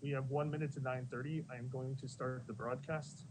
We have 1 minute to 9:30. I am going to start the broadcast.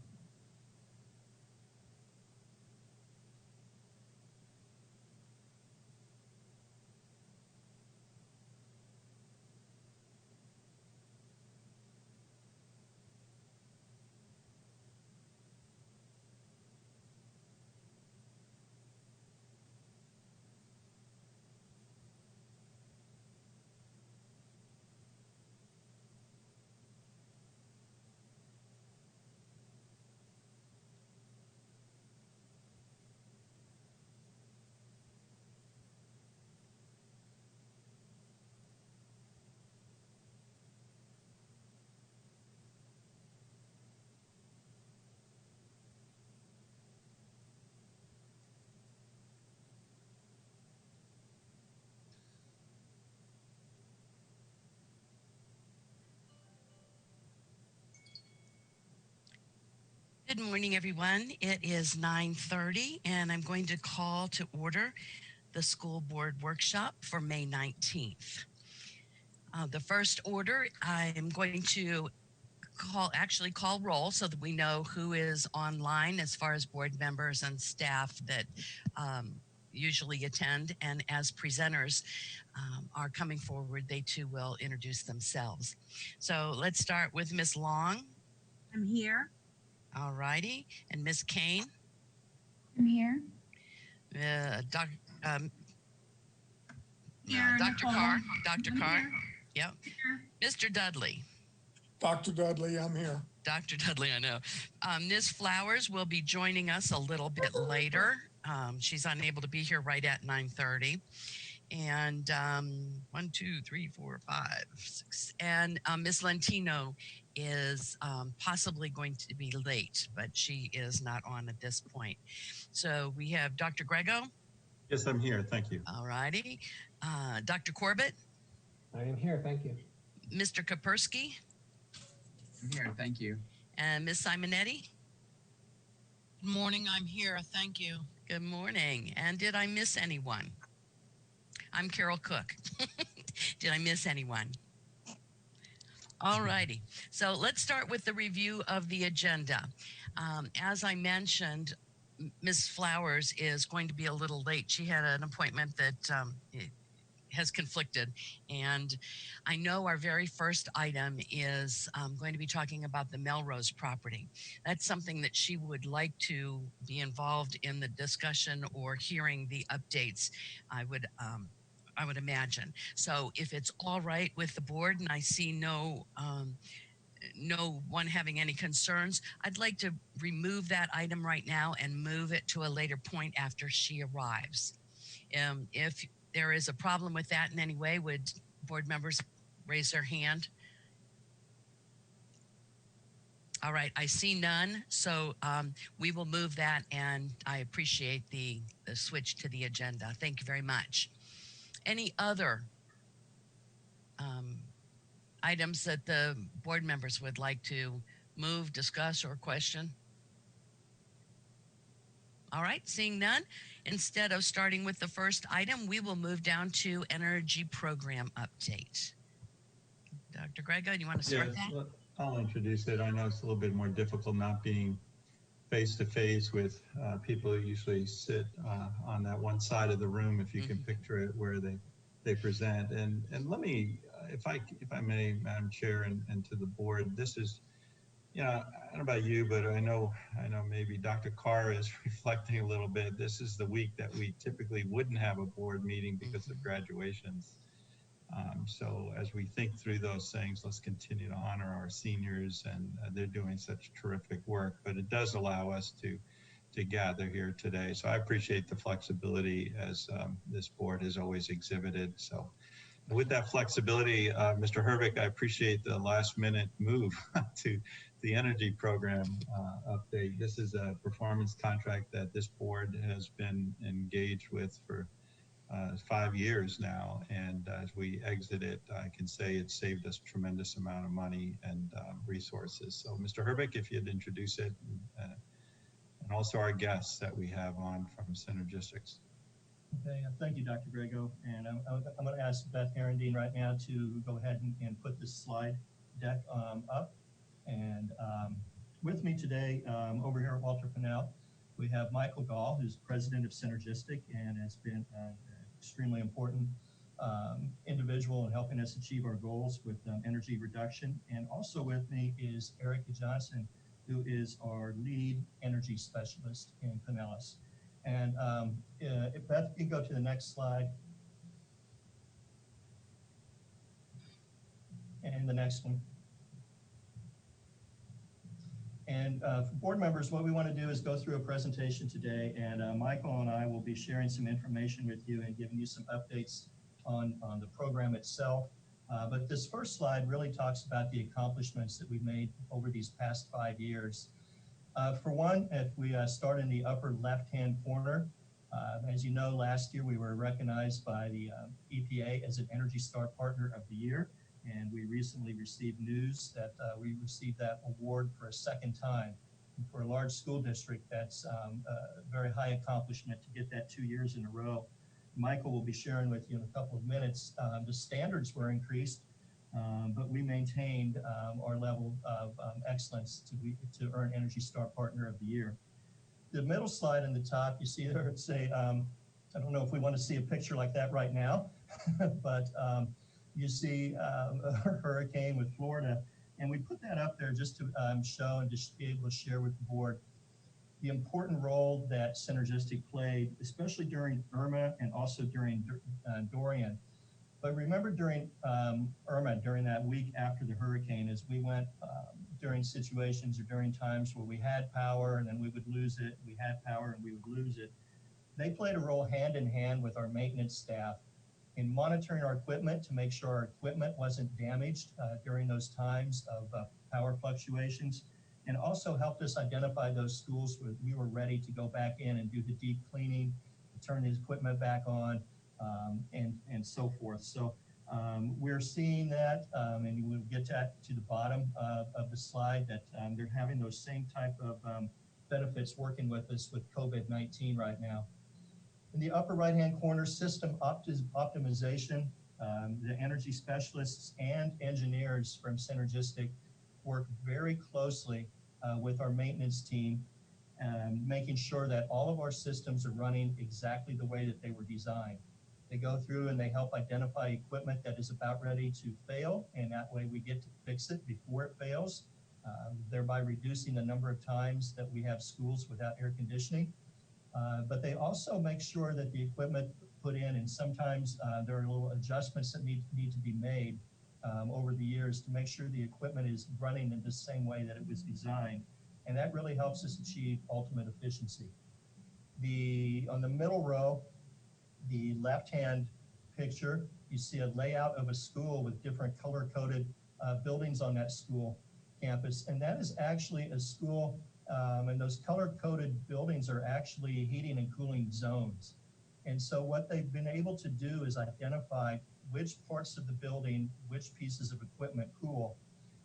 Good morning, everyone. It is 9:30, and I'm going to call to order the school board workshop for May 19th. The first order, I am going to call roll so that we know who is online as far as board members and staff that usually attend, and as presenters are coming forward, they too will introduce themselves. So let's start with Miss Long. I'm here. All righty. And Miss Kane. I'm here. Dr. Carr. Dr. Carr. Yep. Mr. Dudley. Dr. Dudley, I'm here. Dr. Dudley, I know. Ms. Flowers will be joining us a little bit later. She's unable to be here right at 9:30. And 1, 2, 3, 4, 5, 6. And Miss Lentino is possibly going to be late, but she is not on at this point. So we have Dr. Grego. Yes, I'm here. Thank you. All righty. Dr. Corbett. I am here. Thank you. Mr. Kapersky. I'm here. Thank you. And Ms. Simonetti. Good morning. I'm here. Thank you. Good morning. And did I miss anyone? I'm Carol Cook. Did I miss anyone? All righty. So let's start with the review of the agenda. As I mentioned, Ms. Flowers is going to be a little late. She had an appointment that has conflicted. And I know our very first item is going to be talking about the Melrose property. That's something that she would like to be involved in the discussion or hearing the updates, I would imagine. So if it's all right with the board, and I see no one having any concerns, I'd like to remove that item right now and move it to a later point after she arrives. If there is a problem with that in any way, would board members raise their hand? All right, I see none, so we will move that, and I appreciate the switch to the agenda. Thank you very much. Any other items that the board members would like to move, discuss, or question? All right, seeing none, instead of starting with the first item, we will move down to energy program update. Dr. Grego, do you want to start that? Well, I'll introduce it. I know it's a little bit more difficult not being face-to-face with people who usually sit on that one side of the room, if you can picture it, where they present. And let me, if I may, Madam Chair, and to the board, this is, I don't know about you, but I know maybe Dr. Carr is reflecting a little bit. This is the week that we typically wouldn't have a board meeting because of graduations. So as we think through those things, let's continue to honor our seniors, and they're doing such terrific work, but it does allow us to gather here today. So I appreciate the flexibility as this board has always exhibited. So with that flexibility, Mr. Herbeck, I appreciate the last minute move to the energy program update. This is a performance contract that this board has been engaged with for 5 years now, and as we exit it, I can say it saved us a tremendous amount of money and resources. So Mr. Herbeck, if you'd introduce it, and also our guests that we have on from Synergistics. Okay, thank you, Dr. Grego. And I'm going to ask Beth Herendeen right now to go ahead and put this slide deck up. And with me today over here at Walter Pennell, we have Michael Gall, who's president of Synergistic and has been an extremely important individual in helping us achieve our goals with energy reduction. And also with me is Erica Johnson, who is our lead energy specialist in Pinellas. And if Beth, you can go to the next slide. And the next one. And for board members, what we want to do is go through a presentation today, and Michael and I will be sharing some information with you and giving you some updates on the program itself. But this first slide really talks about the accomplishments that we've made over these past 5 years. For one, if we start in the upper left-hand corner, as you know, last year we were recognized by the EPA as an Energy Star Partner of the Year. And we recently received news that we received that award for a second time. And for a large school district, that's a very high accomplishment to get that 2 years in a row. Michael will be sharing with you in a couple of minutes. The standards were increased, but we maintained our level of excellence to earn Energy Star Partner of the Year. The middle slide in the top, you see there, it's a, I don't know if we want to see a picture like that right now, but you see a hurricane with Florida, and we put that up there just to show and just be able to share with the board the important role that Synergistic played, especially during Irma and also during Dorian. But remember during Irma, during that week after the hurricane, as we went during situations or during times where we had power and then we would lose it, we had power and we would lose it, they played a role hand in hand with our maintenance staff in monitoring our equipment to make sure our equipment wasn't damaged during those times of power fluctuations, and also helped us identify those schools where we were ready to go back in and do the deep cleaning, turn the equipment back on, and so forth. So we're seeing that, and we'll get to the bottom of the slide, that they're having those same type of benefits working with us with COVID-19 right now. In the upper right-hand corner, system optimization, the energy specialists and engineers from Synergistic work very closely with our maintenance team, making sure that all of our systems are running exactly the way that they were designed. They go through and they help identify equipment that is about ready to fail, and that way we get to fix it before it fails, thereby reducing the number of times that we have schools without air conditioning. But they also make sure that the equipment put in, and sometimes there are little adjustments that need to be made over the years to make sure the equipment is running in the same way that it was designed. And that really helps us achieve ultimate efficiency. On the middle row, the left-hand picture, you see a layout of a school with different color-coded buildings on that school campus. And that is actually a school, and those color-coded buildings are actually heating and cooling zones. And so what they've been able to do is identify which parts of the building, which pieces of equipment cool.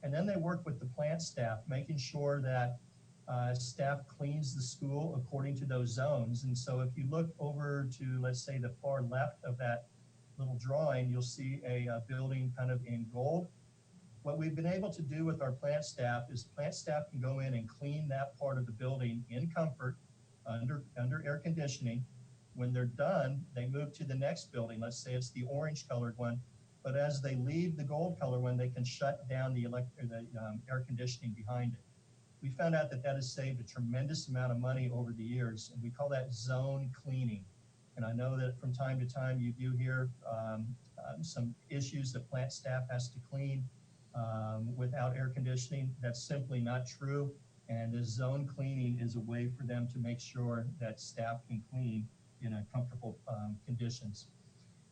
And then they work with the plant staff, making sure that staff cleans the school according to those zones. And so if you look over to, let's say, the far left of that little drawing, you'll see a building kind of in gold. What we've been able to do with our plant staff is plant staff can go in and clean that part of the building in comfort under air conditioning. When they're done, they move to the next building. Let's say it's the orange colored one. But as they leave the gold color one, they can shut down the air conditioning behind it. We found out that that has saved a tremendous amount of money over the years, and we call that zone cleaning. And I know that from time to time you do hear some issues that plant staff has to clean without air conditioning. That's simply not true. And the zone cleaning is a way for them to make sure that staff can clean in a comfortable conditions.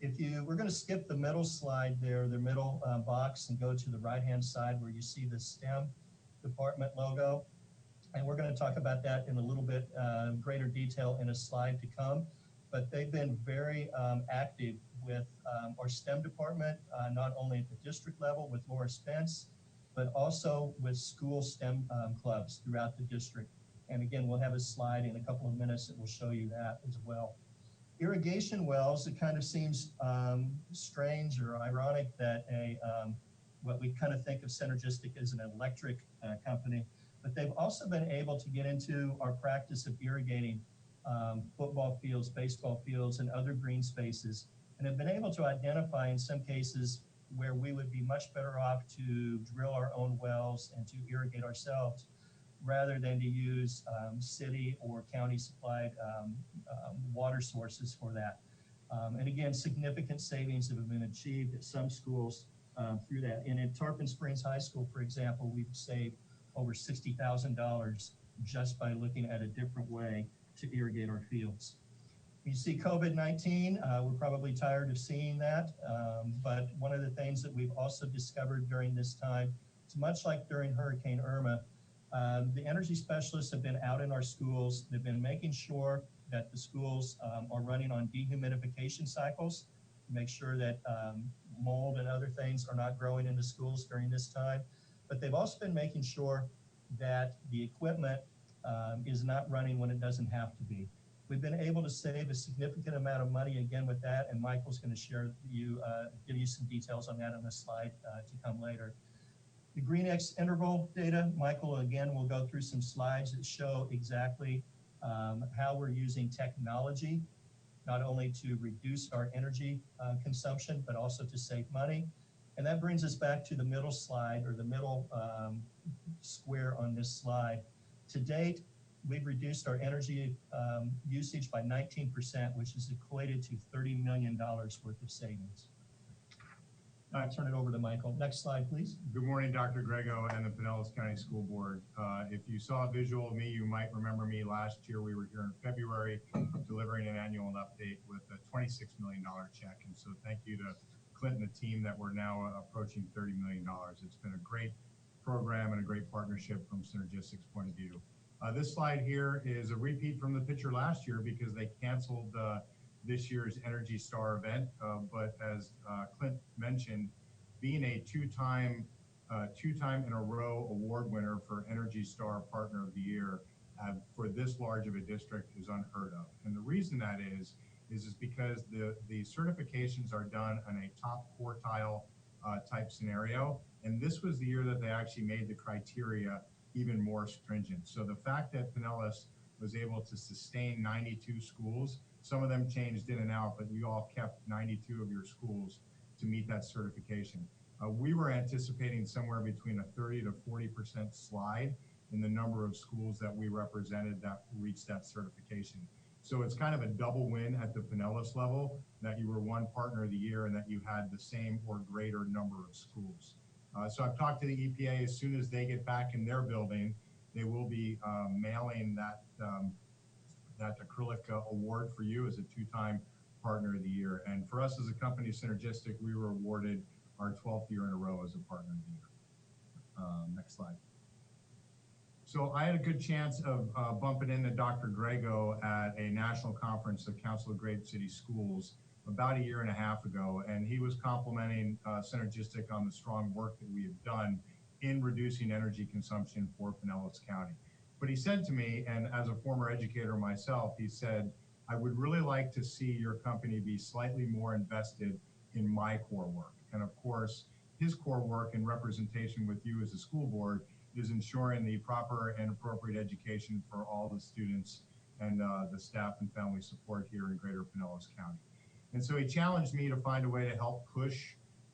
We're going to skip the middle slide there, the middle box, and go to the right-hand side where you see the STEM department logo. And we're going to talk about that in a little bit greater detail in a slide to come. But they've been very active with our STEM department, not only at the district level with Laura Spence, but also with school STEM clubs throughout the district. And again, we'll have a slide in a couple of minutes that will show you that as well. Irrigation wells, it kind of seems strange or ironic that what we kind of think of Synergistic as an electric company, but they've also been able to get into our practice of irrigating football fields, baseball fields, and other green spaces, and have been able to identify in some cases where we would be much better off to drill our own wells and to irrigate ourselves rather than to use city or county supplied water sources for that. And again, significant savings have been achieved at some schools through that. And at Tarpon Springs High School, for example, we've saved over $60,000 just by looking at a different way to irrigate our fields. You see COVID-19, we're probably tired of seeing that, but one of the things that we've also discovered during this time, it's much like during Hurricane Irma, the energy specialists have been out in our schools. They've been making sure that the schools are running on dehumidification cycles to make sure that mold and other things are not growing into schools during this time. But they've also been making sure that the equipment is not running when it doesn't have to be. We've been able to save a significant amount of money again with that, and Michael's going to give you some details on that on the slide to come later. The GreenX interval data, Michael again will go through some slides that show exactly how we're using technology, not only to reduce our energy consumption, but also to save money. And that brings us back to the middle slide, or the middle square on this slide. To date, we've reduced our energy usage by 19%, which is equated to $30 million worth of savings. I turn it over to Michael. Next slide, please. Good morning, Dr. Grego and the Pinellas County School Board. If you saw a visual of me, you might remember me last year. We were here in February delivering an annual update with a $26 million check. And so thank you to Clint and the team that we're now approaching $30 million. It's been a great program and a great partnership from Synergistic's point of view. This slide here is a repeat from the picture last year because they canceled this year's Energy Star event. But as Clint mentioned, being a two-time in a row award winner for Energy Star Partner of the Year for this large of a district is unheard of. And the reason that is because the certifications are done on a top quartile type scenario. And this was the year that they actually made the criteria even more stringent. So the fact that Pinellas was able to sustain 92 schools, some of them changed in and out, but you all kept 92 of your schools to meet that certification. We were anticipating somewhere between a 30 to 40% slide in the number of schools that we represented that reached that certification. So it's kind of a double win at the Pinellas level that you were one partner of the year and that you had the same or greater number of schools. So I've talked to the EPA. As soon as they get back in their building, they will be mailing that acrylic award for you as a two-time partner of the year. And for us as a company, Synergistic, we were awarded our 12th year in a row as a partner of the year. Next slide. So I had a good chance of bumping into Dr. Grego at a national conference, the Council of Great City Schools, about a year and a half ago, and he was complimenting Synergistic on the strong work that we have done in reducing energy consumption for Pinellas County. But he said to me, and as a former educator myself, he said, I would really like to see your company be slightly more invested in my core work. And of course, his core work in representation with you as a school board is ensuring the proper and appropriate education for all the students and the staff and family support here in Greater Pinellas County. And so he challenged me to find a way to help push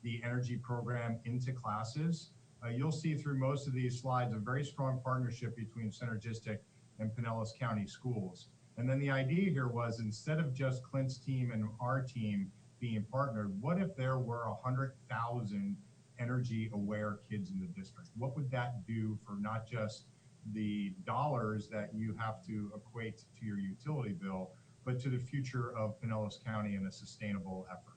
the energy program into classes. You'll see through most of these slides a very strong partnership between Synergistic and Pinellas County Schools. And then the idea here was, instead of just Clint's team and our team being partnered, what if there were 100,000 energy aware kids in the district? What would that do for not just the dollars that you have to equate to your utility bill, but to the future of Pinellas County in a sustainable effort?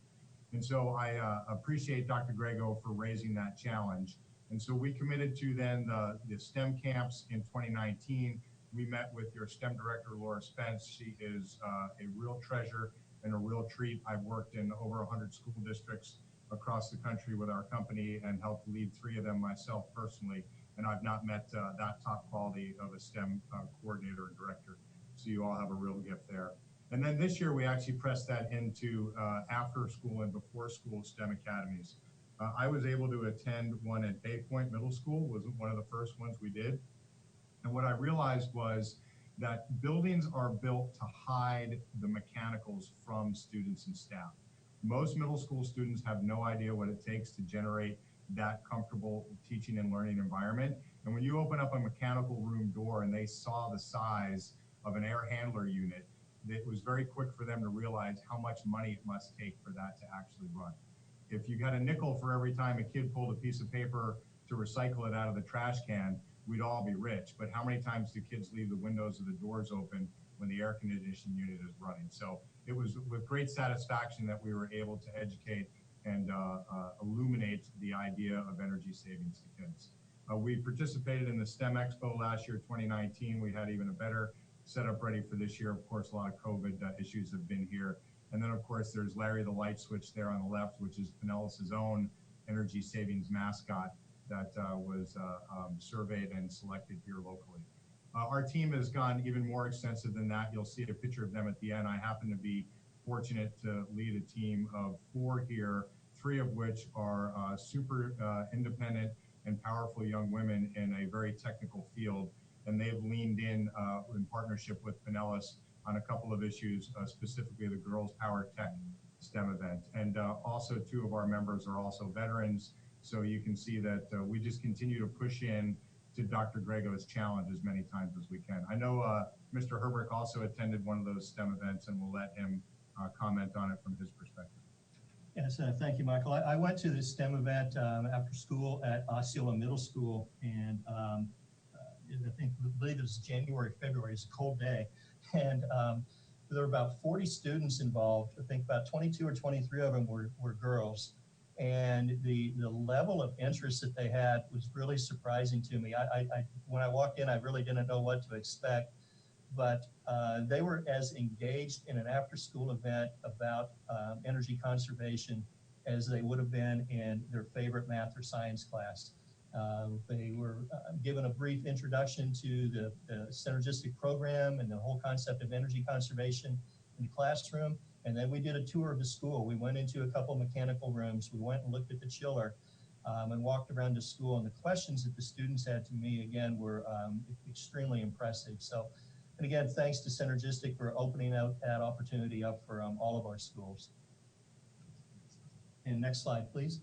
And so I appreciate Dr. Grego for raising that challenge. And so we committed to then the STEM camps in 2019. We met with your STEM director, Laura Spence. She is a real treasure and a real treat. I've worked in over 100 school districts across the country with our company and helped lead 3 of them myself personally. And I've not met that top quality of a STEM coordinator or director. So you all have a real gift there. And then this year, we actually pressed that into after school and before school STEM academies. I was able to attend one at Bay Point Middle School, was one of the first ones we did. And what I realized was that buildings are built to hide the mechanicals from students and staff. Most middle school students have no idea what it takes to generate that comfortable teaching and learning environment. And when you open up a mechanical room door and they saw the size of an air handler unit, it was very quick for them to realize how much money it must take for that to actually run. If you got a nickel for every time a kid pulled a piece of paper to recycle it out of the trash can, we'd all be rich. But how many times do kids leave the windows or the doors open when the air conditioning unit is running? So it was with great satisfaction that we were able to educate and illuminate the idea of energy savings to kids. We participated in the STEM Expo last year, 2019. We had even a better setup ready for this year. Of course, a lot of COVID issues have been here. And then, of course, there's Larry the Light Switch there on the left, which is Pinellas's own energy savings mascot that was surveyed and selected here locally. Our team has gone even more extensive than that. You'll see a picture of them at the end. I happen to be fortunate to lead a team of 4 here, 3 of which are super independent and powerful young women in a very technical field. And they've leaned in partnership with Pinellas on a couple of issues, specifically the Girls Power Tech STEM event. And also 2 of our members are also veterans. So you can see that we just continue to push in to Dr. Grego's challenge as many times as we can. I know Mr. Herbrick also attended one of those STEM events, and we'll let him comment on it from his perspective. Yes, thank you, Michael. I went to the STEM event after school at Osceola Middle School, and I believe it was January, February. It's a cold day, and there were about 40 students involved. I think about 22 or 23 of them were girls, and the level of interest that they had was really surprising to me. When I walked in, I really didn't know what to expect, but they were as engaged in an after-school event about energy conservation as they would have been in their favorite math or science class. They were given a brief introduction to the synergistic program and the whole concept of energy conservation in the classroom. And then we did a tour of the school. We went into a couple mechanical rooms. We went and looked at the chiller and walked around the school. And the questions that the students had to me, again, were extremely impressive. So, and again, thanks to Synergistic for opening out that opportunity up for all of our schools. And next slide, please.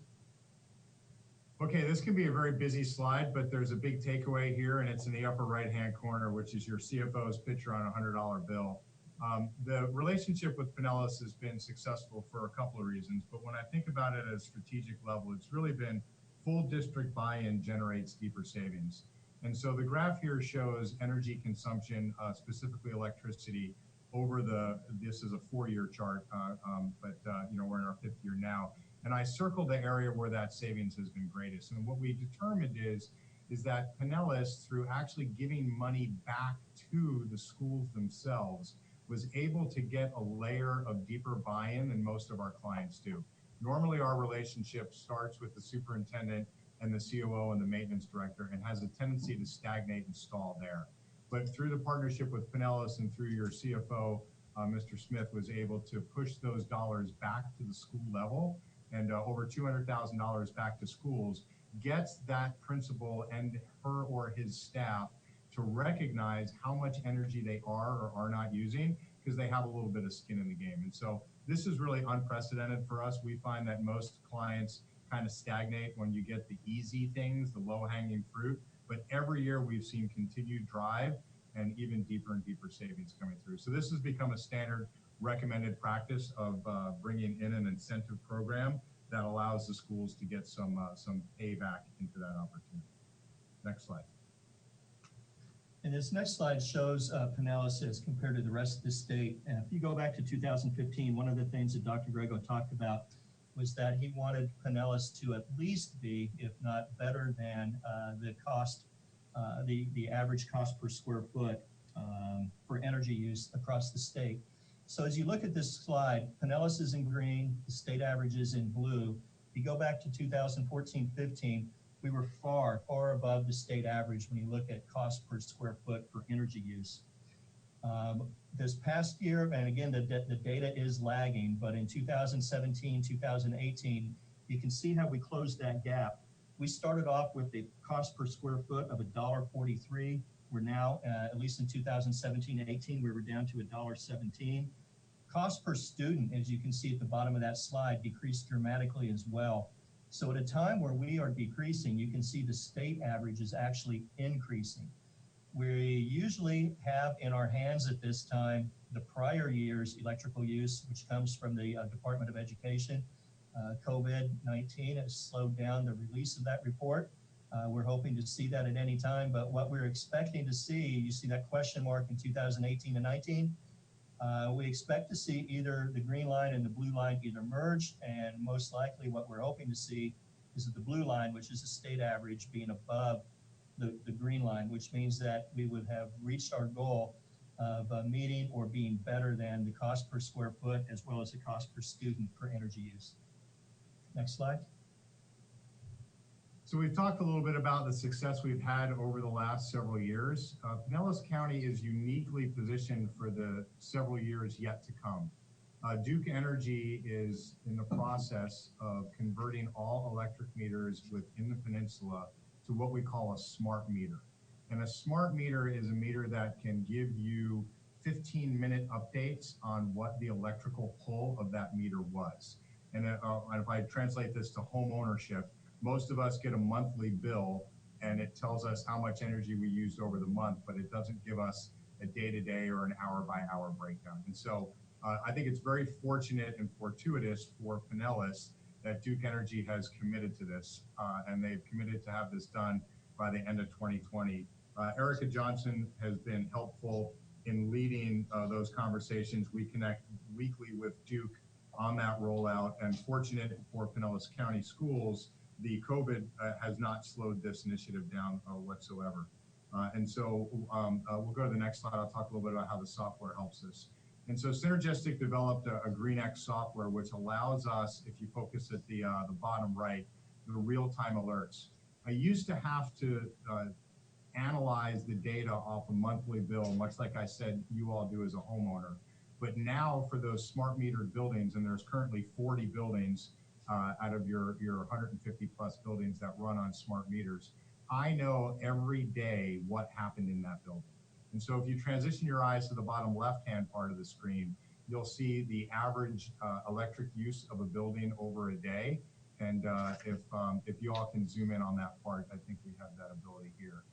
Okay, this can be a very busy slide, but there's a big takeaway here, and it's in the upper right-hand corner, which is your CFO's picture on a $100 bill. The relationship with Pinellas has been successful for a couple of reasons, but when I think about it at a strategic level, it's really been full district buy-in generates deeper savings. And so the graph here shows energy consumption, specifically electricity, over this is a 4-year chart, but we're in our 5th year now. And I circled the area where that savings has been greatest. And what we determined is that Pinellas, through actually giving money back to the schools themselves, was able to get a layer of deeper buy-in than most of our clients do. Normally, our relationship starts with the superintendent and the COO and the maintenance director and has a tendency to stagnate and stall there. But through the partnership with Pinellas and through your CFO, Mr. Smith was able to push those dollars back to the school level, and over $200,000 back to schools, gets that principal and her or his staff to recognize how much energy they are or are not using, because they have a little bit of skin in the game. And so this is really unprecedented for us. We find that most clients kind of stagnate when you get the easy things, the low-hanging fruit. But every year we've seen continued drive and even deeper and deeper savings coming through. So this has become a standard recommended practice of bringing in an incentive program that allows the schools to get some payback into that opportunity. Next slide. And this next slide shows Pinellas as compared to the rest of the state. And if you go back to 2015, one of the things that Dr. Grego talked about was that he wanted Pinellas to at least be, if not better than, the cost, the average cost per square foot for energy use across the state. So as you look at this slide, Pinellas is in green, the state average is in blue. If you go back to 2014-15, we were far, far above the state average when you look at cost per square foot for energy use. This past year, and again, the data is lagging, but in 2017, 2018, you can see how we closed that gap. We started off with the cost per square foot of $1.43. We're now, at least in 2017-18, we were down to $1.17. Cost per student, as you can see at the bottom of that slide, decreased dramatically as well. So at a time where we are decreasing, you can see the state average is actually increasing. We usually have in our hands at this time the prior year's electrical use, which comes from the Department of Education. COVID-19 has slowed down the release of that report. We're hoping to see that at any time, but what we're expecting to see, you see that question mark in 2018 and 19, we expect to see either the green line and the blue line either merge, and most likely what we're hoping to see is that the blue line, which is the state average, being above the green line, which means that we would have reached our goal of meeting or being better than the cost per square foot as well as the cost per student for energy use. Next slide. So we've talked a little bit about the success we've had over the last several years. Pinellas County is uniquely positioned for the several years yet to come. Duke Energy is in the process of converting all electric meters within the peninsula to what we call a smart meter. And a smart meter is a meter that can give you 15-minute updates on what the electrical pull of that meter was. And if I translate this to home ownership, most of us get a monthly bill and it tells us how much energy we used over the month, but it doesn't give us a day-to-day or an hour-by-hour breakdown. And so I think it's very fortunate and fortuitous for Pinellas that Duke Energy has committed to this, and they've committed to have this done by the end of 2020. Erica Johnson has been helpful in leading those conversations. We connect weekly with Duke on that rollout, and fortunate for Pinellas County Schools, the COVID has not slowed this initiative down whatsoever. And so we'll go to the next slide. I'll talk a little bit about how the software helps us. And so Synergistic developed a GreenX software, which allows us, if you focus at the bottom right, the real-time alerts. I used to have to analyze the data off a monthly bill, much like I said you all do as a homeowner. But now for those smart metered buildings, and there's currently 40 buildings out of your 150 plus buildings that run on smart meters, I know every day what happened in that building. And so if you transition your eyes to the bottom left-hand part of the screen, you'll see the average electric use of a building over a day. And if you all can zoom in on that part, I think we have that ability here.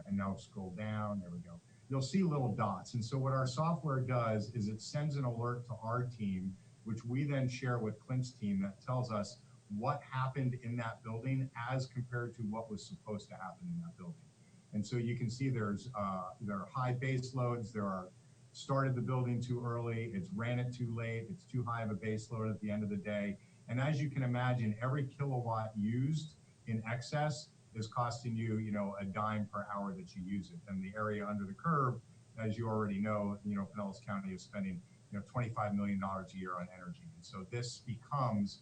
And now scroll down, there we go. You'll see little dots. And so what our software does is it sends an alert to our team, which we then share with Clint's team, that tells us what happened in that building as compared to what was supposed to happen in that building. And so you can see there are high base loads, there are started the building too early, it's ran it too late, it's too high of a base load at the end of the day. And as you can imagine, every kilowatt used in excess is costing you, a dime per hour that you use it. And the area under the curve, as you already know, Pinellas County is spending $25 million a year on energy. And so this becomes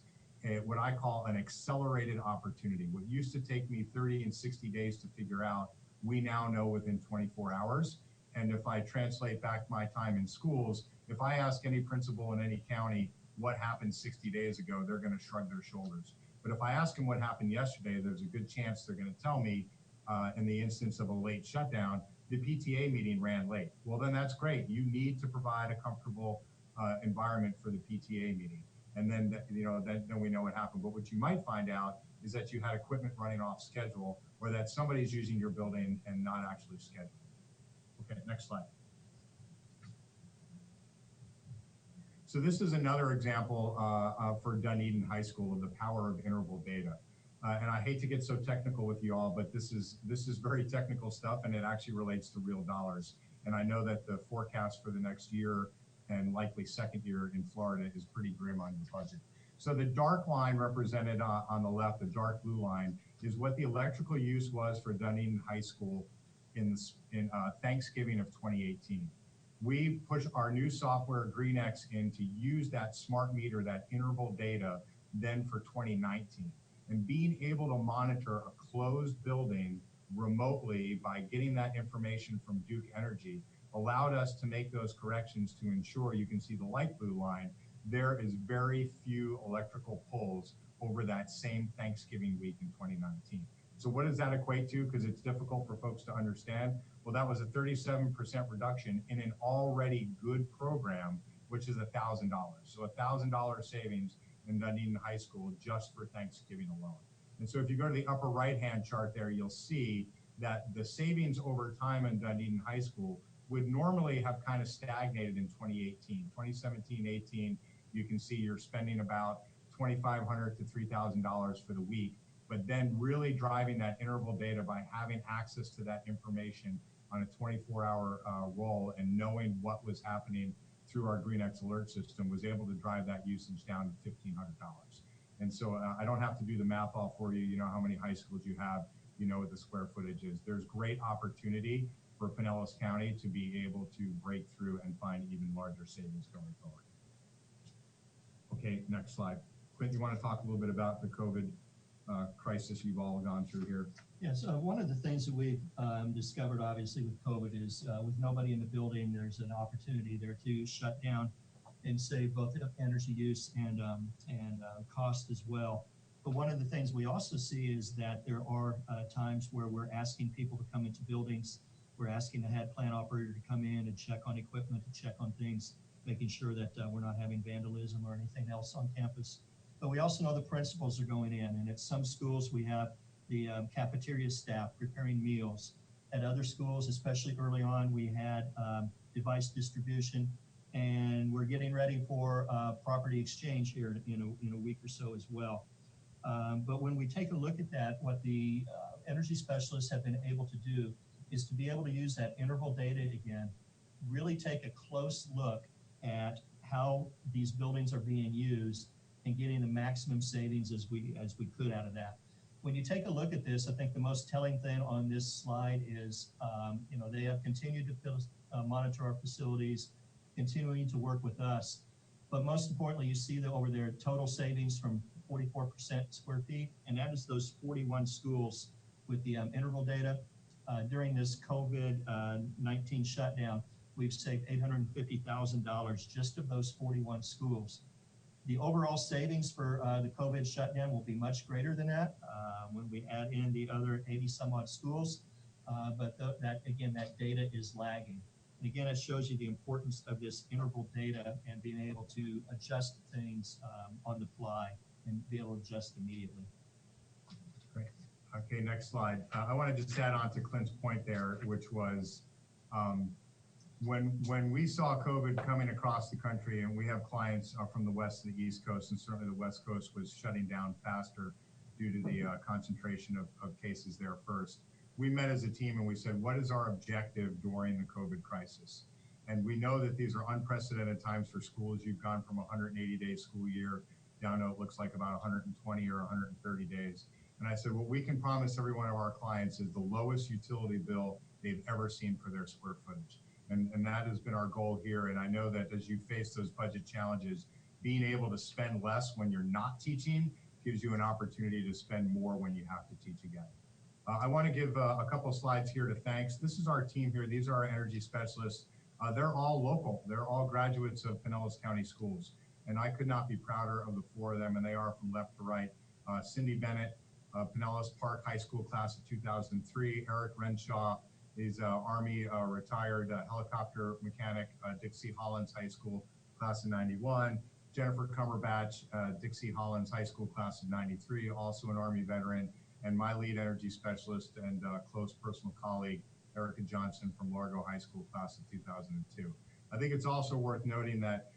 what I call an accelerated opportunity. What used to take me 30 and 60 days to figure out, we now know within 24 hours. And if I translate back my time in schools, if I ask any principal in any county what happened 60 days ago, they're going to shrug their shoulders. But if I ask them what happened yesterday, there's a good chance they're going to tell me, in the instance of a late shutdown, the PTA meeting ran late. Well, then that's great. You need to provide a comfortable environment for the PTA meeting. And then, then we know what happened. But what you might find out is that you had equipment running off schedule, or that somebody's using your building and not actually scheduled. Okay, next slide. So this is another example for Dunedin High School of the power of interval data. And I hate to get so technical with you all, but this is very technical stuff, and it actually relates to real dollars. And I know that the forecast for the next year and likely second year in Florida is pretty grim on your budget. So the dark line represented on the left, the dark blue line, is what the electrical use was for Dunedin High School in Thanksgiving of 2018. We push our new software, GreenX, in to use that smart meter, that interval data, then for 2019. And being able to monitor a closed building remotely by getting that information from Duke Energy allowed us to make those corrections to ensure, you can see the light blue line, there is very few electrical pulls over that same Thanksgiving week in 2019. So what does that equate to? Because it's difficult for folks to understand. Well, that was a 37% reduction in an already good program, which is $1,000. So $1,000 savings in Dunedin High School just for Thanksgiving alone. And so if you go to the upper right-hand chart there, you'll see that the savings over time in Dunedin High School would normally have kind of stagnated in 2018. 2017, 18, you can see you're spending about $2,500 to $3,000 for the week, but then really driving that interval data by having access to that information on a 24-hour roll and knowing what was happening through our GreenX alert system was able to drive that usage down to $1,500. And so I don't have to do the math all for you. You know how many high schools you have, you know what the square footage is. There's great opportunity for Pinellas County to be able to break through and find even larger savings going forward. Okay, next slide. Quint, you want to talk a little bit about the COVID crisis you've all gone through here? Yes, one of the things that we've discovered, obviously, with COVID is with nobody in the building, there's an opportunity there to shut down and save both energy use and cost as well. But one of the things we also see is that there are times where we're asking people to come into buildings. We're asking the head plant operator to come in and check on equipment, to check on things, making sure that we're not having vandalism or anything else on campus. But we also know the principals are going in, and at some schools we have the cafeteria staff preparing meals. At other schools, especially early on, we had device distribution, and we're getting ready for property exchange here in a week or so as well. But when we take a look at that, what the energy specialists have been able to do is to be able to use that interval data again, really take a close look at how these buildings are being used and getting the maximum savings as we could out of that. When you take a look at this, I think the most telling thing on this slide is, they have continued to monitor our facilities, continuing to work with us. But most importantly, you see that over their total savings from 44% square feet, and that is those 41 schools with the interval data. During this COVID-19 shutdown, we've saved $850,000 just of those 41 schools. The overall savings for the COVID shutdown will be much greater than that when we add in the other 80 some odd schools. But that data is lagging. And again, it shows you the importance of this interval data and being able to adjust things on the fly and be able to adjust immediately. Great. Okay, next slide. I want to just add on to Clint's point there, which was when we saw COVID coming across the country, and we have clients from the West to the East Coast, and certainly the West Coast was shutting down faster due to the concentration of cases there first. We met as a team and we said, what is our objective during the COVID crisis? And we know that these are unprecedented times for schools. You've gone from a 180-day school year down to it looks like about 120 or 130 days. And I said, what we can promise every one of our clients is the lowest utility bill they've ever seen for their square footage. And that has been our goal here. And I know that as you face those budget challenges, being able to spend less when you're not teaching gives you an opportunity to spend more when you have to teach again. I want to give a couple slides here to thanks. This is our team here. These are our energy specialists. They're all local. They're all graduates of Pinellas County Schools. And I could not be prouder of the four of them, and they are from left to right. Cindy Bennett, Pinellas Park High School class of 2003. Eric Renshaw, he's Army retired helicopter mechanic, Dixie Hollins High School class of 91. Jennifer Cumberbatch, Dixie Hollins High School class of 93, also an Army veteran. And my lead energy specialist and close personal colleague, Erica Johnson from Largo High School class of 2002. I think it's also worth noting that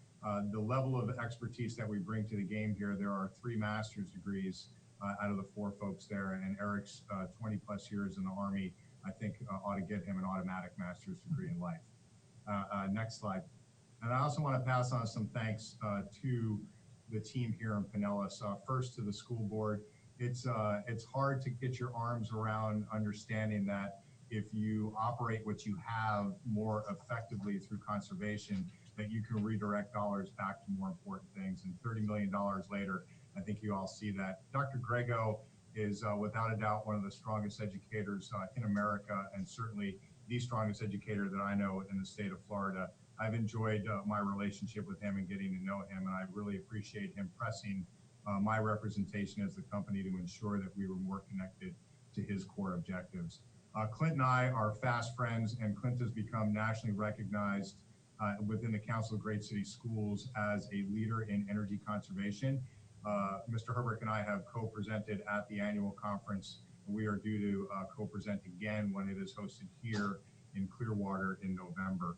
the level of expertise that we bring to the game here, there are 3 master's degrees out of the 4 folks there, and Eric's 20 plus years in the Army, I think ought to get him an automatic master's degree in life. Next slide. And I also want to pass on some thanks to the team here in Pinellas. First to the school board. It's hard to get your arms around understanding that if you operate what you have more effectively through conservation, that you can redirect dollars back to more important things. And $30 million later, I think you all see that. Dr. Grego is without a doubt one of the strongest educators in America, and certainly the strongest educator that I know in the state of Florida. I've enjoyed my relationship with him and getting to know him, and I really appreciate him pressing my representation as the company to ensure that we were more connected to his core objectives. Clint and I are fast friends, and Clint has become nationally recognized within the Council of Great City Schools as a leader in energy conservation. Mr. Herbert and I have co-presented at the annual conference. We are due to co-present again when it is hosted here in Clearwater in November.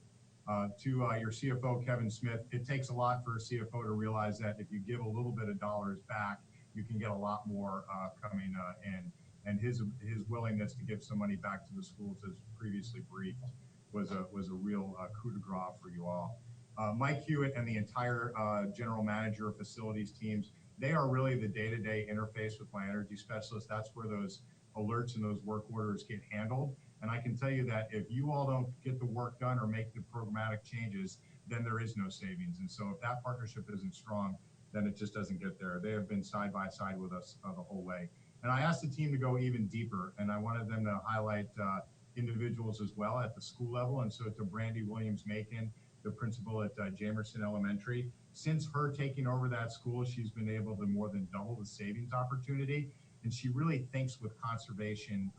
To your CFO, Kevin Smith, it takes a lot for a CFO to realize that if you give a little bit of dollars back, you can get a lot more coming in. And his willingness to give some money back to the schools, as previously briefed, was a real coup de grace for you all. Mike Hewitt and the entire general manager of facilities teams, they are really the day-to-day interface with my energy specialists. That's where those alerts and those work orders get handled. And I can tell you that if you all don't get the work done or make the programmatic changes, then there is no savings. And so if that partnership isn't strong, then it just doesn't get there. They have been side by side with us the whole way. And I asked the team to go even deeper, and I wanted them to highlight individuals as well at the school level. And so to Brandy Williams-Macon, the principal at Jamerson Elementary, since her taking over that school, she's been able to more than double the savings opportunity. And she really thinks with conservation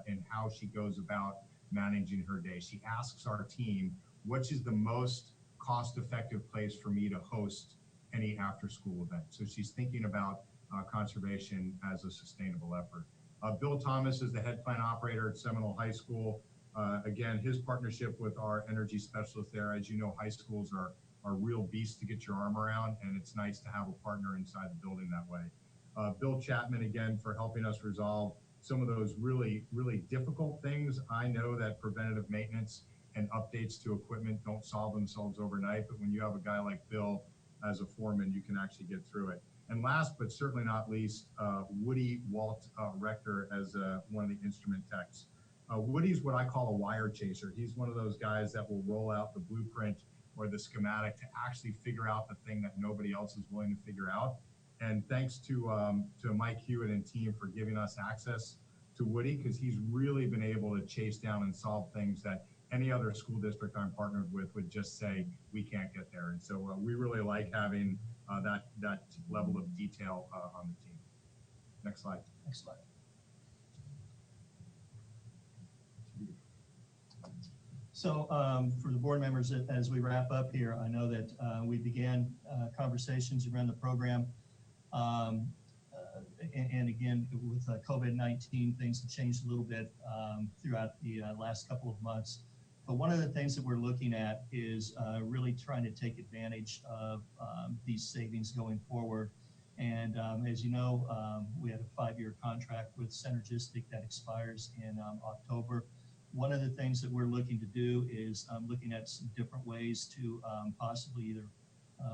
in how she goes about managing her day. She asks our team, which is the most cost-effective place for me to host any after-school event? So she's thinking about conservation as a sustainable effort. Bill Thomas is the head plant operator at Seminole High School. Again, his partnership with our energy specialist there, as you know, high schools are real beasts to get your arm around, and it's nice to have a partner inside the building that way. Bill Chapman, again, for helping us resolve some of those really, really difficult things. I know that preventative maintenance and updates to equipment don't solve themselves overnight, but when you have a guy like Bill as a foreman, you can actually get through it. And last, but certainly not least, Woody Walt Rector as one of the instrument techs. Woody's what I call a wire chaser. He's one of those guys that will roll out the blueprint or the schematic to actually figure out the thing that nobody else is willing to figure out. And thanks to Mike Hewitt and team for giving us access to Woody, because he's really been able to chase down and solve things that any other school district I'm partnered with would just say, we can't get there. And so we really like having that level of detail on the team. Next slide. Next slide. So for the board members, as we wrap up here, I know that we began conversations around the program. And again, with COVID-19, things have changed a little bit throughout the last couple of months. But one of the things that we're looking at is really trying to take advantage of these savings going forward. And as you know, we had a 5-year contract with Synergistic that expires in October. One of the things that we're looking to do is looking at some different ways to possibly either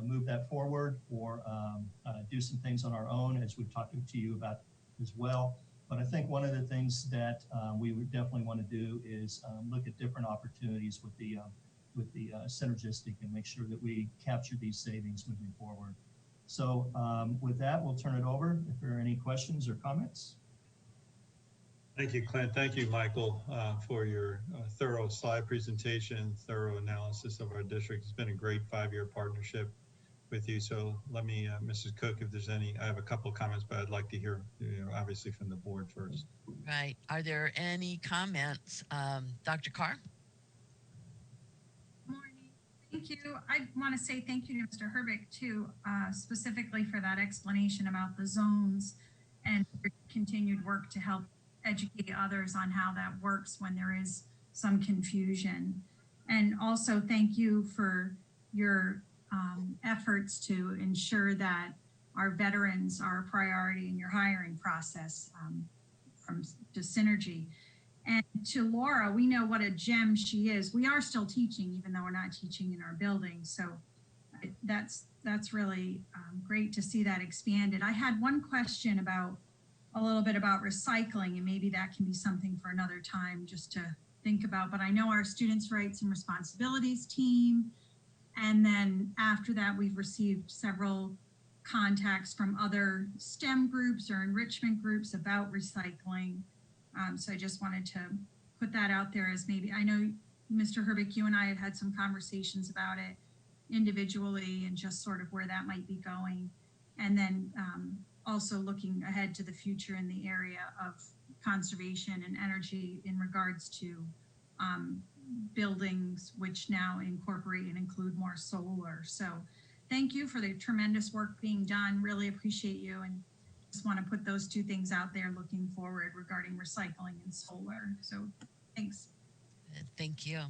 move that forward or do some things on our own, as we've talked to you about as well. But I think one of the things that we would definitely want to do is look at different opportunities with the Synergistic and make sure that we capture these savings moving forward. So with that, we'll turn it over if there are any questions or comments. Thank you, Clint. Thank you, Michael, for your thorough slide presentation, thorough analysis of our district. It's been a great 5-year partnership with you. So let me, Mrs. Cook, if there's any, I have a couple of comments, but I'd like to hear, obviously from the board first. Right. Are there any comments? Dr. Carr? Morning. Thank you. I want to say thank you to Mr. Herbeck too, specifically for that explanation about the zones and continued work to help educate others on how that works when there is some confusion. And also thank you for your efforts to ensure that our veterans are a priority in your hiring process from Synergy. And to Laura, we know what a gem she is. We are still teaching, even though we're not teaching in our building. So that's really great to see that expanded. I had one question about a little bit about recycling, and maybe that can be something for another time just to think about. But I know our Students' Rights and Responsibilities team, and then after that, we've received several contacts from other STEM groups or enrichment groups about recycling. So I just wanted to put that out there as maybe, I know Mr. Herbeck, you and I have had some conversations about it individually and just sort of where that might be going. And then also looking ahead to the future in the area of conservation and energy in regards to buildings which now incorporate and include more solar. So thank you for the tremendous work being done. Really appreciate you, and just want to put those two things out there looking forward regarding recycling and solar. So thanks. Thank you.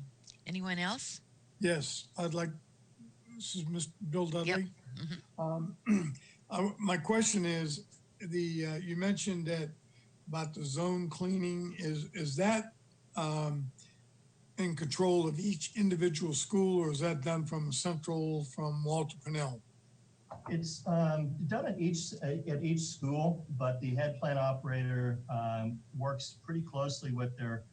Anyone else? Yes, I'd like, this is Mr. Bill Dudley. My question is, you mentioned that about the zone cleaning, is that in control of each individual school, or is that done from central, from Walter Pennell? It's done at each school, but the head plant operator works pretty closely with their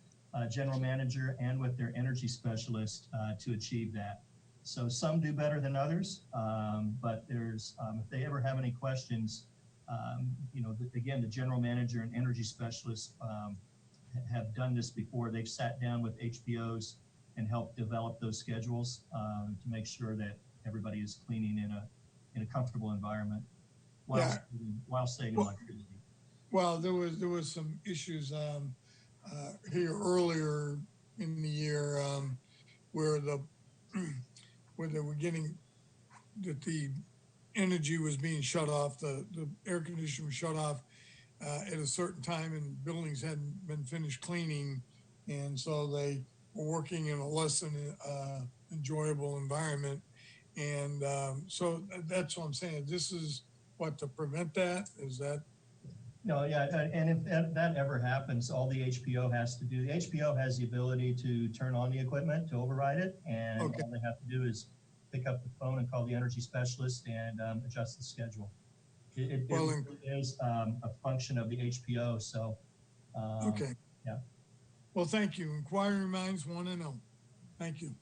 general manager and with their energy specialist to achieve that. So some do better than others, but there's if they ever have any questions, again, the general manager and energy specialist have done this before. They've sat down with HPOs and helped develop those schedules to make sure that everybody is cleaning in a comfortable environment while saving electricity. Well, there was some issues here earlier in the year where they were getting that the energy was being shut off, the air conditioner was shut off at a certain time, and buildings hadn't been finished cleaning, and so they were working in a less than enjoyable environment. And so that's what I'm saying. This is what, to prevent that? Is that? No, yeah, and if that ever happens, all the HPO has to do, the HPO has the ability to turn on the equipment, to override it, and all they have to do is pick up the phone and call the energy specialist and adjust the schedule. It really is a function of the HPO, so. Okay. Yeah. Well, thank you. Inquiring minds want to know. Thank you.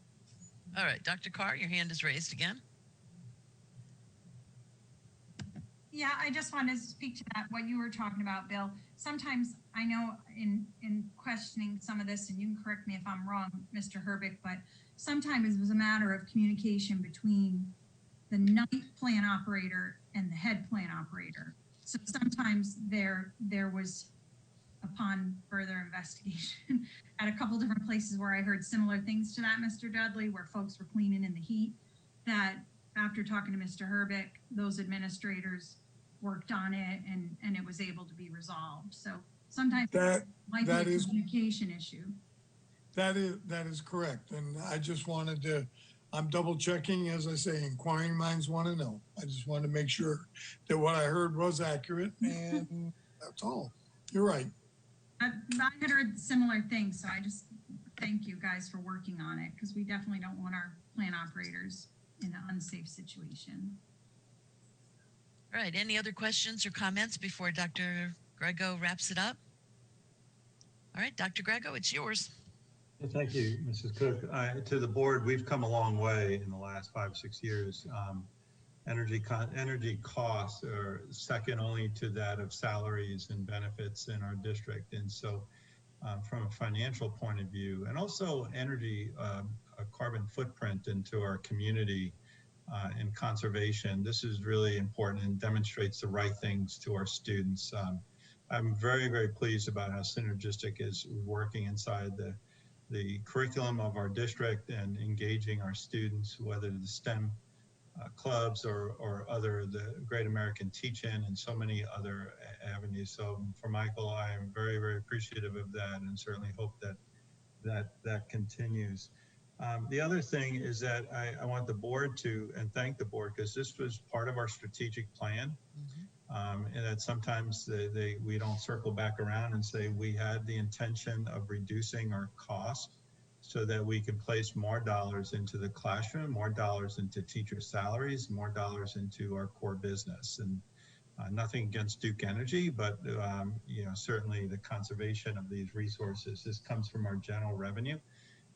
All right, Dr. Carr, your hand is raised again. Yeah, I just wanted to speak to that, what you were talking about, Bill. Sometimes I know in questioning some of this, and you can correct me if I'm wrong, Mr. Herbick, but sometimes it was a matter of communication between the night plant operator and the head plant operator. So sometimes there was, upon further investigation, at a couple different places where I heard similar things to that, Mr. Dudley, where folks were cleaning in the heat, that after talking to Mr. Herbick, those administrators worked on it and it was able to be resolved. So sometimes it might be a communication issue. That is correct. And I just wanted to, I'm double checking, as I say, inquiring minds want to know. I just wanted to make sure that what I heard was accurate, and that's all. You're right. I had heard similar things, so I just thank you guys for working on it, because we definitely don't want our plant operators in an unsafe situation. All right, any other questions or comments before Dr. Grego wraps it up? All right, Dr. Grego, it's yours. Thank you, Mrs. Cook. To the board, we've come a long way in the last 5 or 6 years. Energy costs are second only to that of salaries and benefits in our district. And so from a financial point of view, and also energy, a carbon footprint into our community and conservation, this is really important and demonstrates the right things to our students. I'm very, very pleased about how Synergistic is working inside the curriculum of our district and engaging our students, whether the STEM clubs or other, the Great American Teach-In and so many other avenues. So for Michael, I am very, very appreciative of that, and certainly hope that continues. The other thing is that I want the board to, and thank the board, because this was part of our strategic plan. And that sometimes we don't circle back around and say we had the intention of reducing our costs so that we can place more dollars into the classroom, more dollars into teacher salaries, more dollars into our core business. And nothing against Duke Energy, but certainly the conservation of these resources, this comes from our general revenue.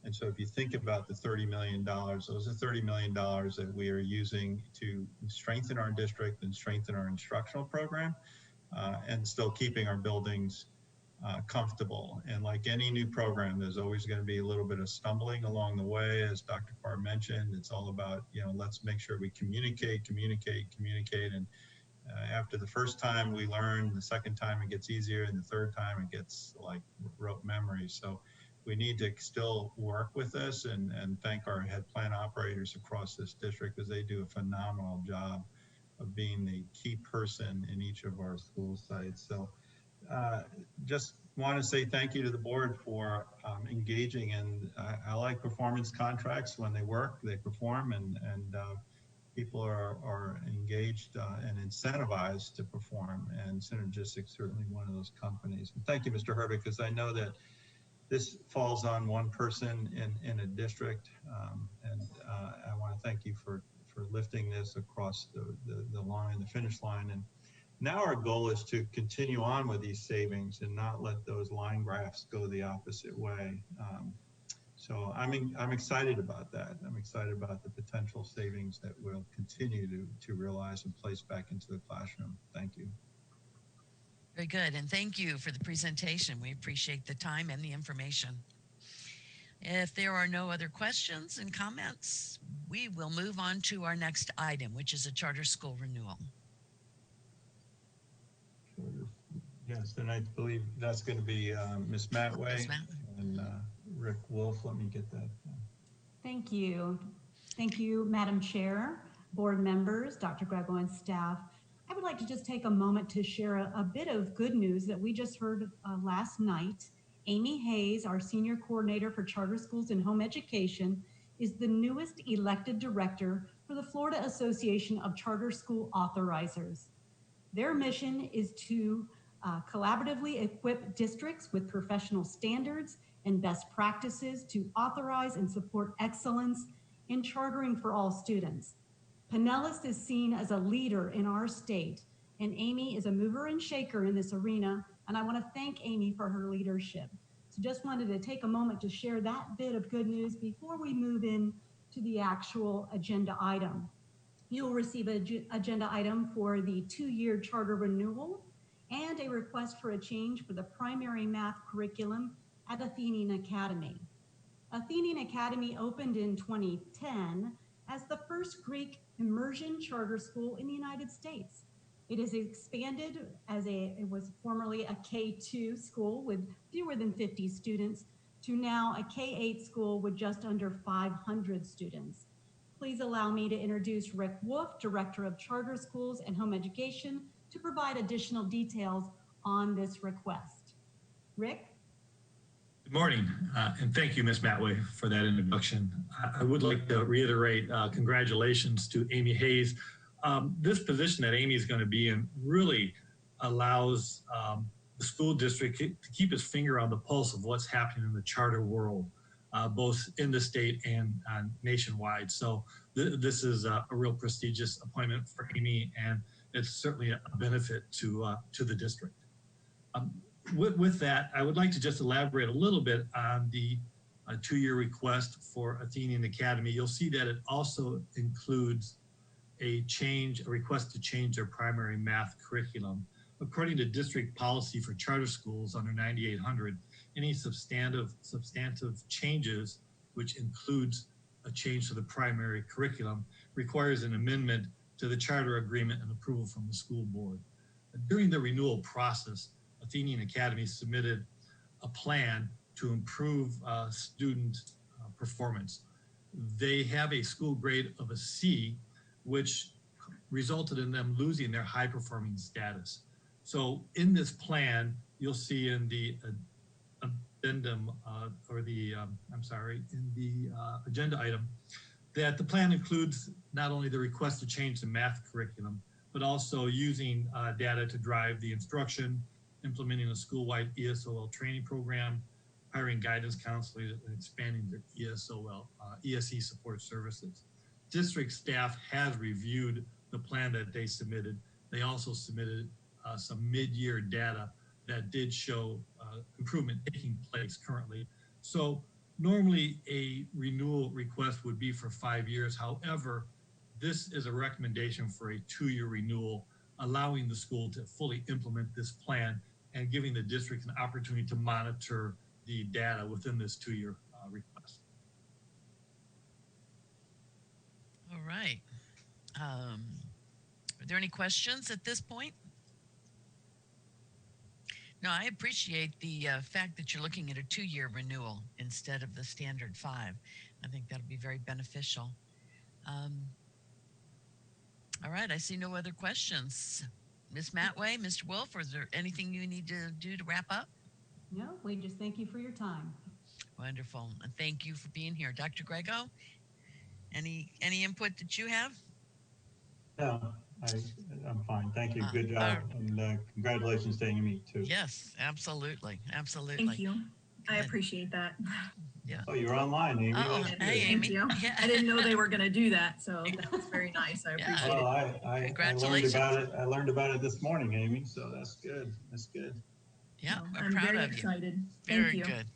And so if you think about the $30 million, those are $30 million that we are using to strengthen our district and strengthen our instructional program, and still keeping our buildings comfortable. And like any new program, there's always going to be a little bit of stumbling along the way. As Dr. Carr mentioned, it's all about, let's make sure we communicate, and After the first time we learn, the second time it gets easier, and the third time it gets like rote memory. So we need to still work with this and thank our head plan operators across this district, because they do a phenomenal job of being the key person in each of our school sites. So just want to say thank you to the board for engaging, and I like performance contracts. When they work, they perform, and people are engaged and incentivized to perform, and Synergistics certainly one of those companies. And thank you, Mr. Herbig, because I know that this falls on one person in a district, and I want to thank you for lifting this across the line, the finish line. And now our goal is to continue on with these savings and not let those line graphs go the opposite way. So I'm excited about that. I'm excited about the potential savings that we'll continue to realize and place back into the classroom. Thank you. Very good. And thank you for the presentation. We appreciate the time and the information. If there are no other questions and comments, we will move on to our next item, which is a charter school renewal. Yes, and I believe that's going to be Ms. Matway and Rick Wolf. Let me get that. Thank you. Thank you, Madam Chair, board members, Dr. Grego and staff. I would like to just take a moment to share a bit of good news that we just heard last night. Amy Hayes, our Senior Coordinator for Charter Schools and Home Education, is the newest elected director for the Florida Association of Charter School Authorizers. Their mission is to collaboratively equip districts with professional standards and best practices to authorize and support excellence in chartering for all students. Pinellas is seen as a leader in our state, and Amy is a mover and shaker in this arena, and I want to thank Amy for her leadership. So just wanted to take a moment to share that bit of good news before we move in to the actual agenda item. You'll receive an agenda item for the 2-year charter renewal and a request for a change for the primary math curriculum at Athenian Academy. Athenian Academy opened in 2010 as the first Greek immersion charter school in the United States. It has expanded as it was formerly a K-2 school with fewer than 50 students to now a K-8 school with just under 500 students. Please allow me to introduce Rick Wolf, Director of Charter Schools and Home Education, to provide additional details on this request. Rick? Good morning, and thank you, Ms. Matway, for that introduction. I would like to reiterate congratulations to Amy Hayes. This position that Amy is going to be in really allows the school district to keep its finger on the pulse of what's happening in the charter world, both in the state and nationwide. So this is a real prestigious appointment for Amy, and it's certainly a benefit to the district. With that, I would like to just elaborate a little bit on the 2-year request for Athenian Academy. You'll see that it also includes a request to change their primary math curriculum. According to district policy for charter schools under 9800, any substantive changes, which includes a change to the primary curriculum, requires an amendment to the charter agreement and approval from the school board. During the renewal process, Athenian Academy submitted a plan to improve student performance. They have a school grade of a C, which resulted in them losing their high performing status. So in this plan, you'll see in the addendum in the agenda item that the plan includes not only the request to change the math curriculum, but also using data to drive the instruction, implementing a school-wide ESOL training program, hiring guidance counselors, and expanding their ESE support services. District staff has reviewed the plan that they submitted. They also submitted some mid-year data that did show improvement taking place currently. So normally a renewal request would be for 5 years. However, this is a recommendation for a 2-year renewal, allowing the school to fully implement this plan and giving the district an opportunity to monitor the data within this 2-year request. All right. Are there any questions at this point? No, I appreciate the fact that you're looking at a 2-year renewal instead of the standard 5. I think that'll be very beneficial. All right, I see no other questions. Ms. Matway, Mr. Wolf, is there anything you need to do to wrap up? No, we just thank you for your time. Wonderful, and thank you for being here. Dr. Grego, any input that you have? No, I'm fine. Thank you. Good job. And congratulations to Amy, too. Yes, absolutely. Absolutely. Thank you. I appreciate that. Yeah. Oh, you're online, Amy. Oh, hey, Thank Amy. you. Yeah. I didn't know they were going to do that, so that's very nice. I appreciate it. Well, I Congratulations. learned about it. I learned about it this morning, Amy. So that's good. That's good. Yeah, Well, I'm proud very of you. excited. Very Thank you. good.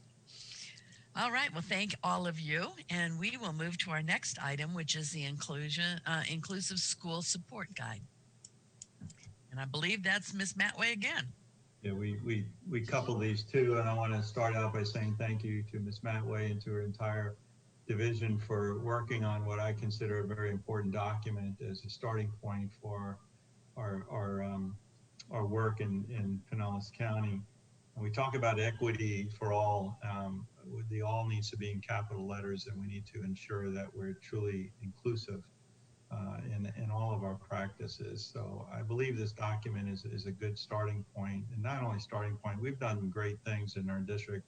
All right. Well, thank all of you, and we will move to our next item, which is the inclusive school support guide. And I believe that's Ms. Matway again. Yeah, we couple these two, and I want to start out by saying thank you to Ms. Matway and to her entire division for working on what I consider a very important document as a starting point for our work in Pinellas County. And we talk about equity for all. The all needs to be in capital letters, and we need to ensure that we're truly inclusive in all of our practices. So I believe this document is a good starting point, and not only starting point, we've done great things in our district.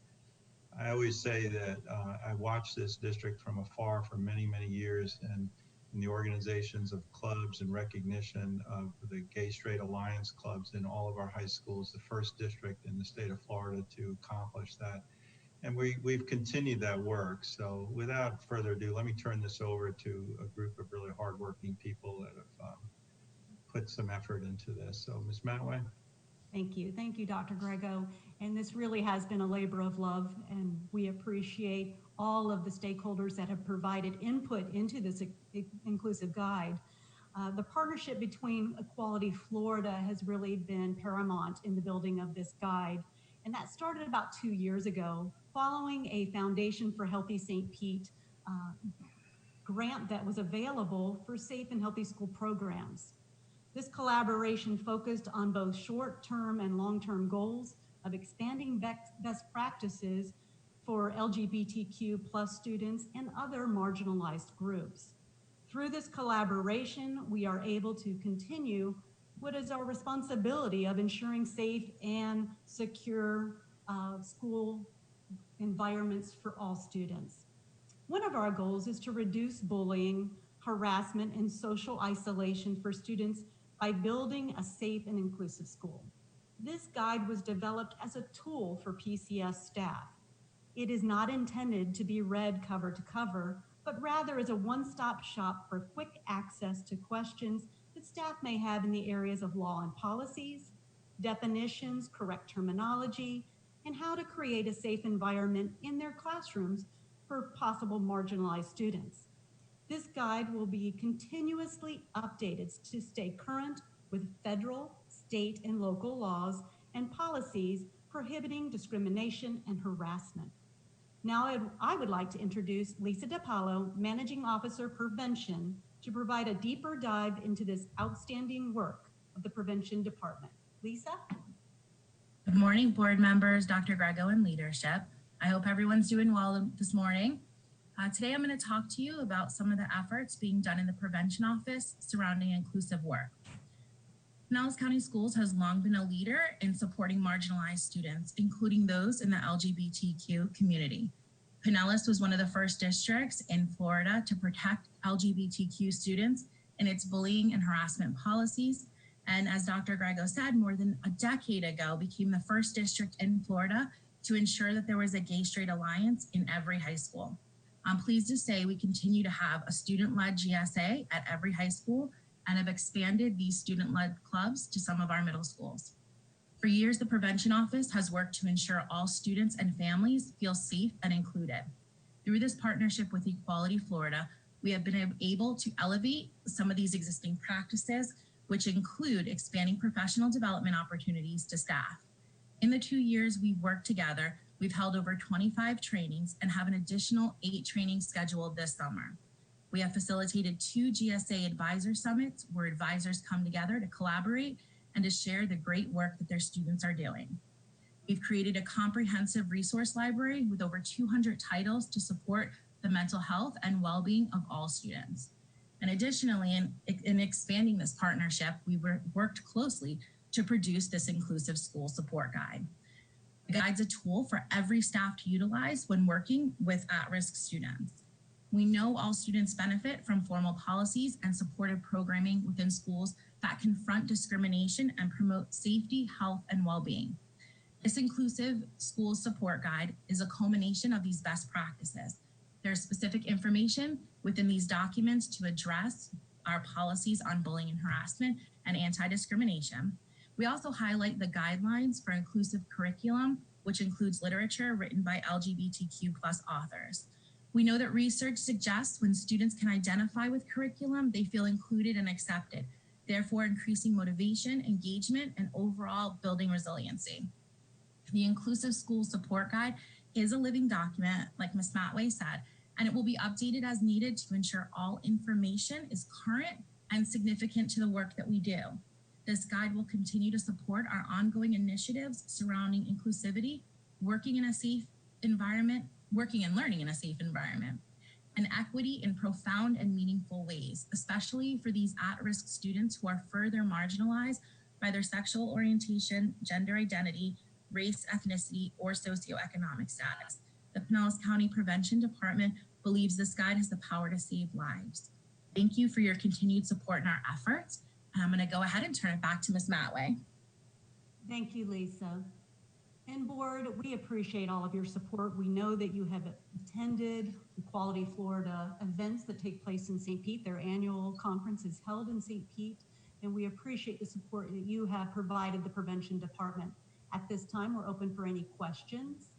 I always say that I watched this district from afar for many, many years, and in the organizations of clubs and recognition of the Gay Straight Alliance clubs in all of our high schools, the first district in the state of Florida to accomplish that. And we've continued that work. So without further ado, let me turn this over to a group of really hardworking people that have put some effort into this. So Ms. Matway. Thank you. Thank you, Dr. Grego. And this really has been a labor of love, and we appreciate all of the stakeholders that have provided input into this inclusive guide. The partnership between Equality Florida has really been paramount in the building of this guide. And that started about 2 years ago, following a Foundation for Healthy St. Pete grant that was available for safe and healthy school programs. This collaboration focused on both short-term and long-term goals of expanding best practices for LGBTQ+ students and other marginalized groups. Through this collaboration, we are able to continue what is our responsibility of ensuring safe and secure school environments for all students. One of our goals is to reduce bullying, harassment, and social isolation for students by building a safe and inclusive school. This guide was developed as a tool for PCS staff. It is not intended to be read cover to cover, but rather as a one-stop shop for quick access to questions that staff may have in the areas of law and policies, definitions, correct terminology, and how to create a safe environment in their classrooms for possible marginalized students. This guide will be continuously updated to stay current with federal, state, and local laws and policies prohibiting discrimination and harassment. Now I would like to introduce Lisa DiPaolo, Managing Officer Prevention, to provide a deeper dive into this outstanding work of the Prevention Department. Lisa? Good morning, board members, Dr. Grego, and leadership. I hope everyone's doing well this morning. Today I'm going to talk to you about some of the efforts being done in the Prevention Office surrounding inclusive work. Pinellas County Schools has long been a leader in supporting marginalized students, including those in the LGBTQ community. Pinellas was one of the first districts in Florida to protect LGBTQ students in its bullying and harassment policies. And as Dr. Grego said, more than a decade ago, became the first district in Florida to ensure that there was a Gay Straight Alliance in every high school. I'm pleased to say we continue to have a student-led GSA at every high school and have expanded these student-led clubs to some of our middle schools. For years, the Prevention Office has worked to ensure all students and families feel safe and included. Through this partnership with Equality Florida, we have been able to elevate some of these existing practices, which include expanding professional development opportunities to staff. In the 2 years we've worked together, we've held over 25 trainings and have an additional 8 trainings scheduled this summer. We have facilitated 2 GSA advisor summits where advisors come together to collaborate and to share the great work that their students are doing. We've created a comprehensive resource library with over 200 titles to support the mental health and well-being of all students. And additionally, in expanding this partnership, we worked closely to produce this inclusive school support guide. The guide's a tool for every staff to utilize when working with at-risk students. We know all students benefit from formal policies and supportive programming within schools that confront discrimination and promote safety, health, and well-being. This inclusive school support guide is a culmination of these best practices. There's specific information within these documents to address our policies on bullying and harassment and anti-discrimination. We also highlight the guidelines for inclusive curriculum, which includes literature written by LGBTQ+ authors. We know that research suggests when students can identify with curriculum, they feel included and accepted, therefore increasing motivation, engagement, and overall building resiliency. The Inclusive School Support Guide is a living document, like Ms. Matway said, and it will be updated as needed to ensure all information is current and significant to the work that we do. This guide will continue to support our ongoing initiatives surrounding inclusivity, working in a safe environment, working and learning in a safe environment, and equity in profound and meaningful ways, especially for these at-risk students who are further marginalized by their sexual orientation, gender identity, race, ethnicity, or socioeconomic status. The Pinellas County Prevention Department believes this guide has the power to save lives. Thank you for your continued support in our efforts. And I'm going to go ahead and turn it back to Ms. Matway. Thank you, Lisa. And board, we appreciate all of your support. We know that you have attended Equality Florida events that take place in St. Pete. Their annual conference is held in St. Pete, and we appreciate the support that you have provided the Prevention Department. At this time, we're open for any questions.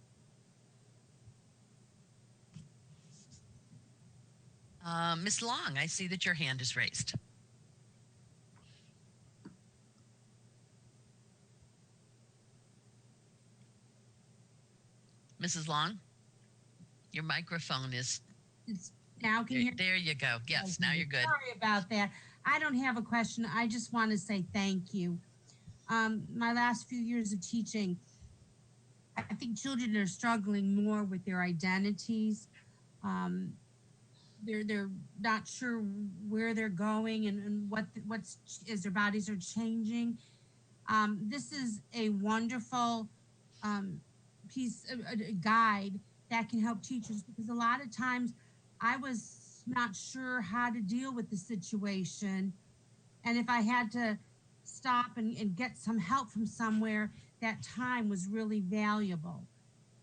Ms. Long, I see that your hand is raised. Mrs. Long, your microphone is... Now can you hear? There you go. Yes, now you're good. Sorry about that. I don't have a question. I just want to say thank you. My last few years of teaching, I think children are struggling more with their identities. They're not sure where they're going and what's as their bodies are changing. This is a wonderful piece, a guide that can help teachers, because a lot of times I was not sure how to deal with the situation. And if I had to stop and get some help from somewhere, that time was really valuable.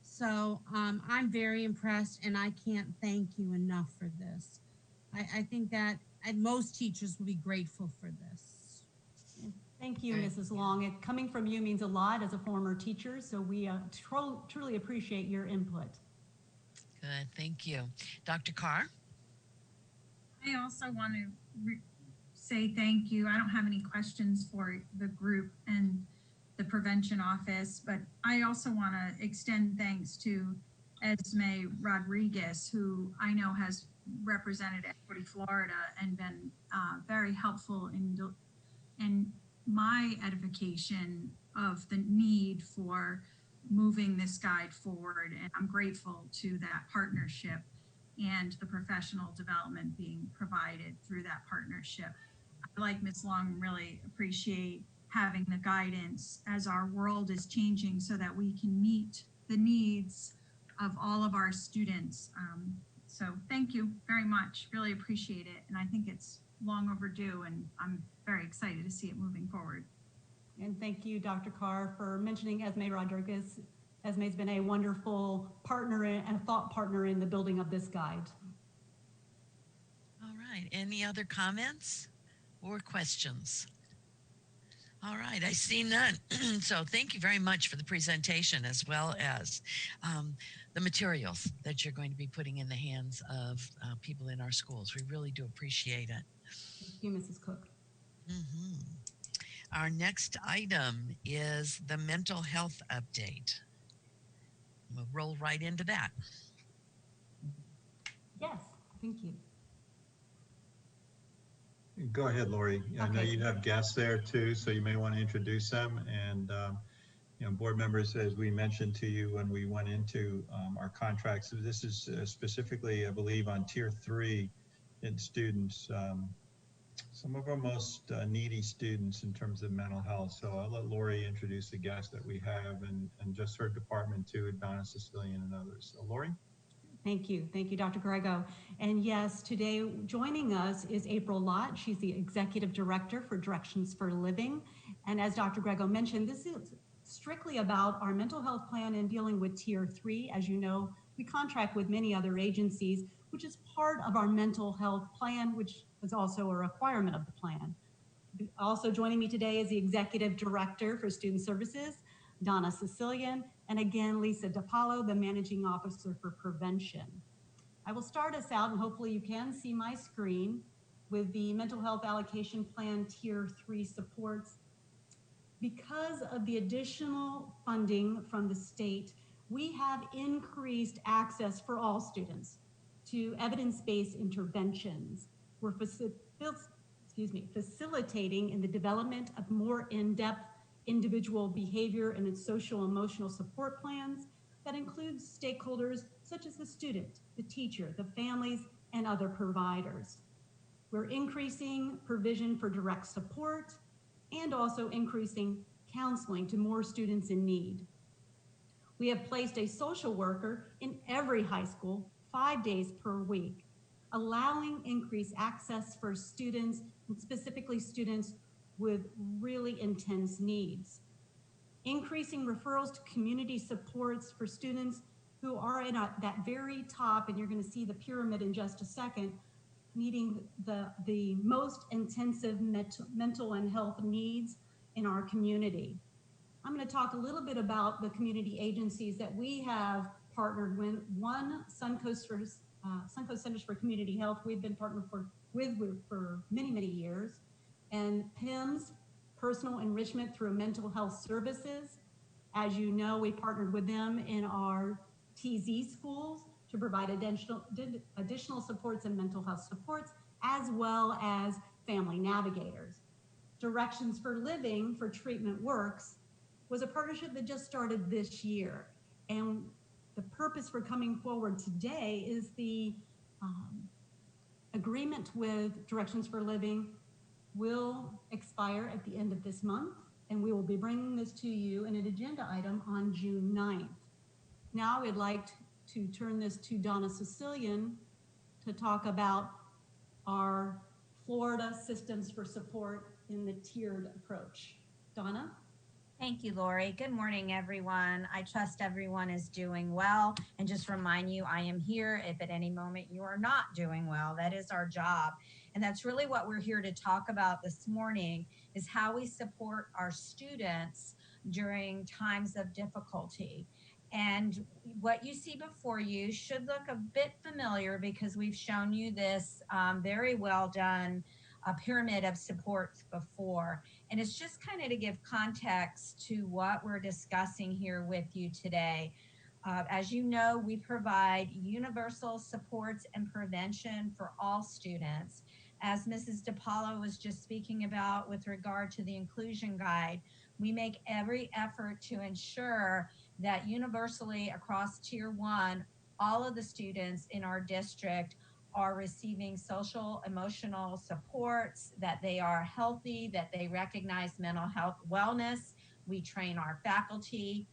So I'm very impressed, and I can't thank you enough for this. I think that most teachers will be grateful for this. Thank you, Mrs. Long. Coming from you means a lot as a former teacher, so we truly appreciate your input. Good, thank you. Dr. Carr? I also want to say thank you. I don't have any questions for the group and the prevention office, but I also want to extend thanks to Esme Rodriguez, who I know has represented Equity Florida and been very helpful in my edification of the need for moving this guide forward. And I'm grateful to that partnership and the professional development being provided through that partnership. I, like Ms. Long, really appreciate having the guidance as our world is changing so that we can meet the needs of all of our students. So thank you very much. Really appreciate it. And I think it's long overdue, and I'm very excited to see it moving forward. And thank you, Dr. Carr, for mentioning Esme Rodriguez. Esme's been a wonderful partner and a thought partner in the building of this guide. All right, any other comments or questions? All right, I see none. So thank you very much for the presentation, as well as the materials that you're going to be putting in the hands of people in our schools. We really do appreciate it. Thank you, Mrs. Cook. Mm-hmm. Our next item is the mental health update. We'll roll right into that. Yes, thank you. Go ahead, Lori. I know Okay. you have guests there too, so you may want to introduce them. And, board members, as we mentioned to you when we went into our contracts, this is specifically, I believe, on tier 3 in students, some of our most needy students in terms of mental health. So I'll let Lori introduce the guests that we have and just her department too, Donna Sicilian and others. So Lori? Thank you. Thank you, Dr. Grego. And yes, today joining us is April Lott. She's the Executive Director for Directions for Living. And as Dr. Grego mentioned, this is strictly about our mental health plan and dealing with Tier 3. As you know, we contract with many other agencies, which is part of our mental health plan, which is also a requirement of the plan. Also joining me today is the Executive Director for Student Services, Donna Sicilian, and again, Lisa DiPaolo, the Managing Officer for Prevention. I will start us out, and hopefully you can see my screen, with the Mental Health Allocation Plan Tier 3 supports. Because of the additional funding from the state, we have increased access for all students to evidence-based interventions. We're facilitating in the development of more in-depth individual behavior and social emotional support plans that includes stakeholders such as the student, the teacher, the families, and other providers. We're increasing provision for direct support and also increasing counseling to more students in need. We have placed a social worker in every high school 5 days per week, allowing increased access for students, and specifically students with really intense needs. Increasing referrals to community supports for students who are in that very top, and you're going to see the pyramid in just a second, needing the most intensive mental and health needs in our community. I'm going to talk a little bit about the community agencies that we have partnered with. One, Suncoast Centers for Community Health, we've been partnered with for many, many years. And PIMS, Personal Enrichment Through Mental Health Services. As you know, we partnered with them in our TZ schools to provide additional supports and mental health supports, as well as family navigators. Directions for Living for Treatment Works was a partnership that just started this year. And the purpose for coming forward today is the agreement with Directions for Living will expire at the end of this month, and we will be bringing this to you in an agenda item on June 9th. Now I'd like to turn this to Donna Sicilian to talk about our Florida Systems for Support in the tiered approach. Donna? Thank you, Lori. Good morning, everyone. I trust everyone is doing well. And just remind you, I am here if at any moment you are not doing well. That is our job. And that's really what we're here to talk about this morning, is how we support our students during times of difficulty. And what you see before you should look a bit familiar because we've shown you this very well done pyramid of supports before. And it's just kind of to give context to what we're discussing here with you today. As you know, we provide universal supports and prevention for all students. As Mrs. DiPaolo was just speaking about with regard to the inclusion guide, we make every effort to ensure that universally across Tier 1, all of the students in our district are receiving social emotional supports, that they are healthy, that they recognize mental health wellness. We train our faculty.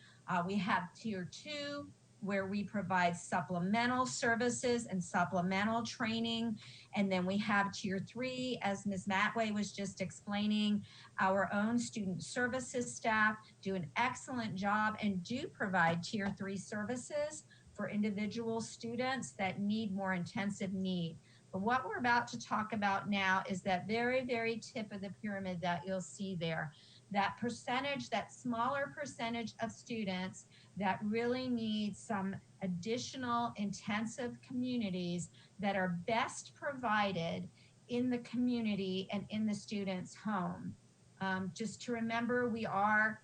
We have Tier 2, where we provide supplemental services and supplemental training. And then we have Tier 3, as Ms. Matway was just explaining, our own student services staff do an excellent job and do provide Tier 3 services for individual students that need more intensive need. But what we're about to talk about now is that very, very tip of the pyramid that you'll see there. That percentage, that smaller percentage of students that really need some additional intensive communities that are best provided in the community and in the student's home. Just to remember, we are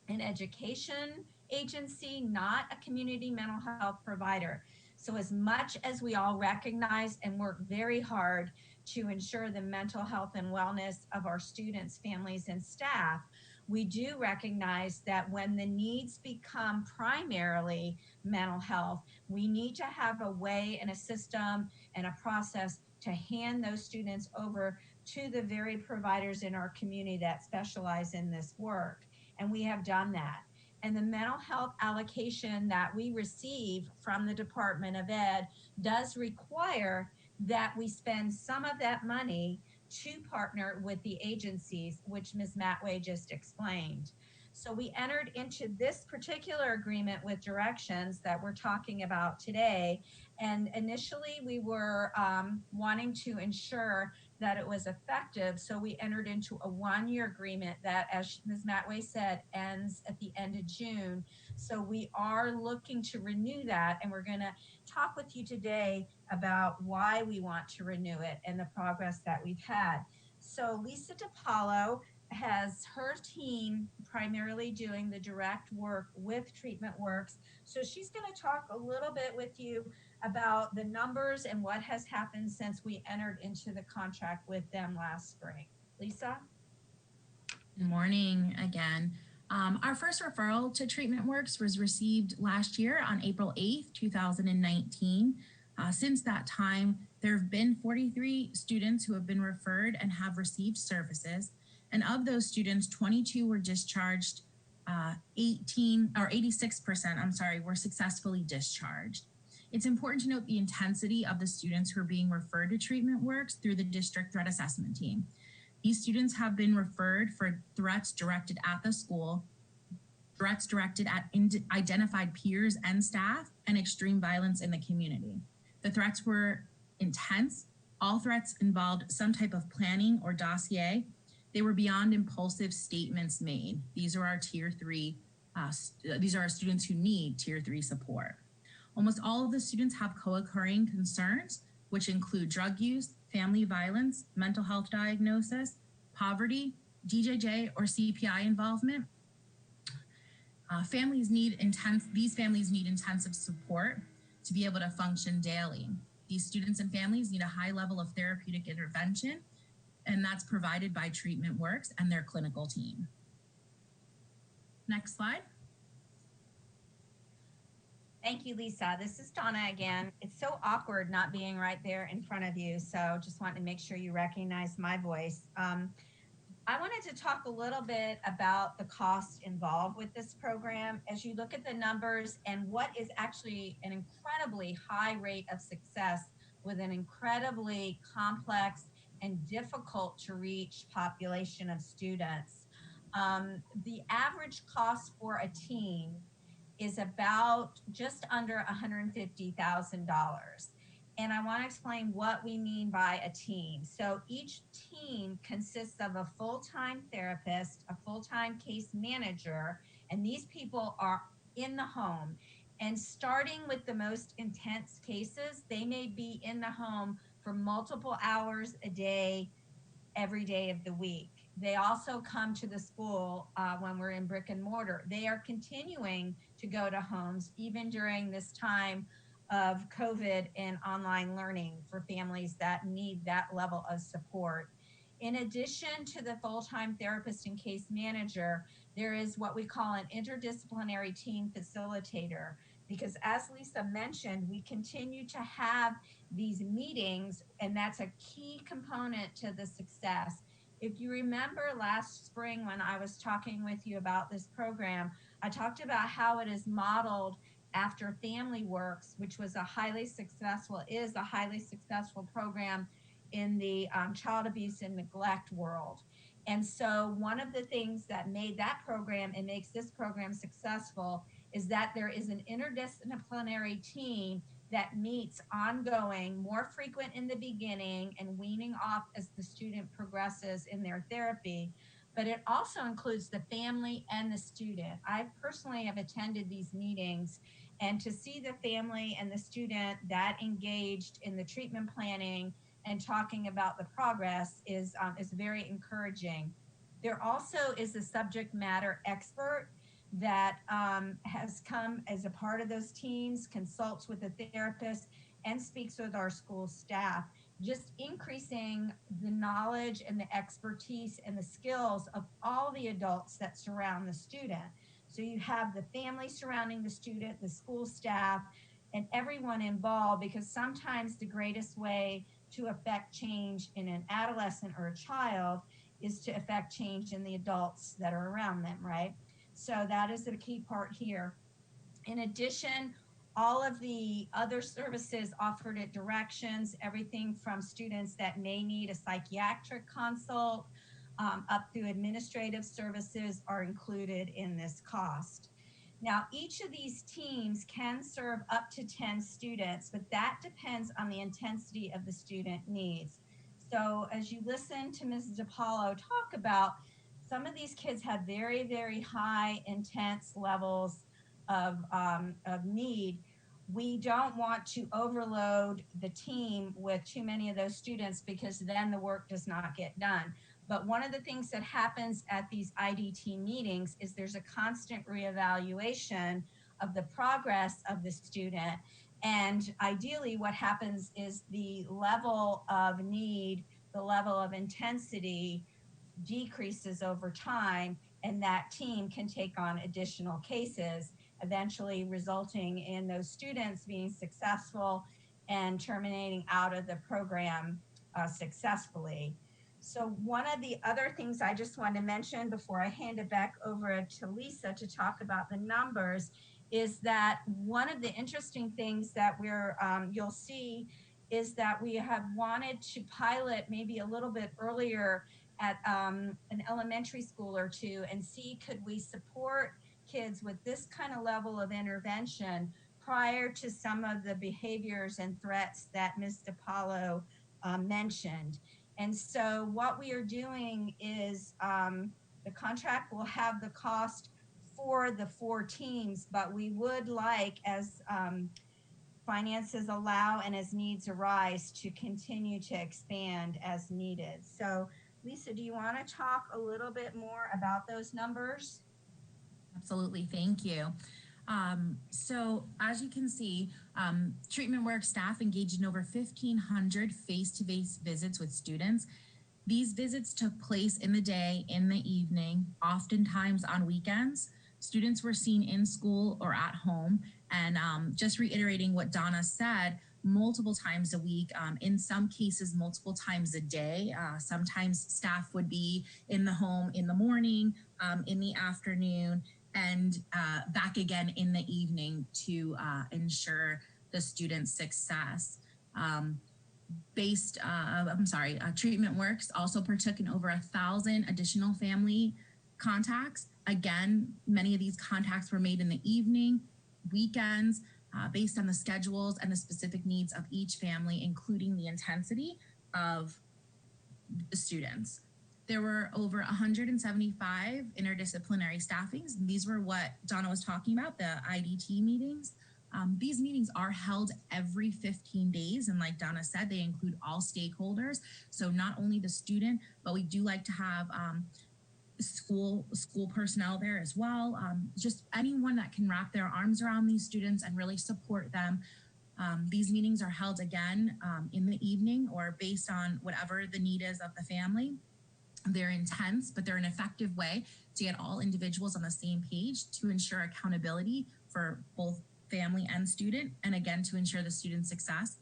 an education agency, not a community mental health provider. So as much as we all recognize and work very hard to ensure the mental health and wellness of our students, families, and staff, we do recognize that when the needs become primarily mental health, we need to have a way and a system and a process to hand those students over to the very providers in our community that specialize in this work. And we have done that. And the mental health allocation that we receive from the Department of Ed does require that we spend some of that money to partner with the agencies, which Ms. Matway just explained. So we entered into this particular agreement with Directions that we're talking about today. And initially we were wanting to ensure that it was effective. So we entered into a 1-year agreement that, as Ms. Matway said, ends at the end of June. So we are looking to renew that, and we're gonna talk with you today about why we want to renew it and the progress that we've had. So Lisa DiPaolo has her team primarily doing the direct work with Treatment Works. So she's going to talk a little bit with you about the numbers and what has happened since we entered into the contract with them last spring. Lisa? Good morning again. Our first referral to Treatment Works was received last year on April 8th, 2019. Since that time, there have been 43 students who have been referred and have received services. And of those students, 22 were discharged, 86% were successfully discharged. It's important to note the intensity of the students who are being referred to Treatment Works through the district threat assessment team. These students have been referred for threats directed at the school, threats directed at identified peers and staff, and extreme violence in the community. The threats were intense. All threats involved some type of planning or dossier. They were beyond impulsive statements made. These are our tier 3, these are our students who need tier 3 support. Almost all of the students have co-occurring concerns, which include drug use, family violence, mental health diagnosis, poverty, DJJ or CPI involvement. These families need intensive support to be able to function daily. These students and families need a high level of therapeutic intervention, and that's provided by Treatment Works and their clinical team. Next slide. Thank you, Lisa. This is Donna again. It's so awkward not being right there in front of you, so just wanted to make sure you recognize my voice. I wanted to talk a little bit about the cost involved with this program. As you look at the numbers and what is actually an incredibly high rate of success with an incredibly complex and difficult to reach population of students. The average cost for a team is about just under $150,000. And I want to explain what we mean by a team. So each team consists of a full-time therapist, a full-time case manager, and these people are in the home. And starting with the most intense cases, they may be in the home for multiple hours a day, every day of the week. They also come to the school when we're in brick and mortar. They are continuing to go to homes even during this time of COVID and online learning for families that need that level of support. In addition to the full-time therapist and case manager, there is what we call an interdisciplinary team facilitator, because as Lisa mentioned, we continue to have these meetings, and that's a key component to the success. If you remember last spring when I was talking with you about this program, I talked about how it is modeled after Family Works, which was a highly successful program in the child abuse and neglect world. And so one of the things that made that program and makes this program successful is that there is an interdisciplinary team that meets ongoing, more frequent in the beginning and weaning off as the student progresses in their therapy. But it also includes the family and the student. I personally have attended these meetings, and to see the family and the student that engaged in the treatment planning and talking about the progress is very encouraging. There also is a subject matter expert that has come as a part of those teams, consults with the therapist, and speaks with our school staff. just increasing the knowledge and the expertise and the skills of all the adults that surround the student. So you have the family surrounding the student, the school staff, and everyone involved, because sometimes the greatest way to affect change in an adolescent or a child is to affect change in the adults that are around them, right? So that is the key part here. In addition, all of the other services offered at Directions, everything from students that may need a psychiatric consult up through administrative services are included in this cost. Now, each of these teams can serve up to 10 students, but that depends on the intensity of the student needs. So as you listen to Mrs. DiPaolo talk about, some of these kids have very, very high intense levels of need. We don't want to overload the team with too many of those students, because then the work does not get done. But one of the things that happens at these IDT meetings is there's a constant reevaluation of the progress of the student. And ideally what happens is the level of need, the level of intensity decreases over time, and that team can take on additional cases, eventually resulting in those students being successful and terminating out of the program successfully. So one of the other things I just want to mention before I hand it back over to Lisa to talk about the numbers is that one of the interesting things that you'll see is that we have wanted to pilot maybe a little bit earlier at an elementary school or two and see, could we support kids with this kind of level of intervention prior to some of the behaviors and threats that Ms. DiPaolo mentioned. And so what we are doing is the contract will have the cost for the 4 teams, but we would like, as finances allow and as needs arise, to continue to expand as needed. So Lisa, do you want to talk a little bit more about those numbers? Absolutely, thank you. So as you can see, Treatment Works staff engaged in over 1,500 face-to-face visits with students. These visits took place in the day, in the evening, oftentimes on weekends. Students were seen in school or at home. And just reiterating what Donna said, multiple times a week, in some cases, multiple times a day. Sometimes staff would be in the home in the morning, in the afternoon, and back again in the evening to ensure the student's success. Treatment Works also partook in over 1,000 additional family contacts. Again, many of these contacts were made in the evening, weekends, based on the schedules and the specific needs of each family, including the intensity of the students. There were over 175 interdisciplinary staffings. And these were what Donna was talking about, the IDT meetings. These meetings are held every 15 days. And like Donna said, they include all stakeholders. So not only the student, but we do like to have school personnel there as well. Just anyone that can wrap their arms around these students and really support them. These meetings are held again in the evening or based on whatever the need is of the family. They're intense, but they're an effective way to get all individuals on the same page to ensure accountability for both family and student, and again, to ensure the student's success.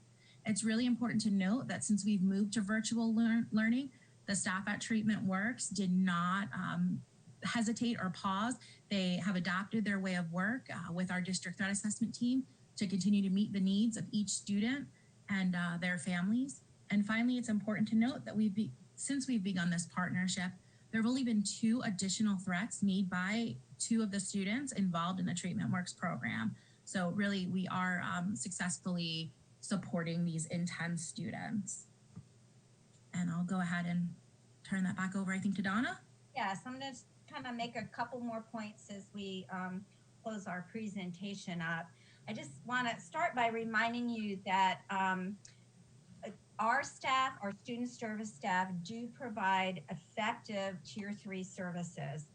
It's really important to note that since we've moved to virtual learning, the staff at Treatment Works did not hesitate or pause. They have adapted their way of work with our district threat assessment team to continue to meet the needs of each student and their families. And finally, it's important to note that since we've begun this partnership, there have only been 2 additional threats made by 2 of the students involved in the Treatment Works program. So really, we are successfully supporting these intense students. And I'll go ahead and turn that back over, I think, to Donna. Yes, I'm going to kind of make a couple more points as we close our presentation up. I just want to start by reminding you that our staff, our student service staff, do provide effective Tier 3 services.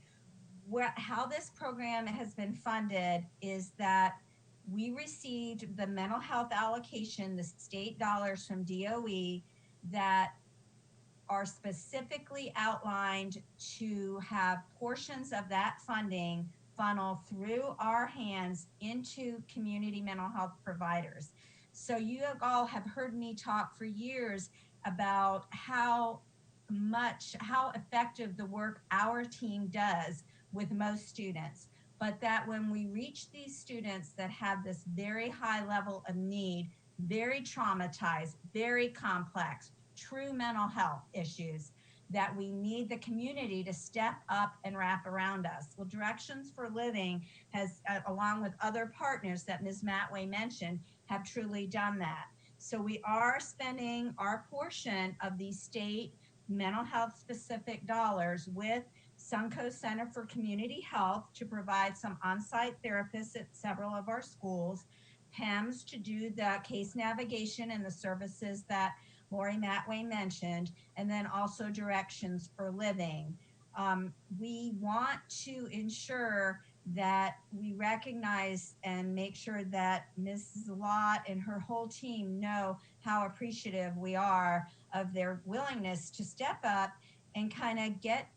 How this program has been funded is that we received the mental health allocation, the state dollars from DOE. that are specifically outlined to have portions of that funding funnel through our hands into community mental health providers. So you all have heard me talk for years about how effective the work our team does with most students, but that when we reach these students that have this very high level of need, very traumatized, very complex, true mental health issues, that we need the community to step up and wrap around us. Well, Directions for Living has, along with other partners that Ms. Matway mentioned, have truly done that. So we are spending our portion of these state mental health specific dollars with Suncoast Center for Community Health to provide some on-site therapists at several of our schools, PEMS to do the case navigation and the services that Lori Matway mentioned, and then also Directions for Living. We want to ensure that we recognize and make sure that Mrs. Lott and her whole team know how appreciative we are of their willingness to step up and kind of get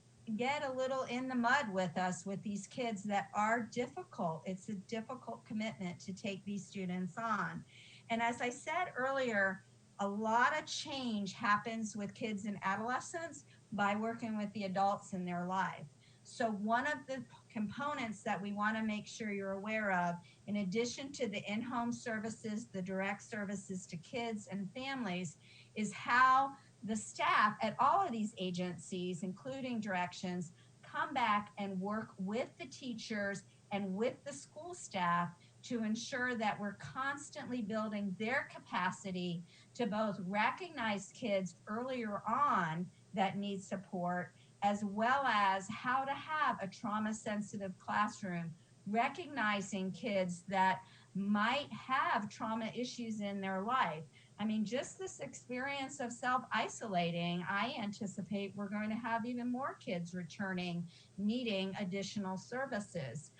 a little in the mud with us with these kids that are difficult. It's a difficult commitment to take these students on. And as I said earlier, a lot of change happens with kids and adolescents by working with the adults in their life. So one of the components that we want to make sure you're aware of, in addition to the in-home services, the direct services to kids and families, is how the staff at all of these agencies, including Directions, come back and work with the teachers and with the school staff to ensure that we're constantly building their capacity to both recognize kids earlier on that need support, as well as how to have a trauma-sensitive classroom, recognizing kids that might have trauma issues in their life. I mean, just this experience of self-isolating, I anticipate we're going to have even more kids returning, needing additional services.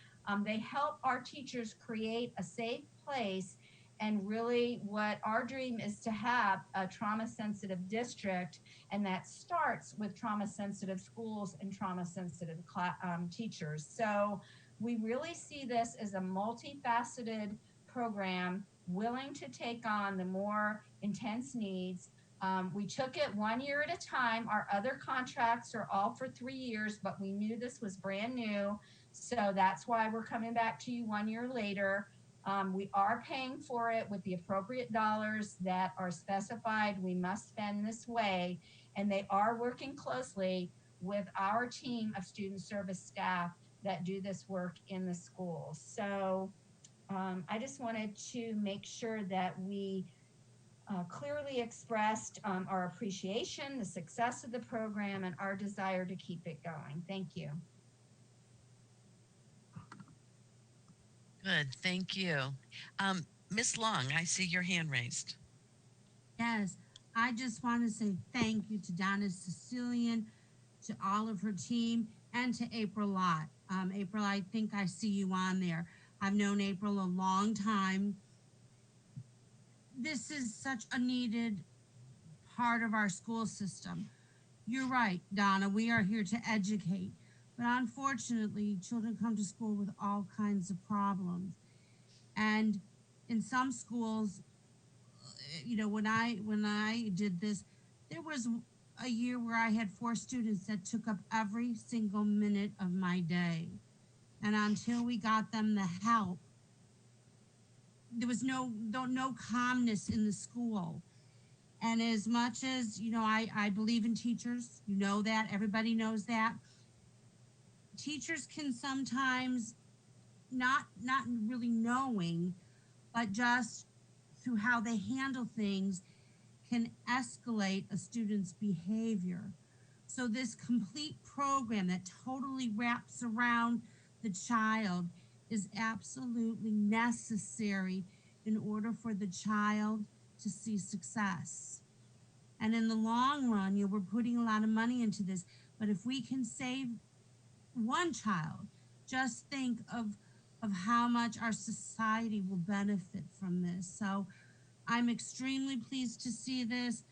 They help our teachers create a safe place, and really what our dream is to have a trauma-sensitive district, and that starts with trauma-sensitive schools and trauma-sensitive teachers. So we really see this as a multifaceted program, willing to take on the more intense needs. We took it 1 year at a time. Our other contracts are all for 3 years, but we knew this was brand new. So that's why we're coming back to you 1 year later. We are paying for it with the appropriate dollars that are specified. We must spend this way. And they are working closely with our team of student service staff that do this work in the schools. So I just wanted to make sure that we clearly expressed our appreciation, the success of the program, and our desire to keep it going. Thank you. Good, thank you. Miss Long, I see your hand raised. Yes, I just want to say thank you to Donna Sicilian, to all of her team, and to April Lott. April, I think I see you on there. I've known April a long time. This is such a needed part of our school system. You're right, Donna, we are here to educate, but unfortunately, children come to school with all kinds of problems. And in some schools, you know, when I did this, there was a year where I had 4 students that took up every single minute of my day. And until we got them the help, there was no calmness in the school. And as much as, you know, I believe in teachers, you know that, everybody knows that. Teachers can sometimes not really knowing, but just through how they handle things can escalate a student's behavior. So this complete program that totally wraps around the child is absolutely necessary in order for the child to see success. And in the long run, we're putting a lot of money into this, but if we can save one child, just think of how much our society will benefit from this. So I'm extremely pleased to see this.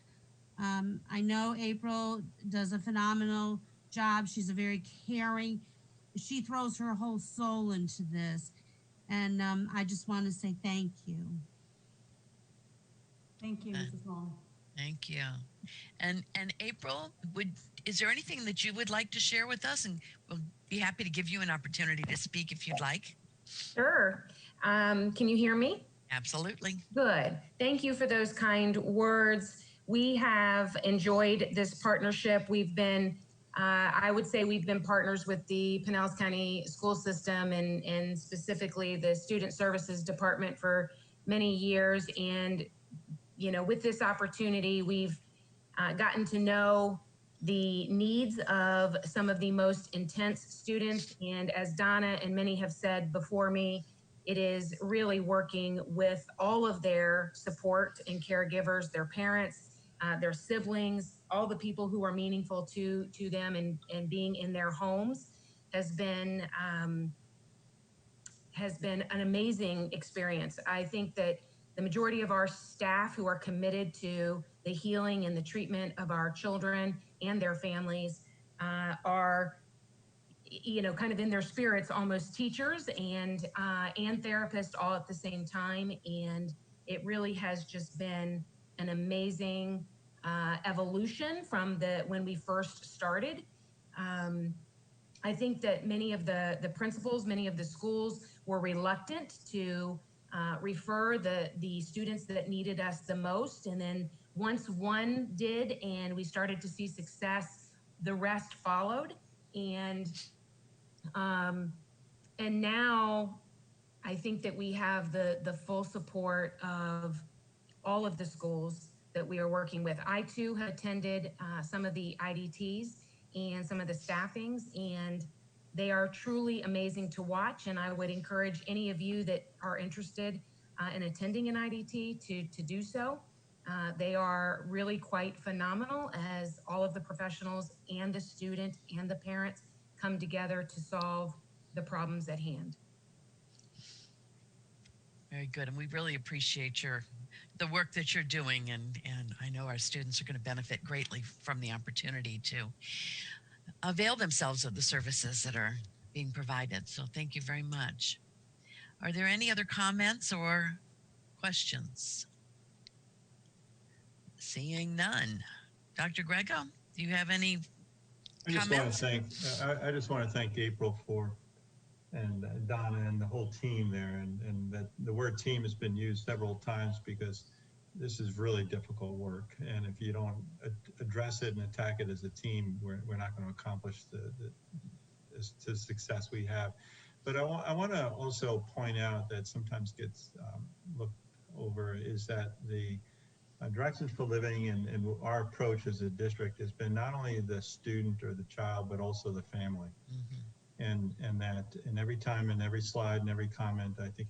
I know April does a phenomenal job. She's a very caring. She throws her whole soul into this. And I just want to say thank you. Thank you, Mrs. Long. Thank you. And April, is there anything that you would like to share with us? And we'll be happy to give you an opportunity to speak if you'd like. Sure. Can you hear me? Absolutely. Good. Thank you for those kind words. We have enjoyed this partnership. We've been, I would say we've been partners with the Pinellas County school system and specifically the Student Services Department for many years. And, you know, with this opportunity, we've gotten to know the needs of some of the most intense students. And as Donna and many have said before me, it is really working with all of their support and caregivers, their parents, their siblings, all the people who are meaningful to them and being in their homes has been an amazing experience. I think that the majority of our staff who are committed to the healing and the treatment of our children and their families are, you know, kind of in their spirits, almost teachers and therapists all at the same time. And it really has just been an amazing evolution from when we first started. I think that many of the principals, many of the schools were reluctant to refer the students that needed us the most. And then once one did and we started to see success, the rest followed. And now I think that we have the full support of all of the schools that we are working with. I too have attended some of the IDTs and some of the staffings, and they are truly amazing to watch. And I would encourage any of you that are interested in attending an IDT to do so. They are really quite phenomenal as all of the professionals and the student and the parents come together to solve the problems at hand. Very good. And we really appreciate the work that you're doing. And I know our students are going to benefit greatly from the opportunity to avail themselves of the services that are being provided. So thank you very much. Are there any other comments or questions? Seeing none. Dr. Grego, do you have any comments? I just want to thank April and Donna and the whole team there, and that the word team has been used several times because this is really difficult work. And if you don't address it and attack it as a team, we're not going to accomplish the success we have. But I want to also point out that sometimes gets looked over is that the Directions for Living and our approach as a district has been not only the student or the child, but also the family. Mm-hmm. And that in every time and every slide and every comment, I think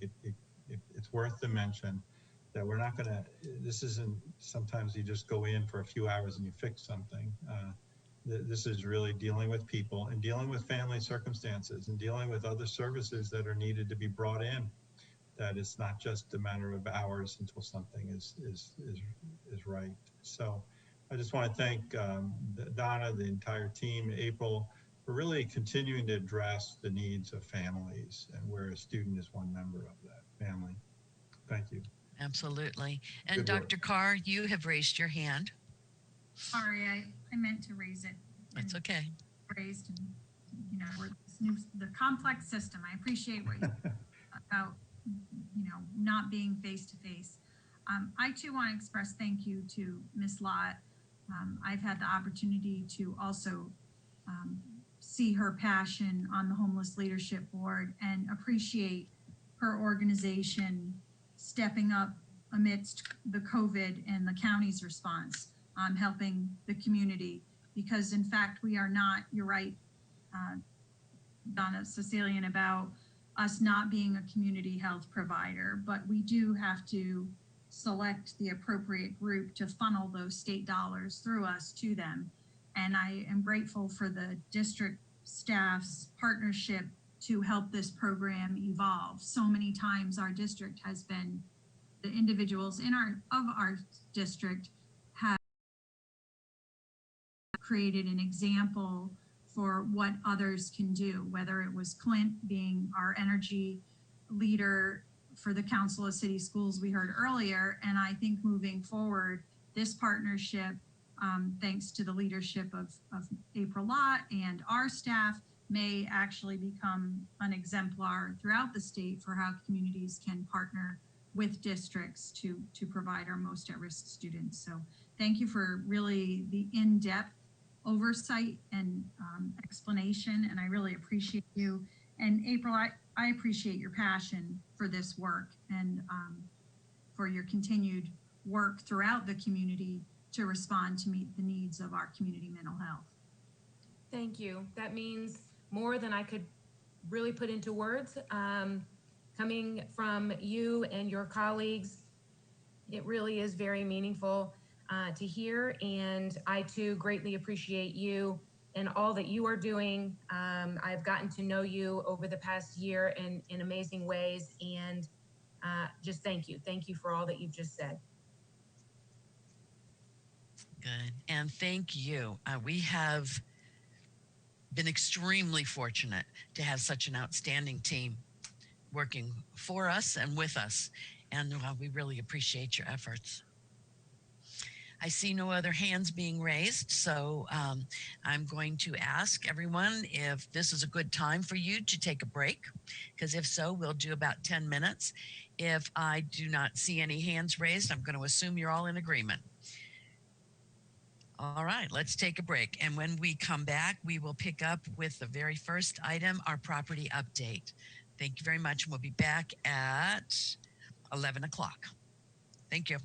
it's worth to mention that we're not going to, this isn't sometimes you just go in for a few hours and you fix something. This is really dealing with people and dealing with family circumstances and dealing with other services that are needed to be brought in. That it's not just a matter of hours until something is right. So I just want to thank Donna, the entire team, April, for really continuing to address the needs of families and where a student is one member of that family. Thank you. Absolutely. And Dr. Carr, you have raised your hand. Sorry, I meant to raise it. That's okay. Raised, and, you know, the complex system. I appreciate what you about, you know, not being face to face. I too want to express thank you to Ms. Lott. I've had the opportunity to also see her passion on the Homeless Leadership Board and appreciate her organization stepping up amidst the COVID and the county's response, helping the community. Because in fact, we are not, you're right, Donna Cecilian, about us not being a community health provider, but we do have to select the appropriate group to funnel those state dollars through us to them. And I am grateful for the district staff's partnership to help this program evolve. So many times our district has been, the individuals of our district created an example for what others can do, whether it was Clint being our energy leader for the Council of City Schools we heard earlier. And I think moving forward, this partnership, thanks to the leadership of April Lott and our staff, may actually become an exemplar throughout the state for how communities can partner with districts to provide our most at-risk students. So thank you for really the in-depth oversight and explanation, and I really appreciate you. And April, I appreciate your passion for this work and for your continued work throughout the community to respond to meet the needs of our community mental health. Thank you. That means more than I could really put into words. Coming from you and your colleagues, it really is very meaningful to hear. And I too greatly appreciate you and all that you are doing. I've gotten to know you over the past year in amazing ways. And just thank you. Thank you for all that you've just said. Good. And thank you. We have been extremely fortunate to have such an outstanding team working for us and with us. And we really appreciate your efforts. I see no other hands being raised, so I'm going to ask everyone if this is a good time for you to take a break, because if so, we'll do about 10 minutes. If I do not see any hands raised, I'm going to assume you're all in agreement. All right, let's take a break. And when we come back, we will pick up with the very first item, our property update. Thank you very much. We'll be back at 11 o'clock. Thank you.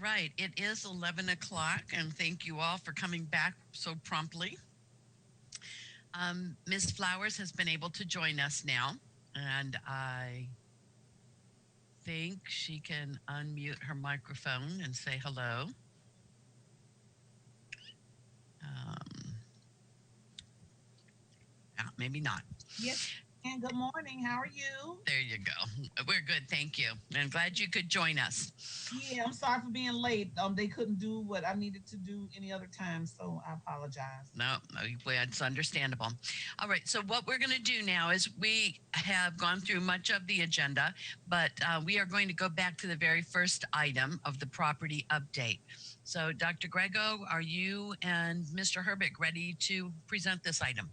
right, it is 11 o'clock, and thank you all for coming back so promptly. Ms. Flowers has been able to join us now, and I think she can unmute her microphone and say hello. Maybe not. Yes. And good morning. How are you? There you go. We're good. Thank you. I'm glad you could join us. Yeah, I'm sorry for being late. They couldn't do what I needed to do any other time, so I apologize. No, it's understandable. All right. So what we're going to do now is we have gone through much of the agenda, but we are going to go back to the very first item of the property update. So Dr. Grego, are you and Mr. Herbeck ready to present this item?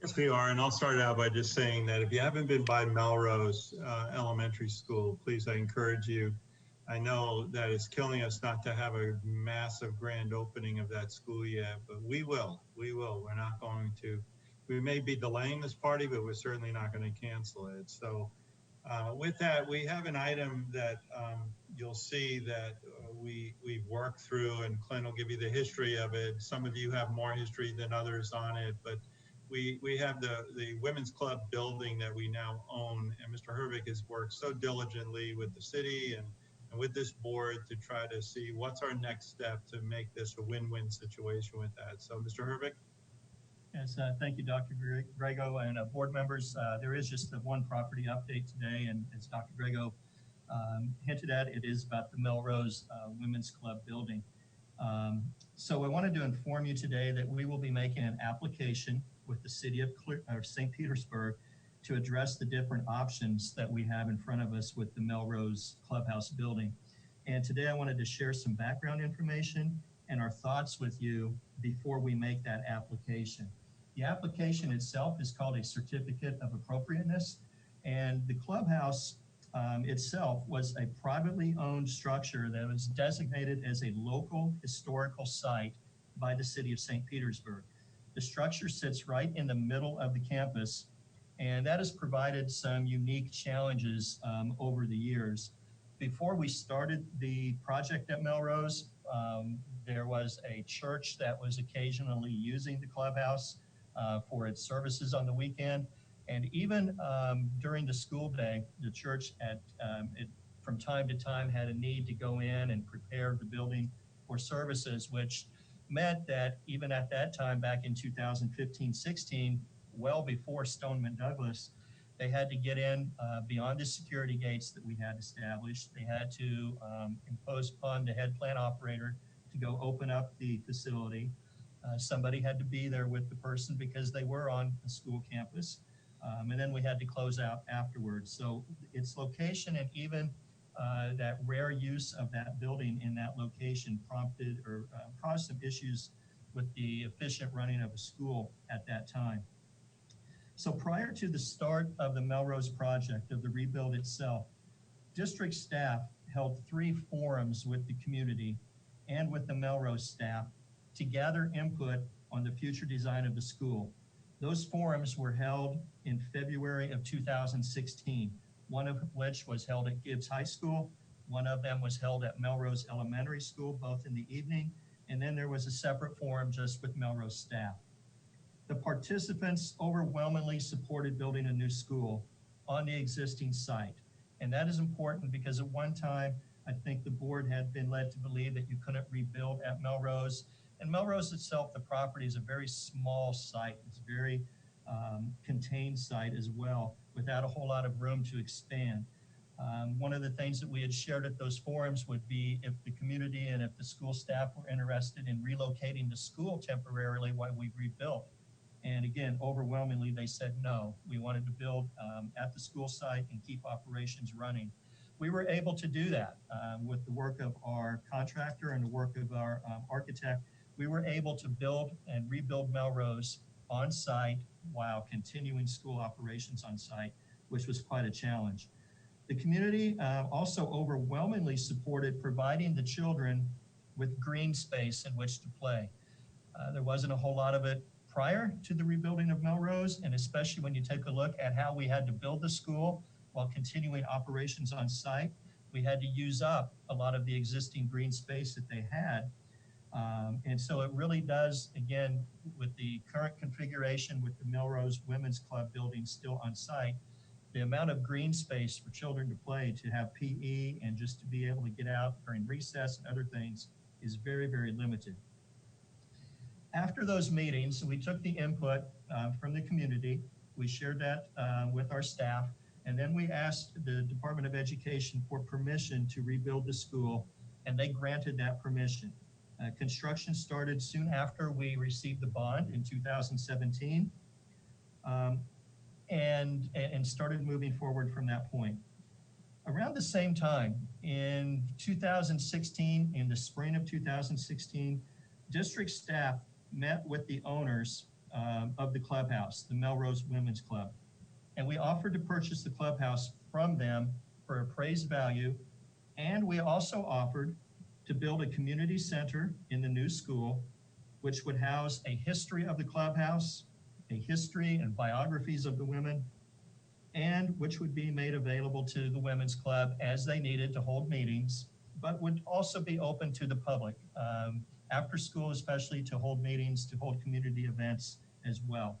Yes, we are. And I'll start out by just saying that if you haven't been by Melrose Elementary School, please, I encourage you. I know that it's killing us not to have a massive grand opening of that school yet, but we will. We will. We're not going to. We may be delaying this party, but we're certainly not going to cancel it. So with that, we have an item that you'll see that we've worked through, and Clint will give you the history of it. Some of you have more history than others on it, but we have the Women's Club building that we now own, and Mr. Herbeck has worked so diligently with the city and with this board to try to see what's our next step to make this a win-win situation with that. So, Mr. Herbeck? Yes, thank you, Dr. Grego, and board members. There is just the one property update today, and as Dr. Grego hinted at, it is about the Melrose Women's Club building. So I wanted to inform you today that we will be making an application with the city of St. Petersburg to address the different options that we have in front of us with the Melrose Clubhouse building. And today I wanted to share some background information and our thoughts with you before we make that application. The application itself is called a Certificate of Appropriateness, and the clubhouse itself was a privately owned structure that was designated as a local historical site by the city of St. Petersburg. The structure sits right in the middle of the campus, and that has provided some unique challenges over the years. Before we started the project at Melrose, there was a church that was occasionally using the clubhouse for its services on the weekend. And even during the school day, the church from time to time had a need to go in and prepare the building for services, which meant that even at that time, back in 2015-16, well before Stoneman Douglas, they had to get in beyond the security gates that we had established. They had to impose upon the head plant operator to go open up the facility. Somebody had to be there with the person because they were on a school campus. And then we had to close out afterwards. So its location and even that rare use of that building in that location prompted or caused some issues with the efficient running of a school at that time. So prior to the start of the Melrose project, of the rebuild itself, district staff held 3 forums with the community and with the Melrose staff to gather input on the future design of the school. Those forums were held in February of 2016, one of which was held at Gibbs High School. One of them was held at Melrose Elementary School, both in the evening. And then there was a separate forum just with Melrose staff. The participants overwhelmingly supported building a new school on the existing site. And that is important because at one time, I think the board had been led to believe that you couldn't rebuild at Melrose. And Melrose itself, the property is a very small site. It's a very contained site as well, without a whole lot of room to expand. One of the things that we had shared at those forums would be if the community and if the school staff were interested in relocating the school temporarily while we rebuilt. And again, overwhelmingly, they said no. We wanted to build at the school site and keep operations running. We were able to do that with the work of our contractor and the work of our architect. We were able to build and rebuild Melrose on site while continuing school operations on site, which was quite a challenge. The community also overwhelmingly supported providing the children with green space in which to play. There wasn't a whole lot of it prior to the rebuilding of Melrose, and especially when you take a look at how we had to build the school while continuing operations on site. we had to use up a lot of the existing green space that they had. And so it really does, again, with the current configuration with the Melrose Women's Club building still on site, the amount of green space for children to play, to have PE and just to be able to get out during recess and other things is very, very limited. After those meetings, we took the input from the community, we shared that with our staff, and then we asked the Department of Education for permission to rebuild the school, and they granted that permission. Construction started soon after we received the bond in 2017, and started moving forward from that point. Around the same time, in 2016, in the spring of 2016, district staff met with the owners of the clubhouse, the Melrose Women's Club, and we offered to purchase the clubhouse from them for appraised value, and we also offered to build a community center in the new school, which would house a history of the clubhouse, a history and biographies of the women, and which would be made available to the Women's Club as they needed to hold meetings, but would also be open to the public, after school especially, to hold meetings, to hold community events as well.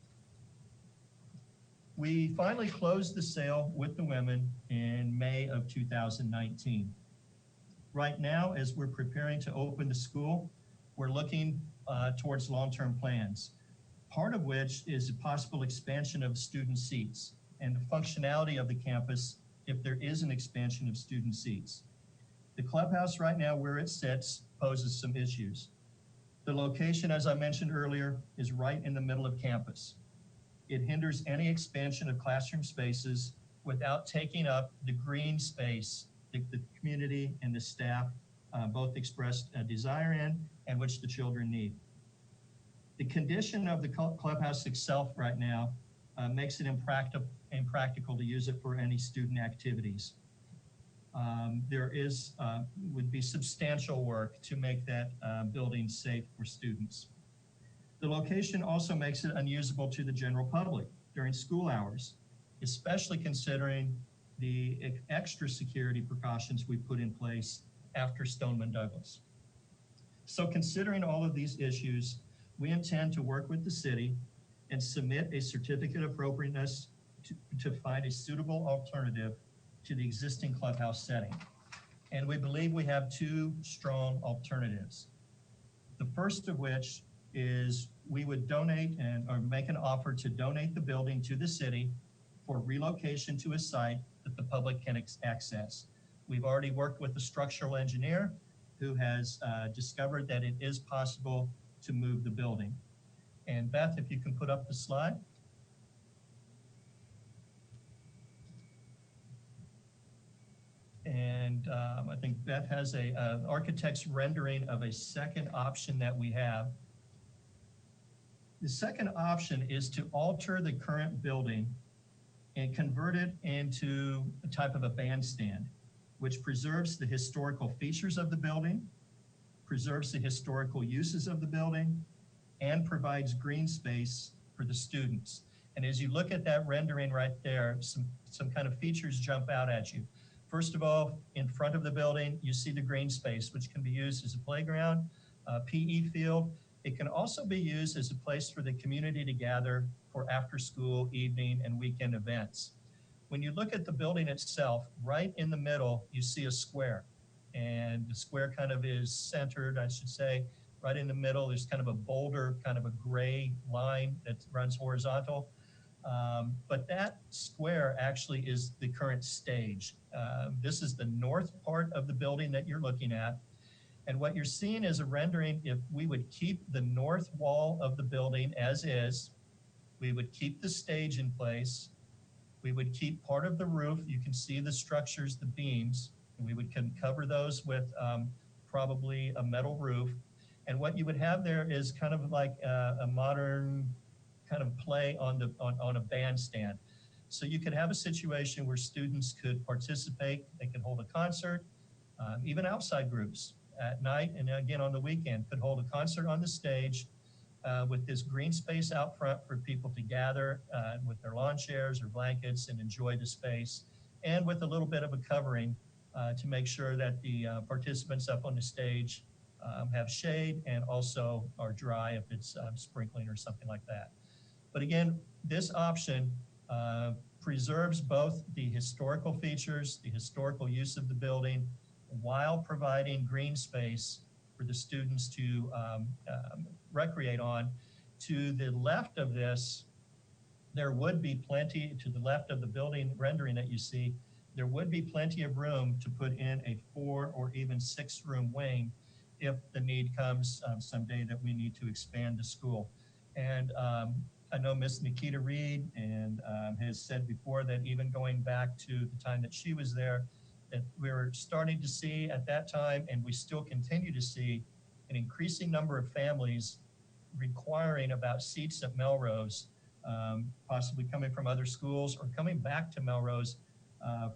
We finally closed the sale with the women in May of 2019. Right now, as we're preparing to open the school, we're looking towards long-term plans, part of which is a possible expansion of student seats and the functionality of the campus if there is an expansion of student seats. The clubhouse right now, where it sits, poses some issues. The location, as I mentioned earlier, is right in the middle of campus. It hinders any expansion of classroom spaces without taking up the green space the community and the staff both expressed a desire in and which the children need. The condition of the clubhouse itself right now makes it impractical to use it for any student activities. There would be substantial work to make that building safe for students. The location also makes it unusable to the general public during school hours, especially considering the extra security precautions we put in place after Stoneman Douglas. So considering all of these issues, we intend to work with the city and submit a certificate of appropriateness to find a suitable alternative to the existing clubhouse setting. And we believe we have two strong alternatives. The first of which is we would donate or make an offer to donate the building to the city for relocation to a site that the public can access. We've already worked with a structural engineer who has discovered that it is possible to move the building. And Beth, if you can put up the slide. And I think Beth has an architect's rendering of a second option that we have. The second option is to alter the current building and convert it into a type of a bandstand, which preserves the historical features of the building, preserves the historical uses of the building, and provides green space for the students. And as you look at that rendering right there, some kind of features jump out at you. First of all, in front of the building, you see the green space, which can be used as a playground, PE field. It can also be used as a place for the community to gather for after school, evening, and weekend events. When you look at the building itself, right in the middle, you see a square. And the square kind of is centered, I should say, right in the middle. There's kind of a boulder, kind of a gray line that runs horizontal. But that square actually is the current stage. This is the north part of the building that you're looking at. And what you're seeing is a rendering. If we would keep the north wall of the building as is, we would keep the stage in place. We would keep part of the roof. You can see the structures, the beams, and we would cover those with probably a metal roof. And what you would have there is kind of like a modern kind of play on a bandstand. So you could have a situation where students could participate, they could hold a concert, even outside groups at night and again on the weekend could hold a concert on the stage with this green space out front for people to gather with their lawn chairs or blankets and enjoy the space, and with a little bit of a covering to make sure that the participants up on the stage have shade and also are dry if it's sprinkling or something like that. But again, this option preserves both the historical features, the historical use of the building, while providing green space for the students to recreate on. To the left of this, there would be plenty, to the left of the building rendering that you see, there would be plenty of room to put in a 4 or even 6 room wing if the need comes someday that we need to expand the school. And I know Miss Nikita Reed and has said before that even going back to the time that she was there, that we were starting to see at that time, and we still continue to see, an increasing number of families requiring about seats at Melrose, possibly coming from other schools or coming back to Melrose,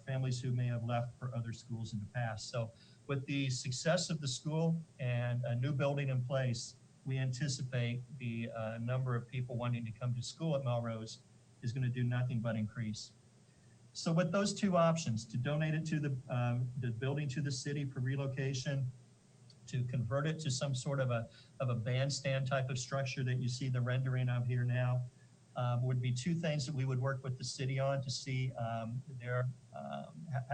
families who may have left for other schools in the past. So with the success of the school and a new building in place, we anticipate the number of people wanting to come to school at Melrose is going to do nothing but increase. So with those two options, to donate it to the building to the city for relocation, to convert it to some sort of a bandstand type of structure that you see the rendering of here now, would be two things that we would work with the city on to see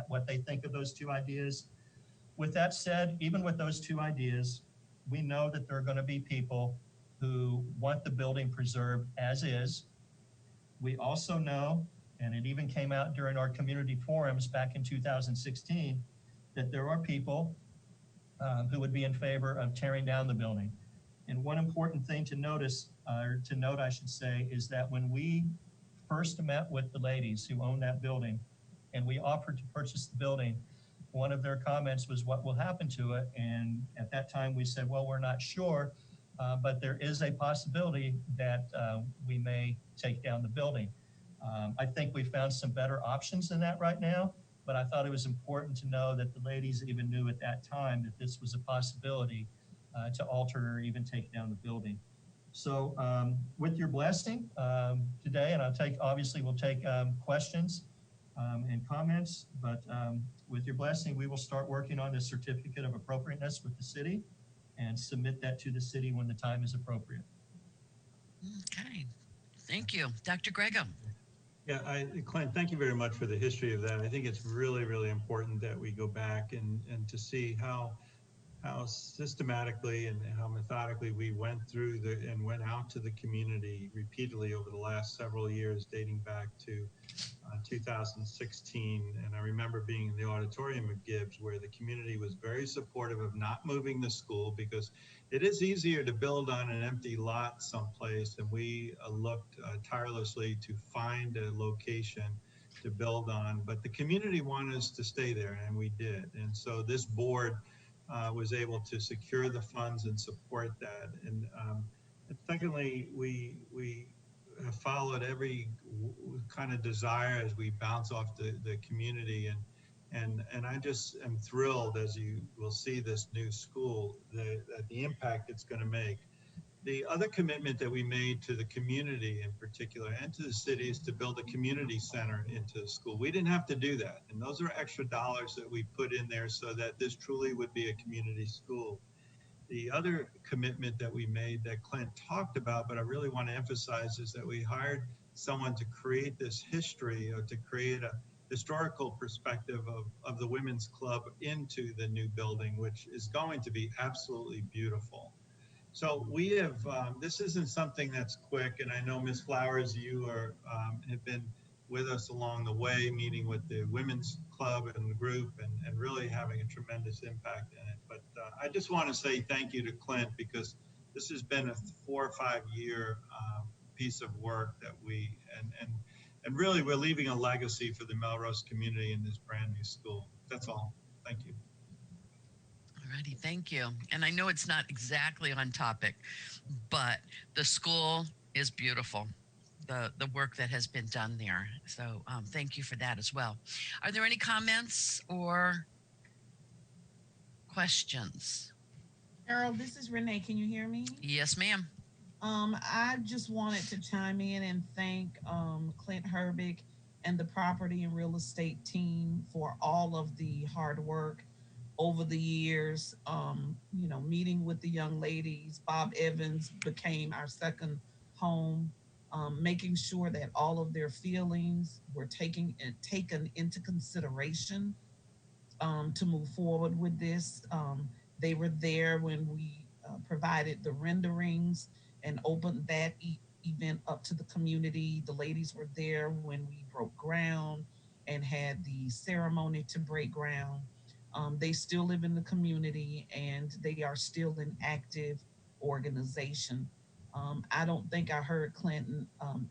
what they think of those two ideas. With that said, even with those two ideas, we know that there are going to be people who want the building preserved as is. We also know, and it even came out during our community forums back in 2016, that there are people who would be in favor of tearing down the building. And one important thing to notice, or to note, I should say, is that when we first met with the ladies who own that building and we offered to purchase the building, one of their comments was, what will happen to it? And at that time we said, well, we're not sure, but there is a possibility that we may take down the building. I think we found some better options than that right now, but I thought it was important to know that the ladies even knew at that time that this was a possibility to alter or even take down the building. So with your blessing today, and obviously we'll take questions and comments, but with your blessing, we will start working on the certificate of appropriateness with the city and submit that to the city when the time is appropriate. Okay, thank you. Dr. Grego. Yeah, Clint, thank you very much for the history of that. I think it's really, really important that we go back and to see how systematically and how methodically we went through and went out to the community repeatedly over the last several years, dating back to 2016. And I remember being in the auditorium of Gibbs where the community was very supportive of not moving the school because it is easier to build on an empty lot someplace. And we looked tirelessly to find a location to build on, but the community wanted us to stay there, and we did. And so this board was able to secure the funds and support that. And secondly, we have followed every kind of desire as we bounce off the community. And I just am thrilled, as you will see this new school, that the impact it's going to make. The other commitment that we made to the community in particular and to the city is to build a community center into the school. We didn't have to do that. And those are extra dollars that we put in there so that this truly would be a community school. The other commitment that we made that Clint talked about, but I really want to emphasize, is that we hired someone to create this history or to create a historical perspective of the Women's Club into the new building, which is going to be absolutely beautiful. So we have, this isn't something that's quick, and I know Ms. Flowers, you have been with us along the way, meeting with the Women's Club and the group and really having a tremendous impact in it. But I just want to say thank you to Clint because this has been a 4 or 5 year piece of work that and really we're leaving a legacy for the Melrose community in this brand new school. That's all. Thank you. Alrighty, thank you. And I know it's not exactly on topic, but the school is beautiful. The work that has been done there. So thank you for that as well. Are there any comments or questions? Carol, this is Renee. Can you hear me? Yes, ma'am. I just wanted to chime in and thank Clint Herbig and the property and real estate team for all of the hard work over the years. You know, meeting with the young ladies. Bob Evans became our second home, making sure that all of their feelings were taken into consideration to move forward with this. They were there when we provided the renderings and opened that event up to the community. The ladies were there when we broke ground and had the ceremony to break ground. They still live in the community and they are still an active organization. I don't think I heard Clinton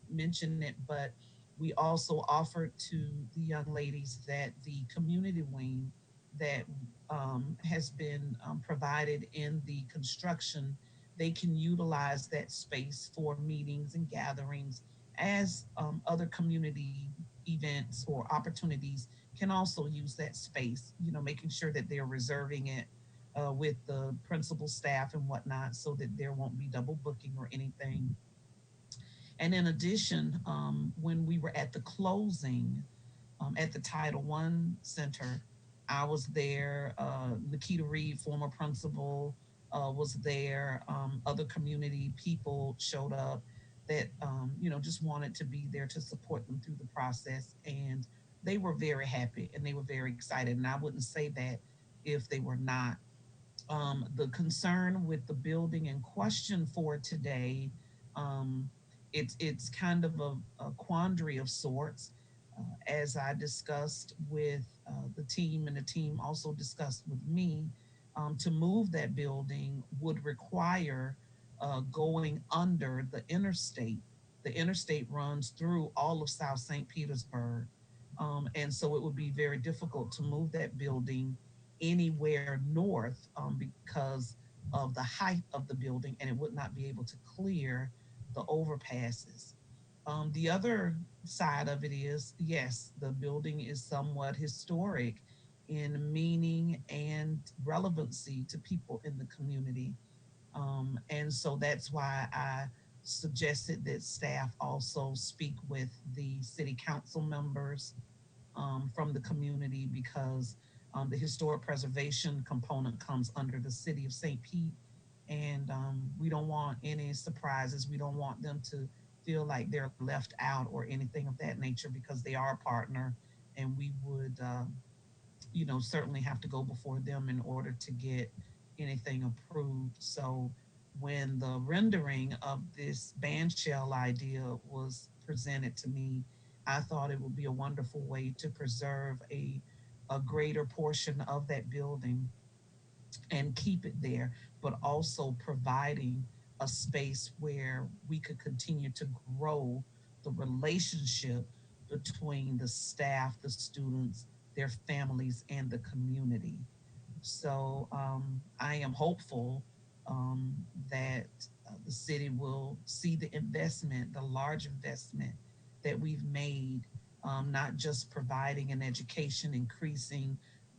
mention it, but we also offered to the young ladies that the community wing that has been provided in the construction, they can utilize that space for meetings and gatherings as other community events or opportunities can also use that space, you know, making sure that they're reserving it with the principal staff and whatnot so that there won't be double booking or anything. And in addition, when we were at the closing at the Title I Center, I was there. Nikita Reed, former principal, was there. Other community people showed up that, you know, just wanted to be there to support them through the process. And they were very happy and they were very excited. And I wouldn't say that if they were not. The concern with the building in question for today, it's kind of a quandary of sorts. As I discussed with the team, and the team also discussed with me, to move that building would require going under the interstate. The interstate runs through all of South St. Petersburg. And so it would be very difficult to move that building anywhere north because of the height of the building, and it would not be able to clear the overpasses. The other side of it is, yes, the building is somewhat historic in meaning and relevancy to people in the community. And so that's why I suggested that staff also speak with the city council members from the community, because the historic preservation component comes under the city of St. Pete. And we don't want any surprises. We don't want them to feel like they're left out or anything of that nature, because they are a partner, and we would, you know, certainly have to go before them in order to get anything approved. So when the rendering of this band shell idea was presented to me, I thought it would be a wonderful way to preserve a greater portion of that building and keep it there, but also providing a space where we could continue to grow the relationship between the staff, the students, their families, and the community. So I am hopeful that the city will see the investment, the large investment that we've made, not just providing an education, increasing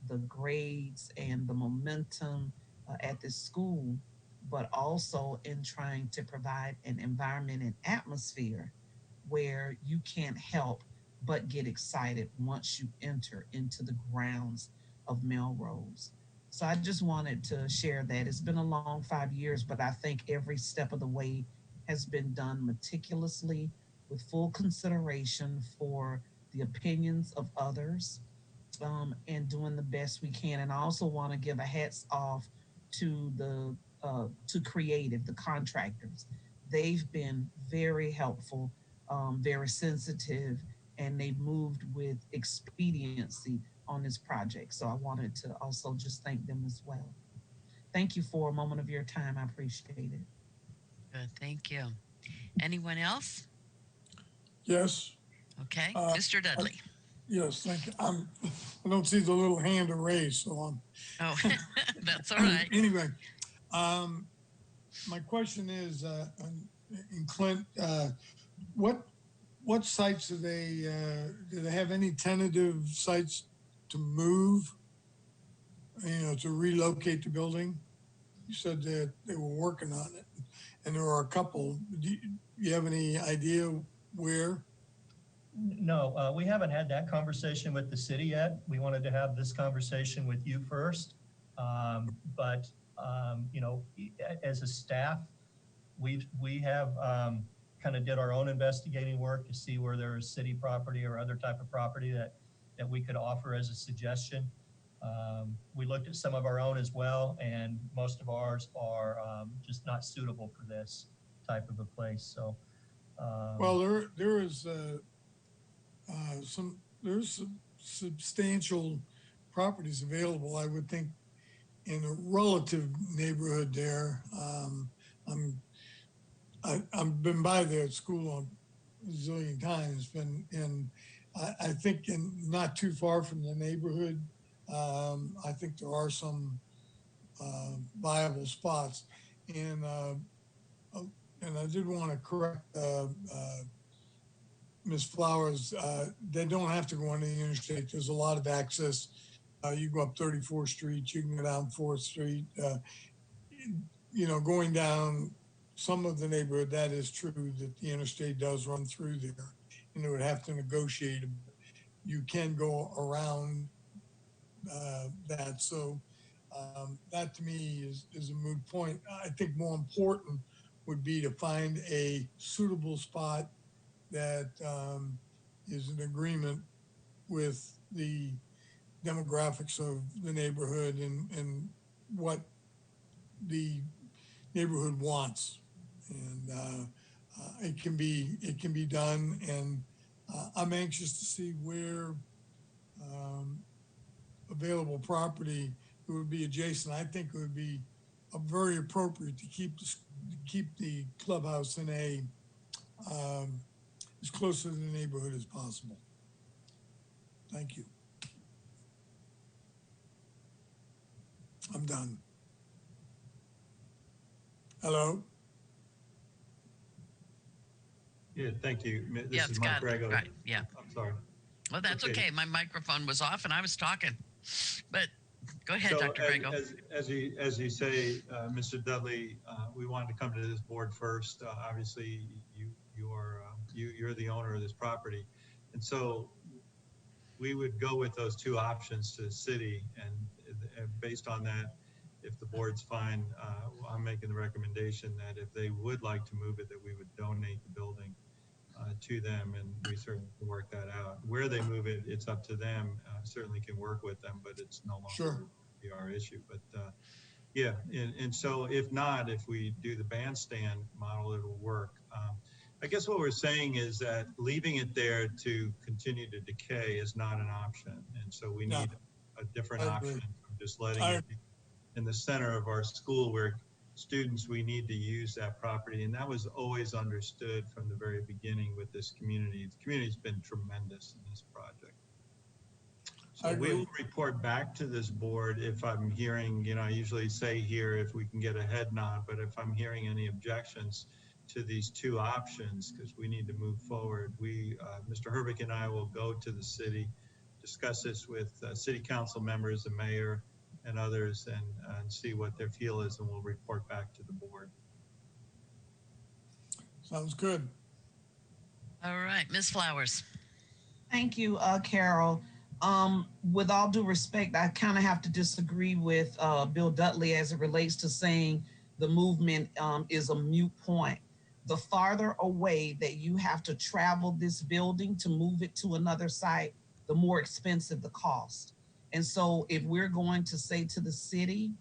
the grades and the momentum at the school, but also in trying to provide an environment and atmosphere where you can't help but get excited once you enter into the grounds of Melrose. So I just wanted to share that. It's been a long 5 years, but I think every step of the way has been done meticulously with full consideration for the opinions of others, and doing the best we can. And I also want to give a hats off to to creative, the contractors. They've been very helpful, very sensitive, and they've moved with expediency on this project. So I wanted to also just thank them as well. Thank you for a moment of your time. I appreciate it. Good, thank you. Anyone else? Yes. Okay, Mr. Dudley. Yes, thank you. I don't see the little hand raised, so I'm. Oh, that's all right. Anyway, my question is, in Clint, what sites do they have any tentative sites to move? You know, to relocate the building? You said that they were working on it, and there are a couple. Do you have any idea where No, we haven't had that conversation with the city yet. We wanted to have this conversation with you first. But you know, as a staff, we have kind of did our own investigating work to see where there is city property or other type of property that we could offer as a suggestion. We looked at some of our own as well, and most of ours are just not suitable for this type of a place. So, well, there's some substantial properties available. I would think in a relative neighborhood there. I've been by there at school a zillion times, and I think not too far from the neighborhood. I think there are some viable spots, and I did want to correct Ms. Flowers. They don't have to go on the interstate. There's a lot of access. You go up 34th Street, you can go down 4th Street. You know, going down some of the neighborhood, that is true that the interstate does run through there, and they would have to negotiate. You can go around that. So that to me is a moot point. I think more important would be to find a suitable spot that is in agreement with the demographics of the neighborhood and what the neighborhood wants. And it can be done. And I'm anxious to see where available property it would be adjacent. I think it would be very appropriate to keep the clubhouse in a as close to the neighborhood as possible. Thank you. I'm done. Hello? Yeah, thank you. This Yeah, is it's Mike got Grego. right. Yeah. I'm sorry. Well, that's okay. My microphone was off and I was talking. But go ahead, So Dr. Grego. as you say, Mr. Dudley, we wanted to come to this board first. Obviously, you're the owner of this property, and so we would go with those two options to the city, and based on that, if the board's fine, I'm making the recommendation that if they would like to move it, that we would donate the building to them, and we certainly can work that out. Where they move it, it's up to them. Certainly can work with them, but it's no longer be our issue. But yeah, and so if not, if we do the bandstand model, it'll work. I guess what we're saying is that leaving it there to continue to decay is not an option, and so we need a different option from just letting it be in the center of our school where students, we need to use that property. And that was always understood from the very beginning with this community. The community's been tremendous in this project. So we will report back to this board if I'm hearing, you know, I usually say here if we can get a head nod, but if I'm hearing any objections to these two options, because we need to move forward, Mr. Herbeck and I will go to the city, discuss this with city council members, the mayor, and others, and see what their feel is, and we'll report back to the board. Sounds good. All right, Ms. Flowers. Thank you, Carol. With all due respect, I kind of have to disagree with Bill Dudley as it relates to saying the movement is a moot point. The farther away that you have to travel this building to move it to another site, the more expensive the cost. And so if we're going to say to the city,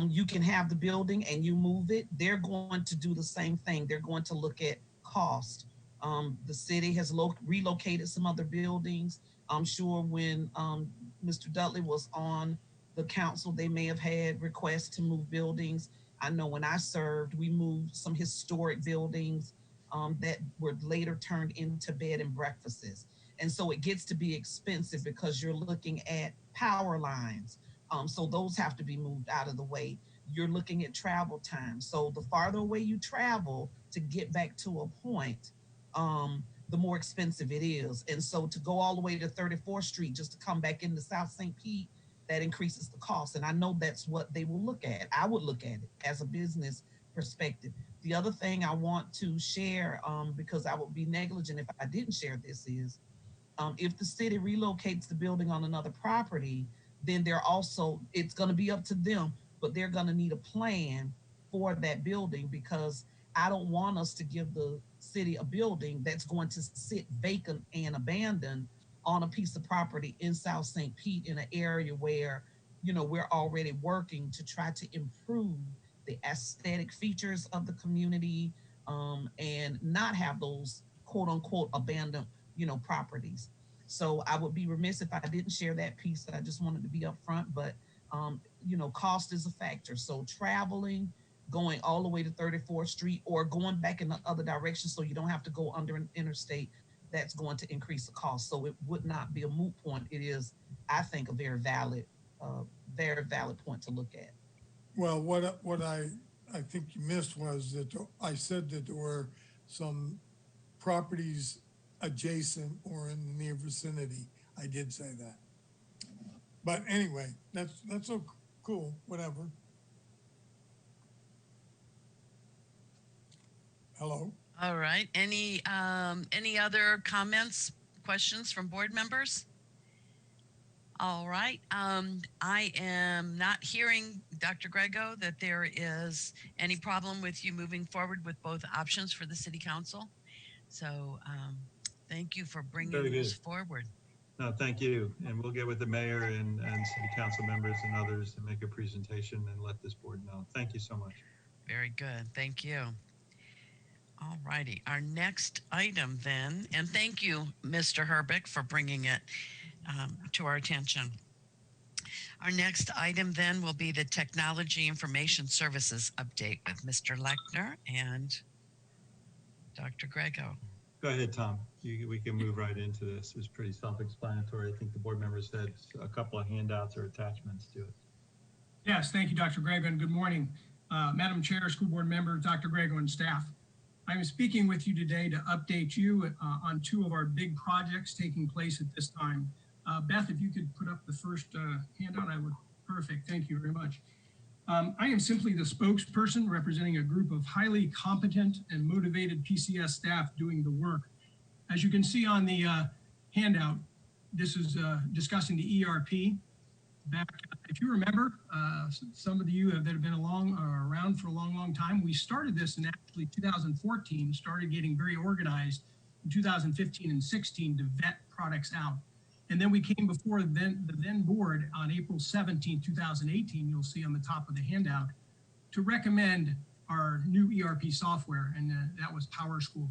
you can have the building and you move it, they're going to do the same thing. They're going to look at cost. The city has relocated some other buildings. I'm sure when Mr. Dudley was on the council, they may have had requests to move buildings. I know when I served, we moved some historic buildings that were later turned into bed and breakfasts. And so it gets to be expensive because you're looking at power lines. So those have to be moved out of the way. You're looking at travel time. So the farther away you travel to get back to a point, the more expensive it is. And so to go all the way to 34th Street just to come back into South St. Pete, that increases the cost. And I know that's what they will look at. I would look at it as a business perspective. The other thing I want to share, because I would be negligent if I didn't share this, is if the city relocates the building on another property, then it's going to be up to them, but they're going to need a plan for that building, because I don't want us to give the city a building that's going to sit vacant and abandoned on a piece of property in South St. Pete, in an area where, we're already working to try to improve the aesthetic features of the community, and not have those quote unquote abandoned, properties. So I would be remiss if I didn't share that piece. That I just wanted to be upfront, but cost is a factor. So traveling, going all the way to 34th Street or going back in the other direction so you don't have to go under an interstate, that's going to increase the cost. So it would not be a moot point. It is, I think, a very valid point to look at. Well, what I think you missed was that I said that there were some properties adjacent or in the near vicinity. I did say that. But anyway, that's so cool, whatever. Hello? All right. Any other comments, questions from board members? All right. I am not hearing, Dr. Grego, that there is any problem with you moving forward with both options for the city council. So thank you for bringing this forward. No, thank you. And we'll get with the mayor and city council members and others and make a presentation and let this board know. Thank you so much. Very good. Thank you. All righty. Our next item then, and thank you, Mr. Herbeck, for bringing it to our attention. Our next item then will be the Technology Information Services update with Mr. Lechner and Dr. Grego. Go ahead, Tom. We can move right into this. It's pretty self-explanatory. I think the board members had a couple of handouts or attachments to it. Yes, thank you, Dr. Grego, and good morning. Madam Chair, school board members, Dr. Grego, and staff. I'm speaking with you today to update you on two of our big projects taking place at this time. Beth, if you could put up the first handout, I would. Perfect. Thank you very much. I am simply the spokesperson representing a group of highly competent and motivated PCS staff doing the work. As you can see on the handout, this is discussing the ERP. Back, if you remember, some of you that have been around for a long time, we started this in actually 2014, started getting very organized in 2015 and 16 to vet products out. And then we came before the then board on April 17, 2018, you'll see on the top of the handout, to recommend our new ERP software, and that was PowerSchool.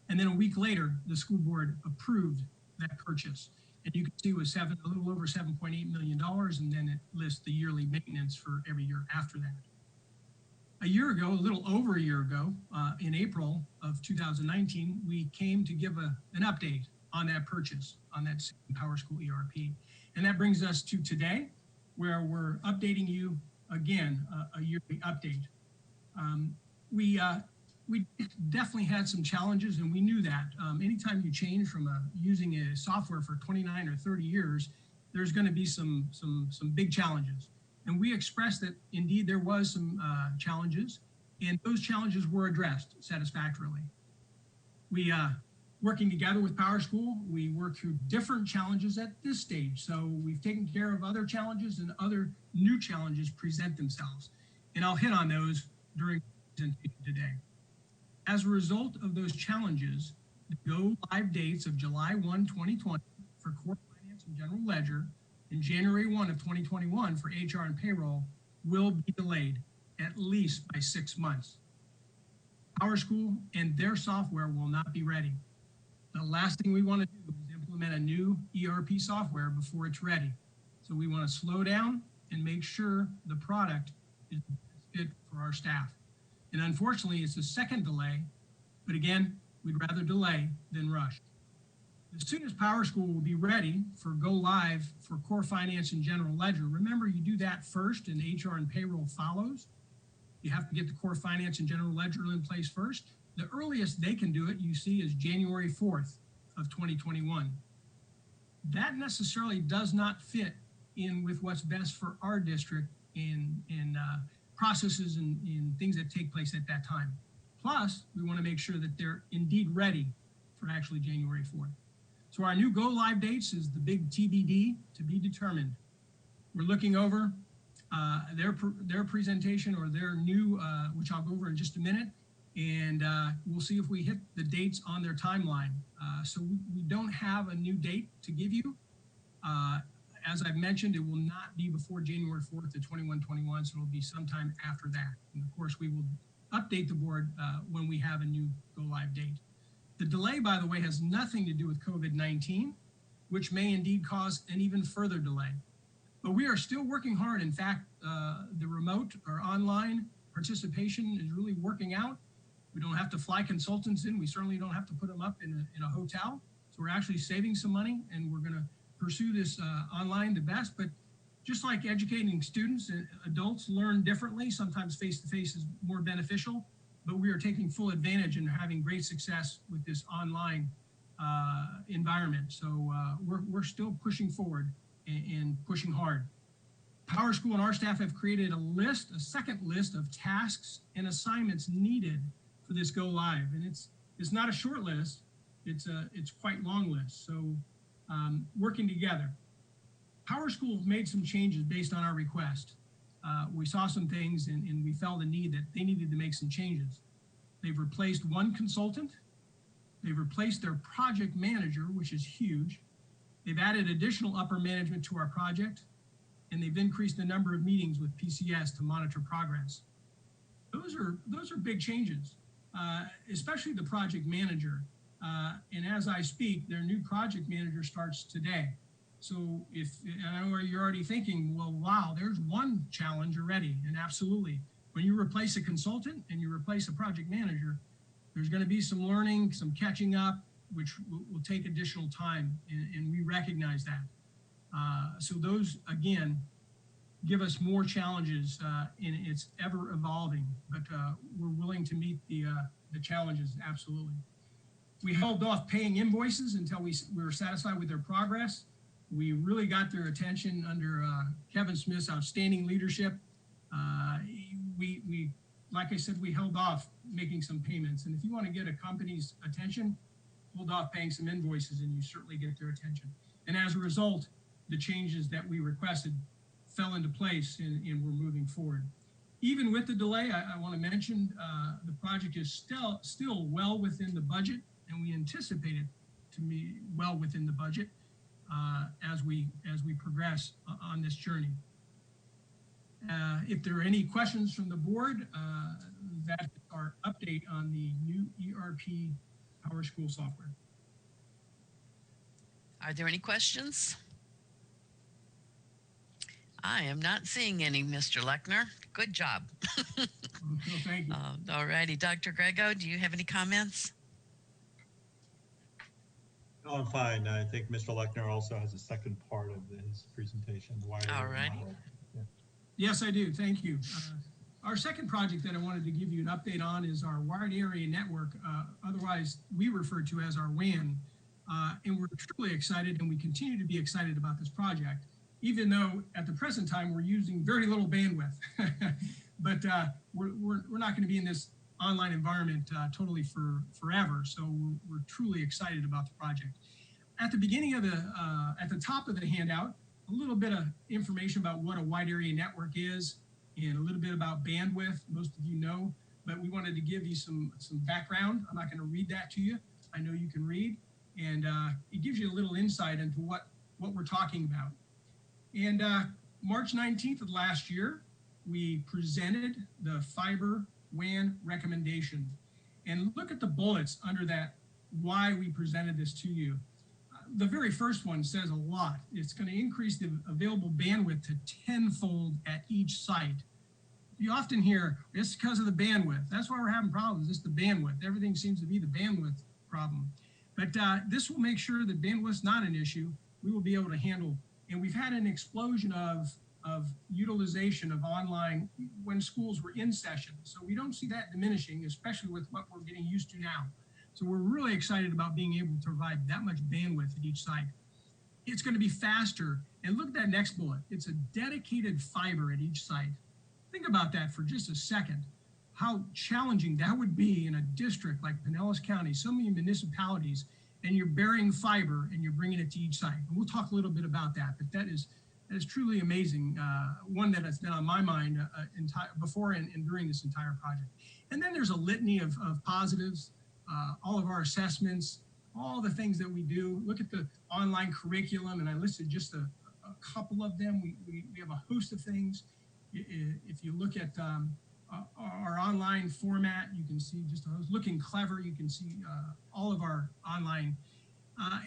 And then a week later, the school board approved that purchase. And you can see it was a little over $7.8 million, and then it lists the yearly maintenance for every year after that. A year ago, a little over a year ago, in April of 2019, we came to give an update on that purchase, on that PowerSchool ERP. And that brings us to today, where we're updating you again, a yearly update. We definitely had some challenges, and we knew that. Anytime you change from using a software for 29 or 30 years, there's going to be some big challenges. And we expressed that indeed there was some challenges, and those challenges were addressed satisfactorily. We working together with PowerSchool, we work through different challenges at this stage. So we've taken care of other challenges, and other new challenges present themselves. And I'll hit on those during the presentation today. As a result of those challenges, the go live dates of July 1, 2020 for core finance and general ledger and January 1 of 2021 for HR and payroll will be delayed at least by 6 months. PowerSchool and their software will not be ready. The last thing we want to do is implement a new ERP software before it's ready. So we want to slow down and make sure the product is fit for our staff. And unfortunately, it's a second delay, but again, we'd rather delay than rush. As soon as PowerSchool will be ready for go live for core finance and general ledger, remember you do that first and HR and payroll follows. You have to get the core finance and general ledger in place first. The earliest they can do it, you see, is January 4th of 2021. That necessarily does not fit in with what's best for our district in processes and things that take place at that time. Plus, we want to make sure that they're indeed ready for actually January 4th. So our new go live dates is the big TBD, to be determined. We're looking over their presentation or their new, which I'll go over in just a minute, and we'll see if we hit the dates on their timeline. So we don't have a new date to give you. As I've mentioned, it will not be before January 4th of 21-21, so it'll be sometime after that. And of course, we will update the board when we have a new go live date. The delay, by the way, has nothing to do with COVID-19, which may indeed cause an even further delay. But we are still working hard. In fact, the remote or online participation is really working out. We don't have to fly consultants in. We certainly don't have to put them up in a hotel. So we're actually saving some money, and we're going to pursue this online the best. But just like educating students, adults learn differently. Sometimes face-to-face is more beneficial, but we are taking full advantage and having great success with this online environment. So we're still pushing forward and pushing hard. PowerSchool and our staff have created a second list of tasks and assignments needed for this go live. And it's not a short list, it's quite long list. So working together. PowerSchool made some changes based on our request. We saw some things and we felt the need that they needed to make some changes. They've replaced one consultant. They've replaced their project manager, which is huge. They've added additional upper management to our project, and they've increased the number of meetings with PCS to monitor progress. Those are big changes, especially the project manager. And as I speak, their new project manager starts today. So I know you're already thinking, well, wow, there's one challenge already. And absolutely, when you replace a consultant and you replace a project manager, there's going to be some learning, some catching up, which will take additional time. And we recognize that. So those, again, give us more challenges, and it's ever evolving, but we're willing to meet the challenges, absolutely. We held off paying invoices until we were satisfied with their progress. We really got their attention under Kevin Smith's outstanding leadership. We, like I said, we held off making some payments. And if you want to get a company's attention, hold off paying some invoices and you certainly get their attention. And as a result, the changes that we requested fell into place and we're moving forward. Even with the delay, I want to mention the project is still well within the budget, and we anticipate it to be well within the budget as we progress on this journey. If there are any questions from the board, that's our update on the new ERP PowerSchool software. Are there any questions? I am not seeing any, Mr. Lechner. Good job. Thank you. All righty. Dr. Grego, do you have any comments? No, I'm fine. I think Mr. Lechner also has a second part of his presentation. All righty. Yeah. Yes, I do. Thank you. Our second project that I wanted to give you an update on is our Wide Area Network, otherwise we refer to as our WAN. And we're truly excited, and we continue to be excited about this project, even though at the present time we're using very little bandwidth. But we're not going to be in this online environment totally forever. So we're truly excited about the project. At the beginning of at the top of the handout, a little bit of information about what a wide area network is and a little bit about bandwidth. Most of you know, but we wanted to give you some background. I'm not going to read that to you. I know you can read, and it gives you a little insight into what we're talking about. And March 19th of last year, we presented the fiber WAN recommendation. And look at the bullets under that, why we presented this to you. The very first one says a lot. It's going to increase the available bandwidth to 10-fold at each site. You often hear, it's because of the bandwidth. That's why we're having problems. It's the bandwidth. Everything seems to be the bandwidth problem. But this will make sure that bandwidth's not an issue. We will be able to handle. And we've had an explosion of utilization of online when schools were in session. So we don't see that diminishing, especially with what we're getting used to now. So we're really excited about being able to provide that much bandwidth at each site. It's going to be faster. And look at that next bullet. It's a dedicated fiber at each site. Think about that for just a second, how challenging that would be in a district like Pinellas County, so many municipalities, and you're burying fiber and you're bringing it to each site. And we'll talk a little bit about that, but that is truly amazing. One that has been on my mind before and during this entire project. And then there's a litany of positives, all of our assessments, all the things that we do. Look at the online curriculum, and I listed just a couple of them. We have a host of things. If you look at our online format, you can see just looking clever. You can see all of our online,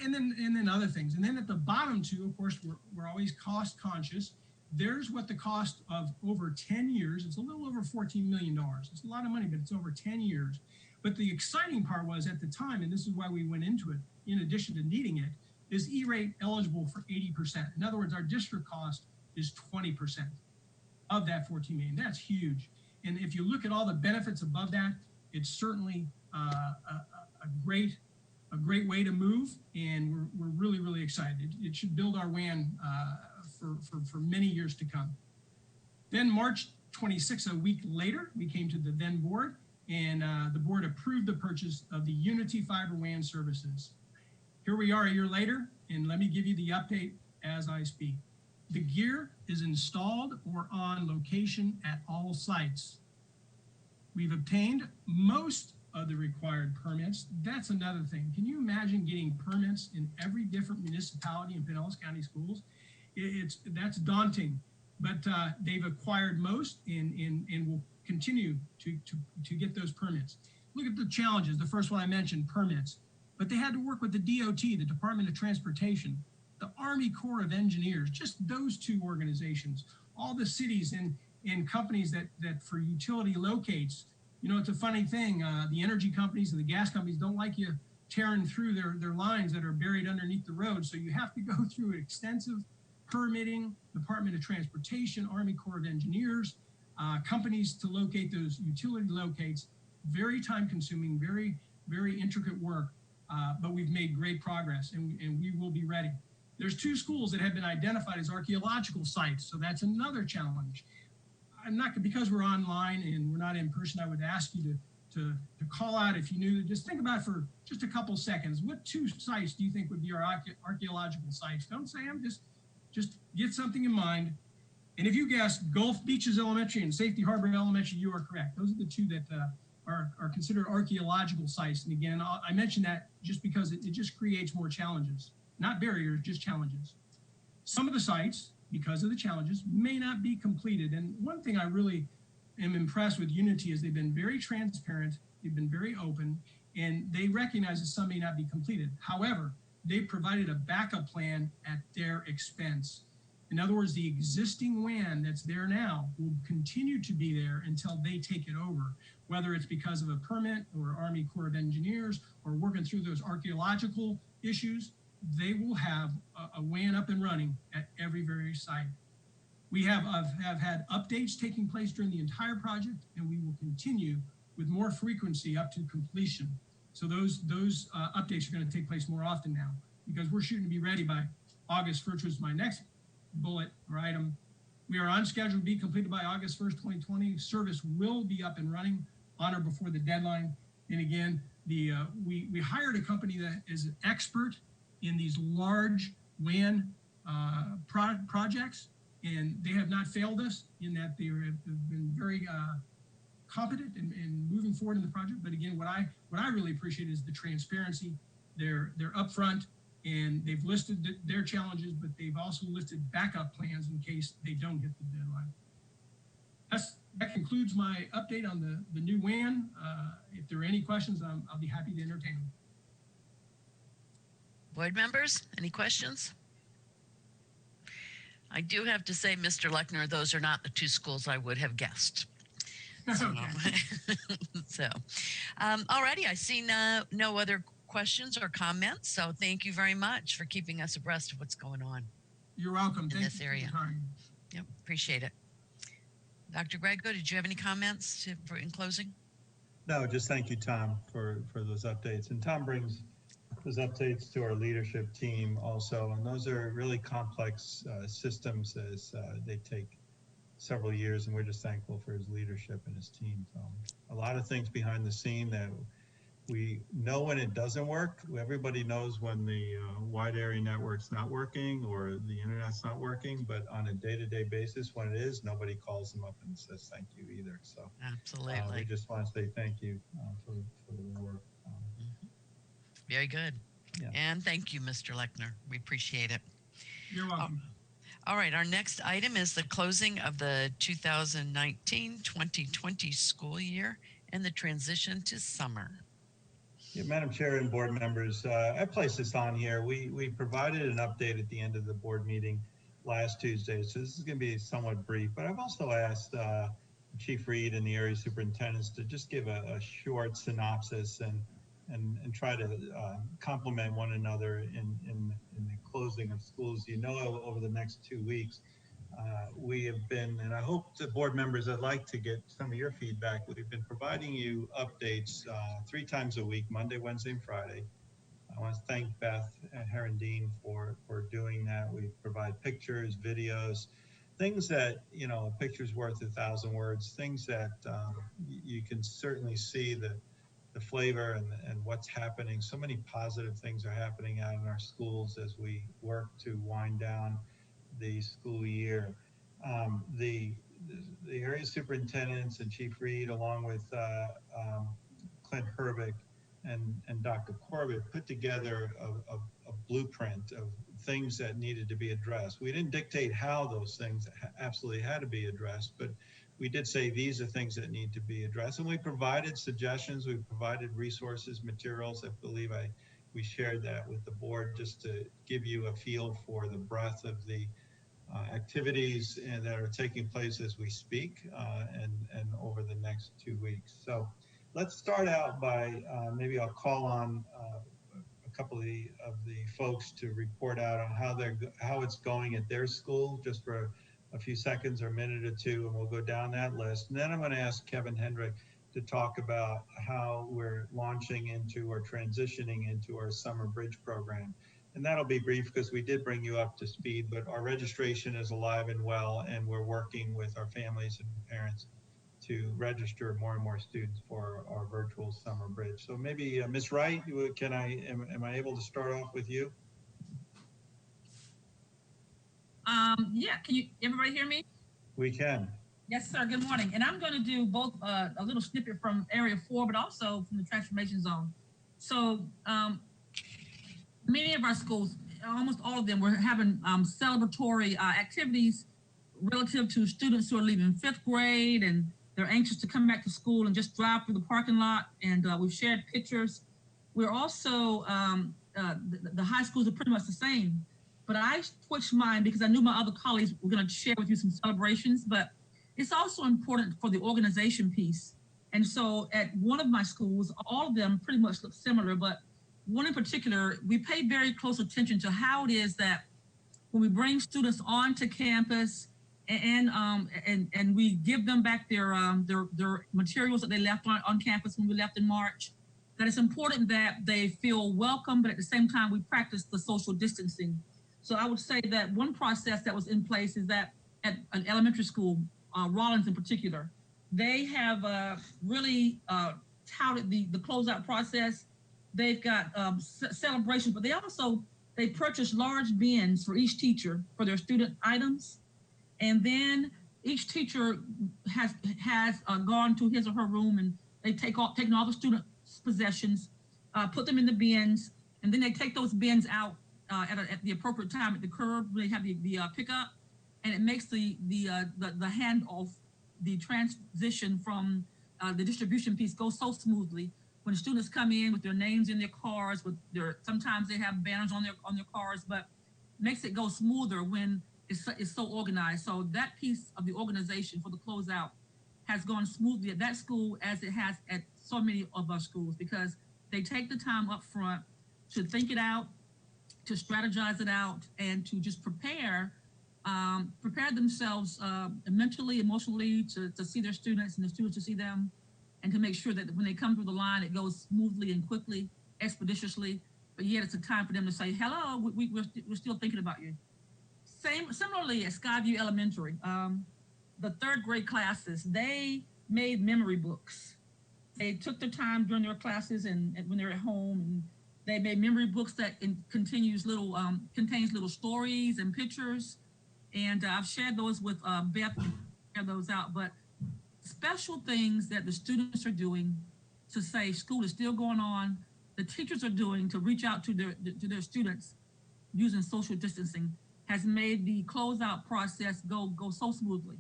and then other things. And then at the bottom too, of course, we're always cost conscious. There's what the cost of over 10 years. It's a little over $14 million. It's a lot of money, but it's over 10 years. But the exciting part was at the time, and this is why we went into it, in addition to needing it, is E-rate eligible for 80%. In other words, our district cost is 20% of that 14 million. That's huge. And if you look at all the benefits above that, it's certainly a great way to move, and we're really, really excited. It should build our WAN for many years to come. Then March 26th, a week later, we came to the then board, and the board approved the purchase of the Unity Fiber WAN services. Here we are a year later, and let me give you the update as I speak. The gear is installed or on location at all sites. We've obtained most of the required permits. That's another thing. Can you imagine getting permits in every different municipality in Pinellas County Schools? That's daunting, but they've acquired most and will continue to get those permits. Look at the challenges. The first one I mentioned, permits, but they had to work with the DOT, the Department of Transportation, the Army Corps of Engineers, just those two organizations, all the cities and companies that for utility locates. You know, it's a funny thing. The energy companies and the gas companies don't like you tearing through their lines that are buried underneath the road. So you have to go through extensive permitting, Department of Transportation, Army Corps of Engineers, companies to locate those utility locates. Very time consuming, very, very intricate work, but we've made great progress and we will be ready. There's two schools that have been identified as archaeological sites, so that's another challenge. Because we're online and we're not in person, I would ask you to call out if you knew. Just think about it for just a couple seconds. What two sites do you think would be our archaeological sites? Don't say them, just get something in mind. And if you guessed Gulf Beaches Elementary and Safety Harbor Elementary, you are correct. Those are the two that are considered archaeological sites. And again, I mention that just because it just creates more challenges. Not barriers, just challenges. Some of the sites, because of the challenges, may not be completed. And one thing I really am impressed with Unity is they've been very transparent, they've been very open, and they recognize that some may not be completed. However, they provided a backup plan at their expense. In other words, the existing WAN that's there now will continue to be there until they take it over, whether it's because of a permit or Army Corps of Engineers or working through those archaeological issues. They will have a WAN up and running at every various site. We have had updates taking place during the entire project, and we will continue with more frequency up to completion. So those updates are going to take place more often now because we're shooting to be ready by August 1st, which is my next bullet or item. We are on schedule to be completed by August 1st, 2020. Service will be up and running on or before the deadline. And again, we hired a company that is an expert in these large WAN projects, and they have not failed us in that they have been very competent in moving forward in the project. But again, what I really appreciate is the transparency. They're upfront, and they've listed their challenges, but they've also listed backup plans in case they don't hit the deadline. That concludes my update on the new WAN. If there are any questions, I'll be happy to entertain them. Board members, any questions? I do have to say, Mr. Lechner, those are not the two schools I would have guessed. So, alrighty, I see no other questions or comments. So thank you very much for keeping us abreast of what's going on. You're welcome. In this area. Yep, appreciate it. Dr. Grego, did you have any comments in closing? No, just thank you, Tom, for those updates. And Tom brings those updates to our leadership team also, and those are really complex systems as they take several years, and we're just thankful for his leadership and his team. So a lot of things behind the scene that we know when it doesn't work. Everybody knows when the wide area network's not working or the internet's not working, but on a day-to-day basis, when it is, nobody calls them up and says thank you either. So absolutely, we just want to say thank you for the work. Very good. Yeah. And thank you, Mr. Lechner. We appreciate it. You're welcome. All right, our next item is the closing of the 2019-2020 school year and the transition to summer. Yeah, Madam Chair and board members, I placed this on here. We provided an update at the end of the board meeting last Tuesday, so this is going to be somewhat brief, but I've also asked Chief Reed and the area superintendents to just give a short synopsis and try to complement one another in the closing of schools. You know, over the next 2 weeks, we have been, and I hope the board members, I'd like to get some of your feedback. We've been providing you updates 3 times a week, Monday, Wednesday, and Friday. I want to thank Beth Herendine for doing that. We provide pictures, videos, things that, you know, a picture's worth 1,000 words, things that you can certainly see the flavor and what's happening. So many positive things are happening out in our schools as we work to wind down the school year. The area superintendents and Chief Reed, along with Clint Herbick and Dr. Corbett, put together a blueprint of things that needed to be addressed. We didn't dictate how those things absolutely had to be addressed, but we did say these are things that need to be addressed, and we provided suggestions, we provided resources, materials. I believe we shared that with the board just to give you a feel for the breadth of the activities that are taking place as we speak and over the next 2 weeks. So let's start out by maybe I'll call on a couple of the folks to report out on how it's going at their school, just for a few seconds or a minute or two, and we'll go down that list. And then I'm going to ask Kevin Hendrick to talk about how we're launching into or transitioning into our summer bridge program. And that'll be brief because we did bring you up to speed, but our registration is alive and well, and we're working with our families and parents to register more and more students for our virtual summer bridge. So maybe Ms. Wright, am I able to start off with you? Yeah, can everybody hear me? We can. Yes, sir. Good morning. And I'm going to do both a little snippet from Area 4, but also from the transformation zone. So many of our schools, almost all of them, were having celebratory activities relative to students who are leaving 5th grade, and they're anxious to come back to school and just drive through the parking lot. And we've shared pictures. We're also, the high schools are pretty much the same. But I switched mine because I knew my other colleagues were going to share with you some celebrations, but it's also important for the organization piece. And so at one of my schools, all of them pretty much look similar, but one in particular, we pay very close attention to how it is that when we bring students onto campus and we give them back their materials that they left on campus when we left in March, that it's important that they feel welcome, but at the same time, we practice the social distancing. So I would say that one process that was in place is that at an elementary school, Rollins in particular, they have really touted the closeout process. They've got celebrations, but they purchase large bins for each teacher for their student items. And then each teacher has gone to his or her room, and they've taken all the students' possessions, put them in the bins, and then they take those bins out at the appropriate time at the curb when they have the pickup, and it makes the handoff, the transition from the distribution piece go so smoothly. When students come in with their names in their cars, sometimes they have banners on their cars, but makes it go smoother when it's so organized. So that piece of the organization for the closeout has gone smoothly at that school as it has at so many of our schools, because they take the time up front to think it out, to strategize it out, and to just prepare themselves mentally, emotionally to see their students and the students to see them, and to make sure that when they come through the line, it goes smoothly and quickly, expeditiously, but yet it's a time for them to say, hello, we're still thinking about you. Similarly at Skyview Elementary, the third grade classes, they made memory books. They took the time during their classes and when they're at home, and they made memory books that contains little stories and pictures. And I've shared those with Beth to share those out. But special things that the students are doing to say school is still going on, the teachers are doing to reach out to their students using social distancing has made the closeout process go so smoothly.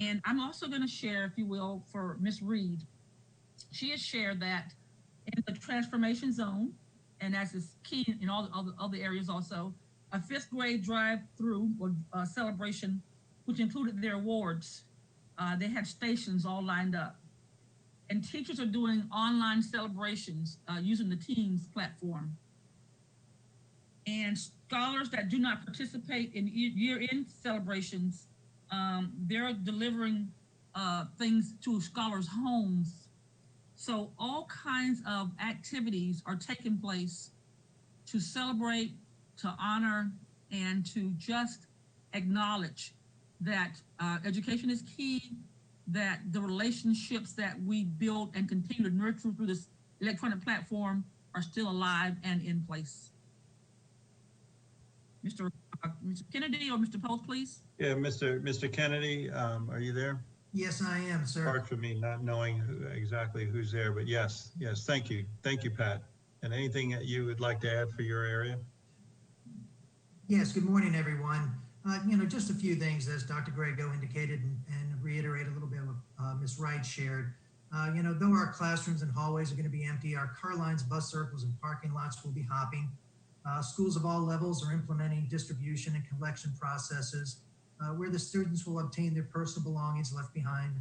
And I'm also going to share, if you will, for Ms. Reed. She has shared that in the transformation zone, and as is key in all the other areas also, a 5th grade drive-through or celebration, which included their awards. They had stations all lined up. And teachers are doing online celebrations using the Teams platform. And scholars that do not participate in year-end celebrations, they're delivering things to scholars' homes. So all kinds of activities are taking place to celebrate, to honor, and to just acknowledge that education is key, that the relationships that we build and continue to nurture through this electronic platform are still alive and in place. Mr. Kennedy or Mr. Post, please. Yeah, Mr. Kennedy, are you there? Yes, I am, sir. Hard for me not knowing exactly who's there, but yes, thank you. Thank you, Pat. And anything that you would like to add for your area? Yes, good morning, everyone. Just a few things, as Dr. Grego indicated, and reiterate a little bit what Ms. Wright shared. Though our classrooms and hallways are going to be empty, our car lines, bus circles, and parking lots will be hopping. Schools of all levels are implementing distribution and collection processes where the students will obtain their personal belongings left behind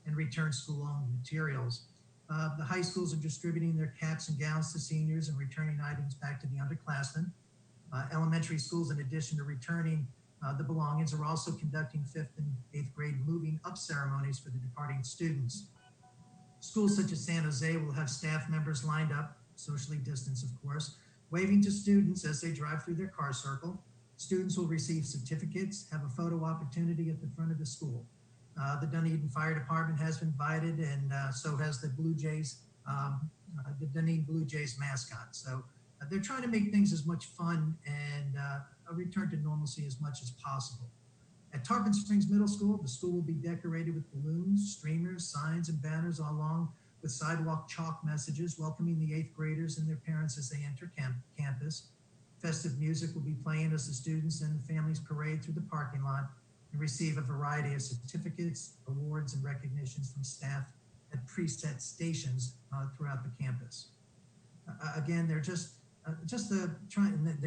and return school-owned materials. The high schools are distributing their caps and gowns to seniors and returning items back to the underclassmen. Elementary schools, in addition to returning the belongings, are also conducting 5th and 8th grade moving up ceremonies for the departing students. Schools such as San Jose will have staff members lined up, socially distanced, of course, waving to students as they drive through their car circle. Students will receive certificates, have a photo opportunity at the front of the school. The Dunedin Fire Department has been invited, and so has the Blue Jays, the Dunedin Blue Jays mascot. So they're trying to make things as much fun and a return to normalcy as much as possible. At Tarpon Springs Middle School, the school will be decorated with balloons, streamers, signs, and banners along with sidewalk chalk messages welcoming the 8th graders and their parents as they enter campus. Festive music will be playing as the students and the families parade through the parking lot and receive a variety of certificates, awards, and recognitions from staff at preset stations throughout the campus. Again, they're they're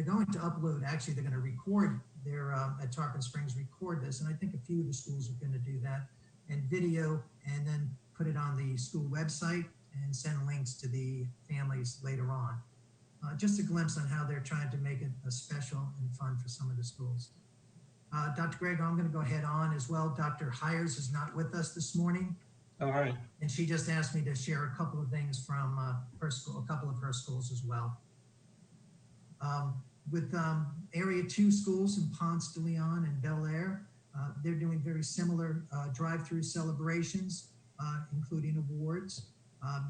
going to upload, actually they're going to record their, at Tarpon Springs, record this, and I think a few of the schools are going to do that, and video, and then put it on the school website and send links to the families later on. Just a glimpse on how they're trying to make it a special and fun for some of the schools. Dr. Greg, I'm going to go ahead on as well. Dr. Hires is not with us this morning. All right. And she just asked me to share a couple of things from her school, a couple of her schools as well. With Area 2 schools in Ponce de Leon and Bel Air, they're doing very similar drive-through celebrations, including awards.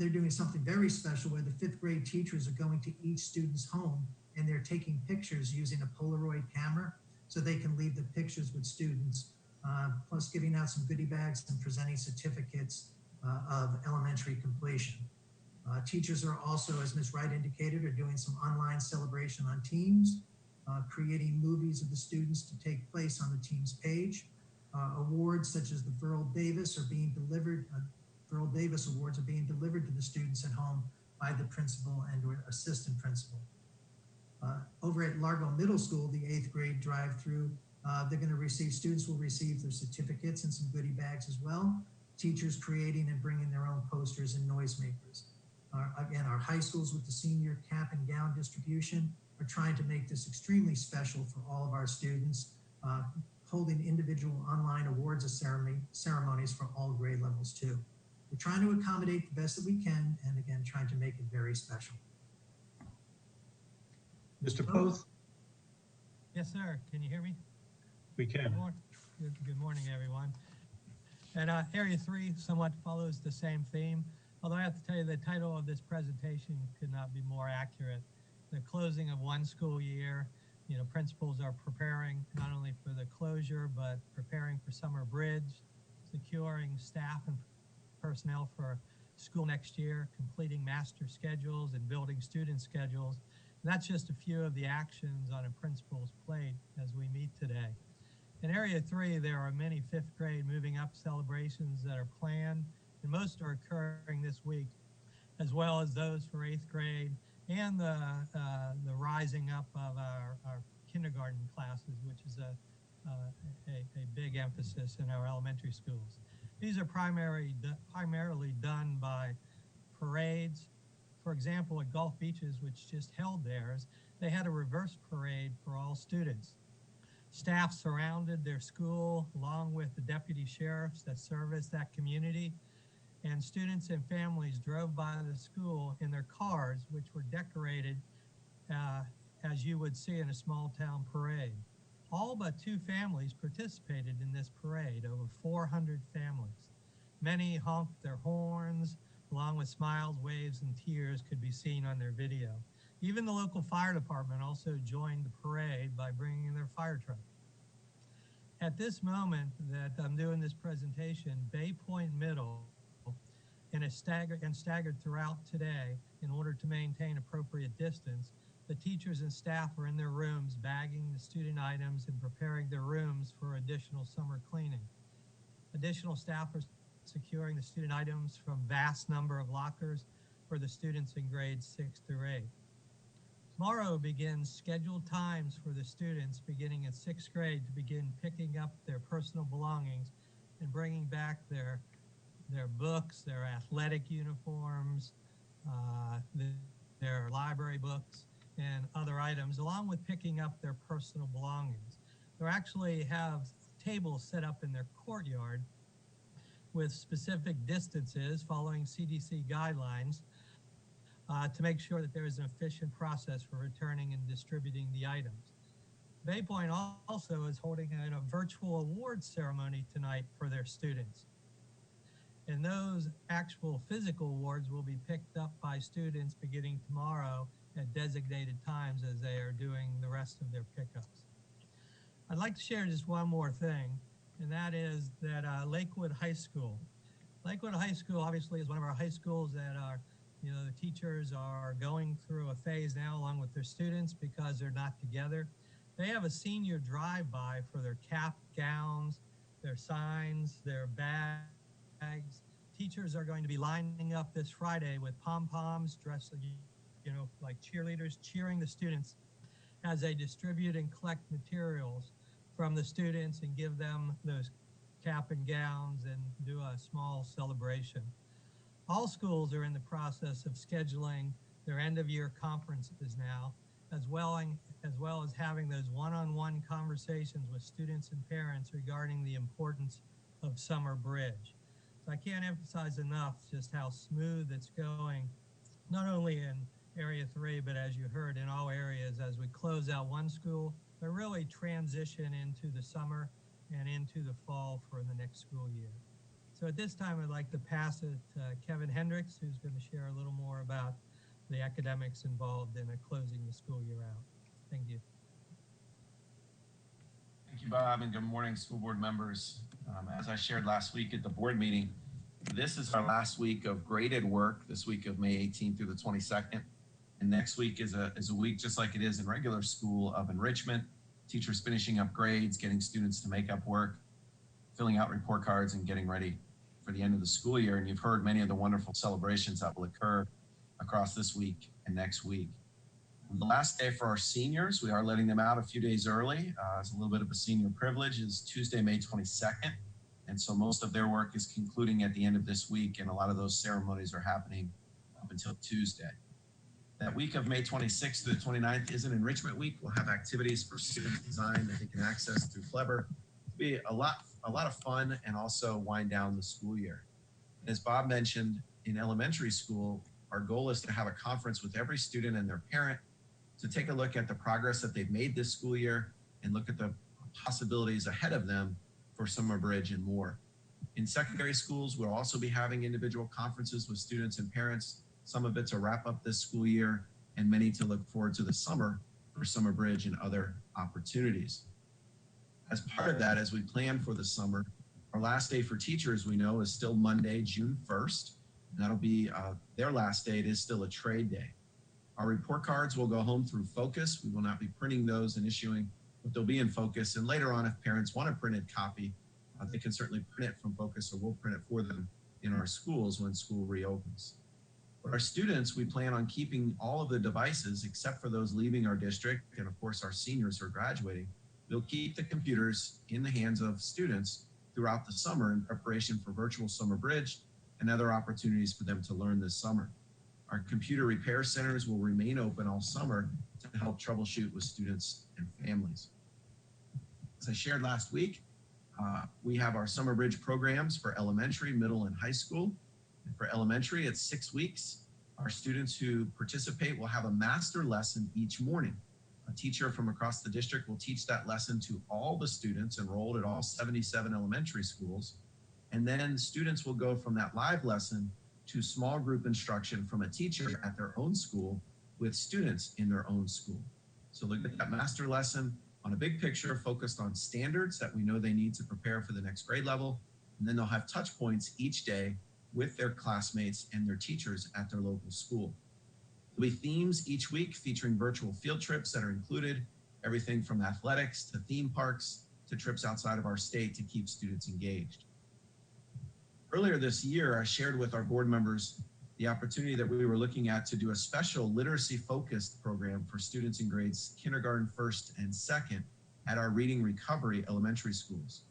They're doing something very special where the 5th grade teachers are going to each student's home and they're taking pictures using a Polaroid camera so they can leave the pictures with students, plus giving out some goodie bags and presenting certificates of elementary completion. Teachers are also, as Ms. Wright indicated, are doing some online celebration on Teams, creating movies of the students to take place on the Teams page. Awards such as the Verl Davis are being delivered, Verl Davis Awards are being delivered to the students at home by the principal and or assistant principal. Over at Largo Middle School, the 8th grade drive-through, they're going to receive, students will receive their certificates and some goodie bags as well. Teachers creating and bringing their own posters and noisemakers. Again, our high schools with the senior cap and gown distribution are trying to make this extremely special for all of our students, holding individual online awards and ceremonies for all grade levels too. We're trying to accommodate the best that we can, and again, trying to make it very special. Mr. Poth? Yes, sir. Can you hear me? We can. Good morning, everyone. And Area 3 somewhat follows the same theme, although I have to tell you the title of this presentation could not be more accurate. The closing of one school year, principals are preparing not only for the closure, but preparing for summer bridge, securing staff and personnel for school next year, completing master schedules and building student schedules. And that's just a few of the actions on a principal's plate as we meet today. In Area 3, there are many 5th grade moving up celebrations that are planned, and most are occurring this week, as well as those for 8th grade and the rising up of our kindergarten classes, which is a big emphasis in our elementary schools. These are primarily done by parades. For example, at Gulf Beaches, which just held theirs, they had a reverse parade for all students. Staff surrounded their school along with the deputy sheriffs that service that community, and students and families drove by the school in their cars, which were decorated as you would see in a small town parade. All but 2 families participated in this parade, over 400 families. Many honked their horns, along with smiles, waves, and tears could be seen on their video. Even the local fire department also joined the parade by bringing their fire truck. At this moment that I'm doing this presentation, Bay Point Middle and staggered throughout today in order to maintain appropriate distance, the teachers and staff are in their rooms bagging the student items and preparing their rooms for additional summer cleaning. Additional staff are securing the student items from vast number of lockers for the students in grades 6 through 8. Tomorrow begins scheduled times for the students beginning at 6th grade to begin picking up their personal belongings and bringing back their books, their athletic uniforms, their library books, and other items, along with picking up their personal belongings. They actually have tables set up in their courtyard with specific distances following CDC guidelines to make sure that there is an efficient process for returning and distributing the items. Bay Point also is holding a virtual awards ceremony tonight for their students. And those actual physical awards will be picked up by students beginning tomorrow at designated times as they are doing the rest of their pickups. I'd like to share just one more thing, and that is that Lakewood High School. Lakewood High School obviously is one of our high schools that are, the teachers are going through a phase now along with their students because they're not together. They have a senior drive-by for their cap, gowns, their signs, their bags. Teachers are going to be lining up this Friday with pom-poms, dressed like cheerleaders, cheering the students as they distribute and collect materials from the students and give them those cap and gowns and do a small celebration. All schools are in the process of scheduling their end-of-year conferences now, as well as having those one-on-one conversations with students and parents regarding the importance of Summer Bridge. So I can't emphasize enough just how smooth it's going, not only in Area 3, but as you heard, in all areas as we close out one school, but really transition into the summer and into the fall for the next school year. So at this time, I'd like to pass it to Kevin Hendricks, who's going to share a little more about the academics involved in closing the school year out. Thank you. Thank you, Bob, and good morning, school board members. As I shared last week at the board meeting, this is our last week of graded work, this week of May 18th through the 22nd. And next week is a week just like it is in regular school of enrichment, teachers finishing up grades, getting students to make up work, filling out report cards, and getting ready for the end of the school year. And you've heard many of the wonderful celebrations that will occur across this week and next week. The last day for our seniors, we are letting them out a few days early. It's a little bit of a senior privilege, is Tuesday, May 22nd. And so most of their work is concluding at the end of this week, and a lot of those ceremonies are happening up until Tuesday. That week of May 26th to the 29th is an enrichment week. We'll have activities for student design that they can access through Clever. It'll be a lot of fun and also wind down the school year. As Bob mentioned, in elementary school, our goal is to have a conference with every student and their parent to take a look at the progress that they've made this school year and look at the possibilities ahead of them for Summer Bridge and more. In secondary schools, we'll also be having individual conferences with students and parents, some of it to wrap up this school year and many to look forward to the summer for Summer Bridge and other opportunities. As part of that, as we plan for the summer, our last day for teachers, we know, is still Monday, June 1st. And that'll be their last day. It is still a trade day. Our report cards will go home through Focus. We will not be printing those and issuing, but they'll be in Focus. And later on, if parents want a printed copy, they can certainly print it from Focus, or we'll print it for them in our schools when school reopens. But our students, we plan on keeping all of the devices except for those leaving our district, and of course our seniors who are graduating. We'll keep the computers in the hands of students throughout the summer in preparation for virtual Summer Bridge and other opportunities for them to learn this summer. Our computer repair centers will remain open all summer to help troubleshoot with students and families. As I shared last week, we have our Summer Bridge programs for elementary, middle, and high school. And for elementary, it's 6 weeks. Our students who participate will have a master lesson each morning. A teacher from across the district will teach that lesson to all the students enrolled at all 77 elementary schools. And then students will go from that live lesson to small group instruction from a teacher at their own school with students in their own school. So look at that master lesson on a big picture focused on standards that we know they need to prepare for the next grade level. And then they'll have touch points each day with their classmates and their teachers at their local school. There'll be themes each week featuring virtual field trips that are included, everything from athletics to theme parks to trips outside of our state to keep students engaged. Earlier this year, I shared with our board members the opportunity that we were looking at to do a special literacy-focused program for students in grades kindergarten, first, and second at our Reading Recovery elementary schools.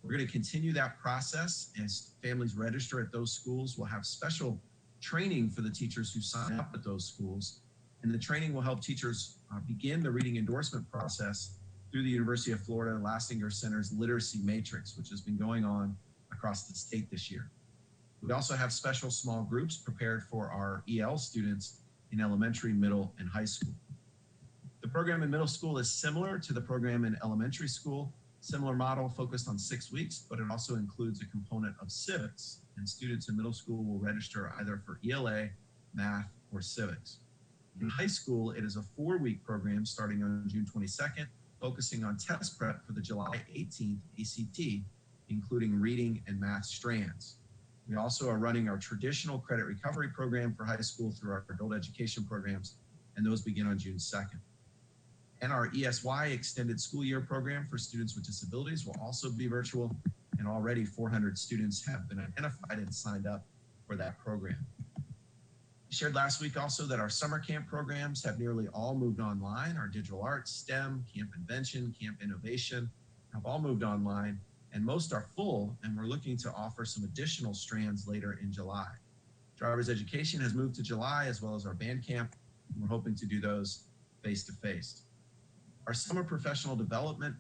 We're going to continue that process as families register at those schools. We'll have special training for the teachers who sign up at those schools, and the training will help teachers begin the reading endorsement process through the University of Florida Lastinger Center's Literacy Matrix, which has been going on across the state this year. We also have special small groups prepared for our EL students in elementary, middle, and high school. The program in middle school is similar to the program in elementary school, similar model focused on 6 weeks, but it also includes a component of civics, and students in middle school will register either for ELA, math, or civics. In high school, it is a 4-week program starting on June 22nd, focusing on test prep for the July 18th ACT, including reading and math strands. We also are running our traditional credit recovery program for high school through our adult education programs, and those begin on June 2nd. And our ESY extended school year program for students with disabilities will also be virtual, and already 400 students have been identified and signed up for that program. I shared last week also that our summer camp programs have nearly all moved online. Our digital arts, STEM, Camp Invention, Camp Innovation have all moved online, and most are full, and we're looking to offer some additional strands later in July. Driver's education has moved to July, as well as our band camp, and we're hoping to do those face-to-face. Our summer professional development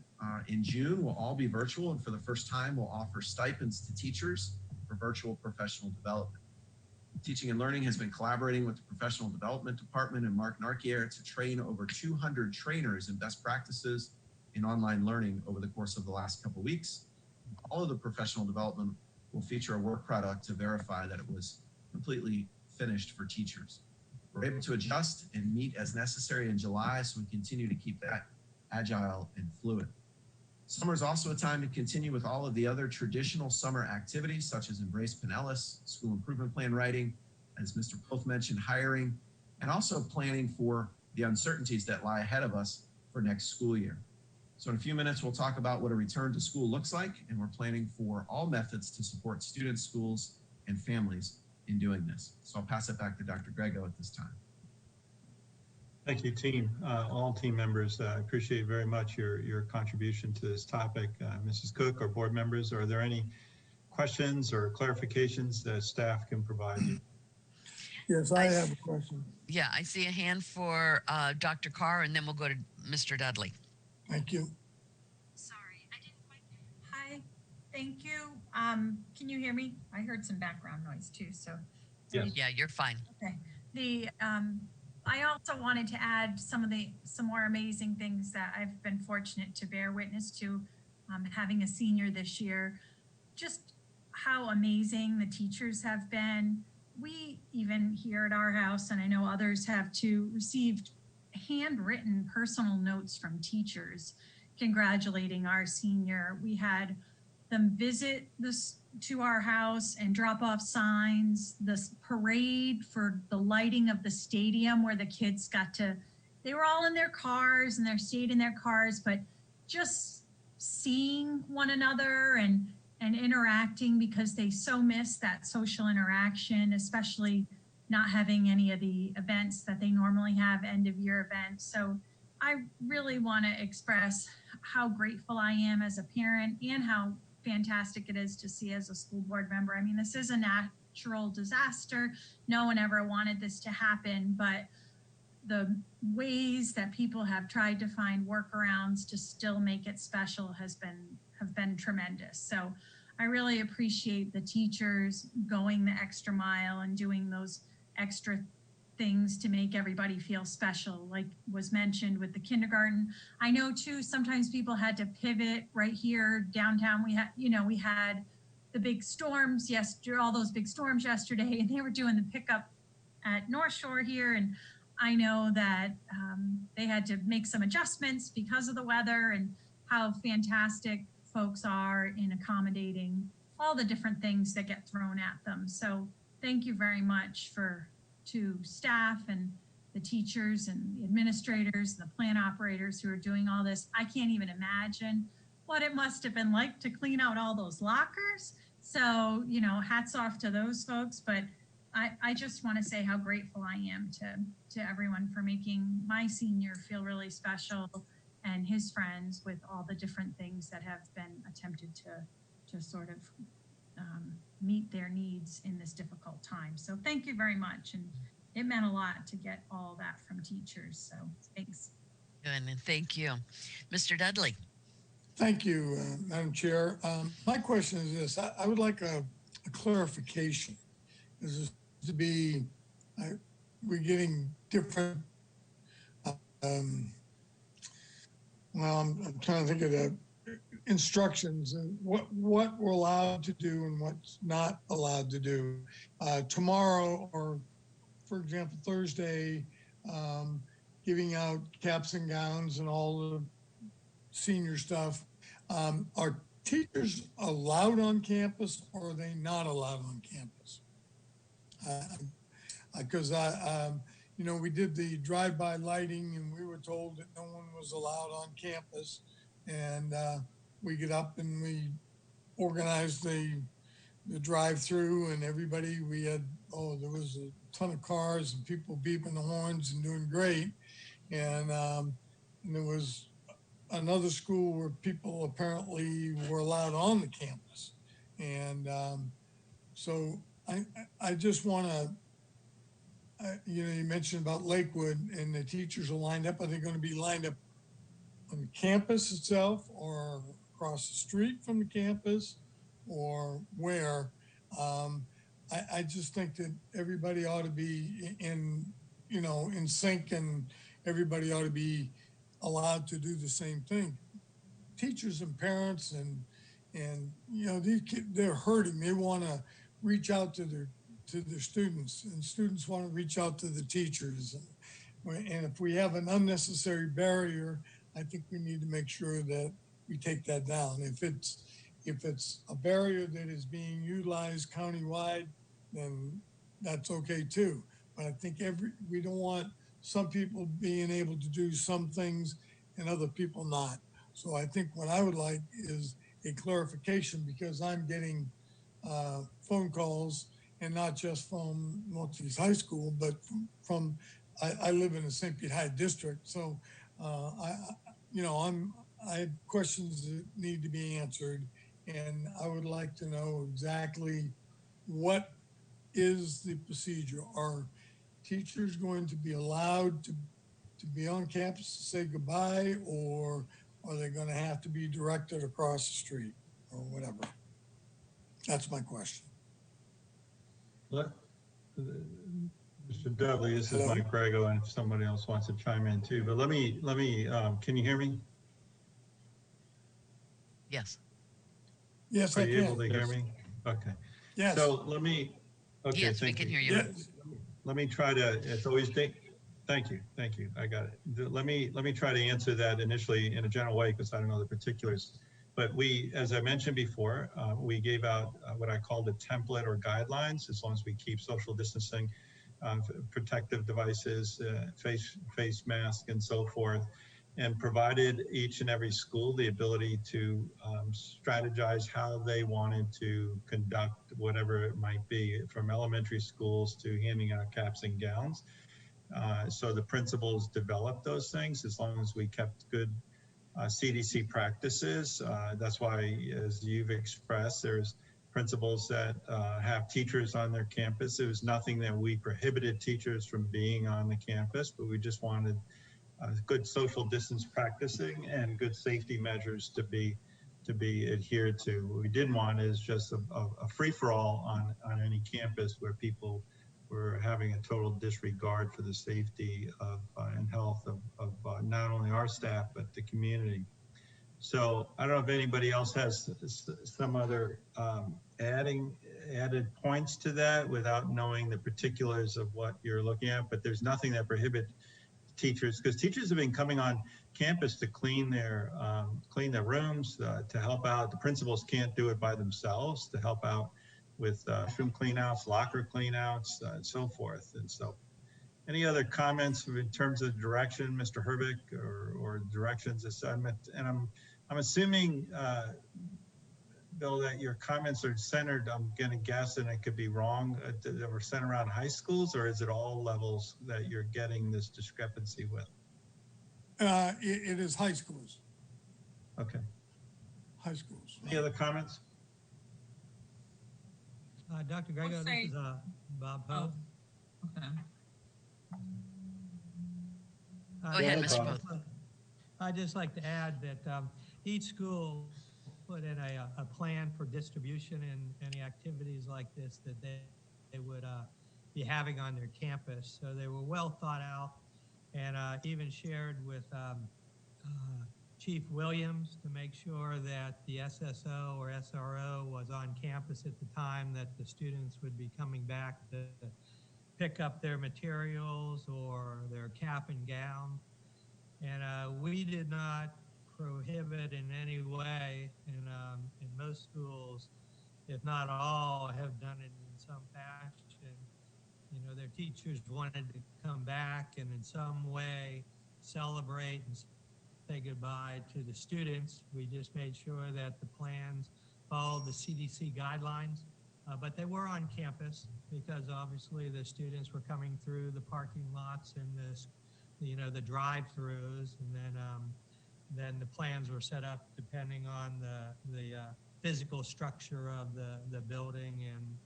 in June will all be virtual, and for the first time, we'll offer stipends to teachers for virtual professional development. Teaching and Learning has been collaborating with the Professional Development Department and Mark Narkier to train over 200 trainers in best practices in online learning over the course of the last couple of weeks. All of the professional development will feature a work product to verify that it was completely finished for teachers. We're able to adjust and meet as necessary in July, so we continue to keep that agile and fluid. Summer is also a time to continue with all of the other traditional summer activities, such as Embrace Pinellas, school improvement plan writing, as Mr. Poth mentioned, hiring, and also planning for the uncertainties that lie ahead of us for next school year. So in a few minutes, we'll talk about what a return to school looks like, and we're planning for all methods to support students, schools, and families in doing this. So I'll pass it back to Dr. Grego at this time. Thank you, team. All team members, I appreciate very much your contribution to this topic. Mrs. Cook or board members, are there any questions or clarifications that staff can provide you? Yes, I have a question. Yeah, I see a hand for Dr. Carr, and then we'll go to Mr. Dudley. Thank you. Sorry, I didn't quite. Hi, thank you. Can you hear me? I heard some background noise too, so. Yes. Yeah, you're fine. Okay. I also wanted to add some more amazing things that I've been fortunate to bear witness to, having a senior this year. Just how amazing the teachers have been. We even here at our house, and I know others have too, received handwritten personal notes from teachers congratulating our senior. We had them visit this to our house and drop off signs, this parade for the lighting of the stadium where the kids got to, they were all in their cars and they stayed in their cars, but just seeing one another and interacting, because they so miss that social interaction, especially not having any of the events that they normally have, end of year events. So I really want to express how grateful I am as a parent and how fantastic it is to see as a school board member. I mean, this is a natural disaster. No one ever wanted this to happen, but the ways that people have tried to find workarounds to still make it special have been tremendous. So I really appreciate the teachers going the extra mile and doing those extra things to make everybody feel special, like was mentioned with the kindergarten. I know too, sometimes people had to pivot right here downtown. We had the big storms yesterday, all those big storms yesterday, and they were doing the pickup at North Shore here. And I know that they had to make some adjustments because of the weather, and how fantastic folks are in accommodating all the different things that get thrown at them. So thank you very much to staff and the teachers and the administrators and the plant operators who are doing all this. I can't even imagine what it must have been like to clean out all those lockers. So, you know, hats off to those folks. But I just want to say how grateful I am to everyone for making my senior feel really special, and his friends, with all the different things that have been attempted to sort of meet their needs in this difficult time. So thank you very much. And it meant a lot to get all that from teachers. So thanks. Good, and thank you. Mr. Dudley. Thank you, Madam Chair. My question is this: I would like a clarification. This is to be, we're getting different. I'm trying to think of the instructions and what we're allowed to do and what's not allowed to do. Tomorrow, or for example, Thursday, giving out caps and gowns and all the senior stuff. Are teachers allowed on campus, or are they not allowed on campus? Because you know, we did the drive-by lighting and we were told that no one was allowed on campus. And we get up and we organized the drive-through, and everybody, we had, there was a ton of cars and people beeping the horns and doing great. And there was another school where people apparently were allowed on the campus. And so I just want to, you know, you mentioned about Lakewood and the teachers are lined up. Are they going to be lined up on the campus itself, or across the street from the campus, or where? I just think that everybody ought to be in sync, and everybody ought to be allowed to do the same thing. Teachers and parents and you know, these kids, they're hurting. They want to reach out to their students, and students want to reach out to the teachers. And if we have an unnecessary barrier, I think we need to make sure that we take that down. If it's a barrier that is being utilized countywide, then that's okay too. But I think we don't want some people being able to do some things and other people not. So I think what I would like is a clarification, because I'm getting phone calls, and not just from Northeast High School, but from I live in the St. Pete High District. So I have questions that need to be answered, and I would like to know exactly what is the procedure. Are teachers going to be allowed to be on campus to say goodbye, or are they going to have to be directed across the street or whatever? That's my question. Mr. Dudley, this is Mike Grego, and if somebody else wants to chime in too, but let me, can you hear me? Yes. Yes, Are I you can. able to hear me? Okay. Yes. So let me, okay, Yes, we thank can you. hear you. Yes. Let me try to, it's always, thank you, I got it. Let me try to answer that initially in a general way because I don't know the particulars. But we, as I mentioned before, we gave out what I called a template or guidelines, as long as we keep social distancing, protective devices, face mask and so forth, and provided each and every school the ability to strategize how they wanted to conduct whatever it might be, from elementary schools to handing out caps and gowns. So the principals developed those things as long as we kept good CDC practices. That's why, as you've expressed, there's principals that have teachers on their campus. There was nothing that we prohibited teachers from being on the campus, but we just wanted good social distance practicing and good safety measures to be adhered to. What we didn't want is just a free-for-all on any campus where people were having a total disregard for the safety of and health of not only our staff but the community. So I don't know if anybody else has some other added points to that without knowing the particulars of what you're looking at, but there's nothing that prohibits teachers, because teachers have been coming on campus to clean their rooms, to help out. The principals can't do it by themselves, to help out with room cleanouts, locker cleanouts, and so forth. And so, any other comments in terms of direction, Mr. Herbeck, or directions assignment? And I'm assuming, Bill, that your comments are centered, I'm going to guess, and I could be wrong, that were centered around high schools, or is it all levels that you're getting this discrepancy with? It is high schools. Okay. High schools. Any other comments? Dr. Grego, this is Bob Pope. Okay. Go ahead, Mr. Pope. I'd just like to add that each school put in a plan for distribution and any activities like this that they would be having on their campus. So they were well thought out, and even shared with Chief Williams to make sure that the SSO or SRO was on campus at the time that the students would be coming back to pick up their materials or their cap and gown. And we did not prohibit in any way, and most schools, if not all, have done it in some fashion. You know, their teachers wanted to come back and in some way celebrate and say goodbye to the students. We just made sure that the plans followed the CDC guidelines, but they were on campus because obviously the students were coming through the parking lots and the drive-throughs, and then the plans were set up depending on the physical structure of the building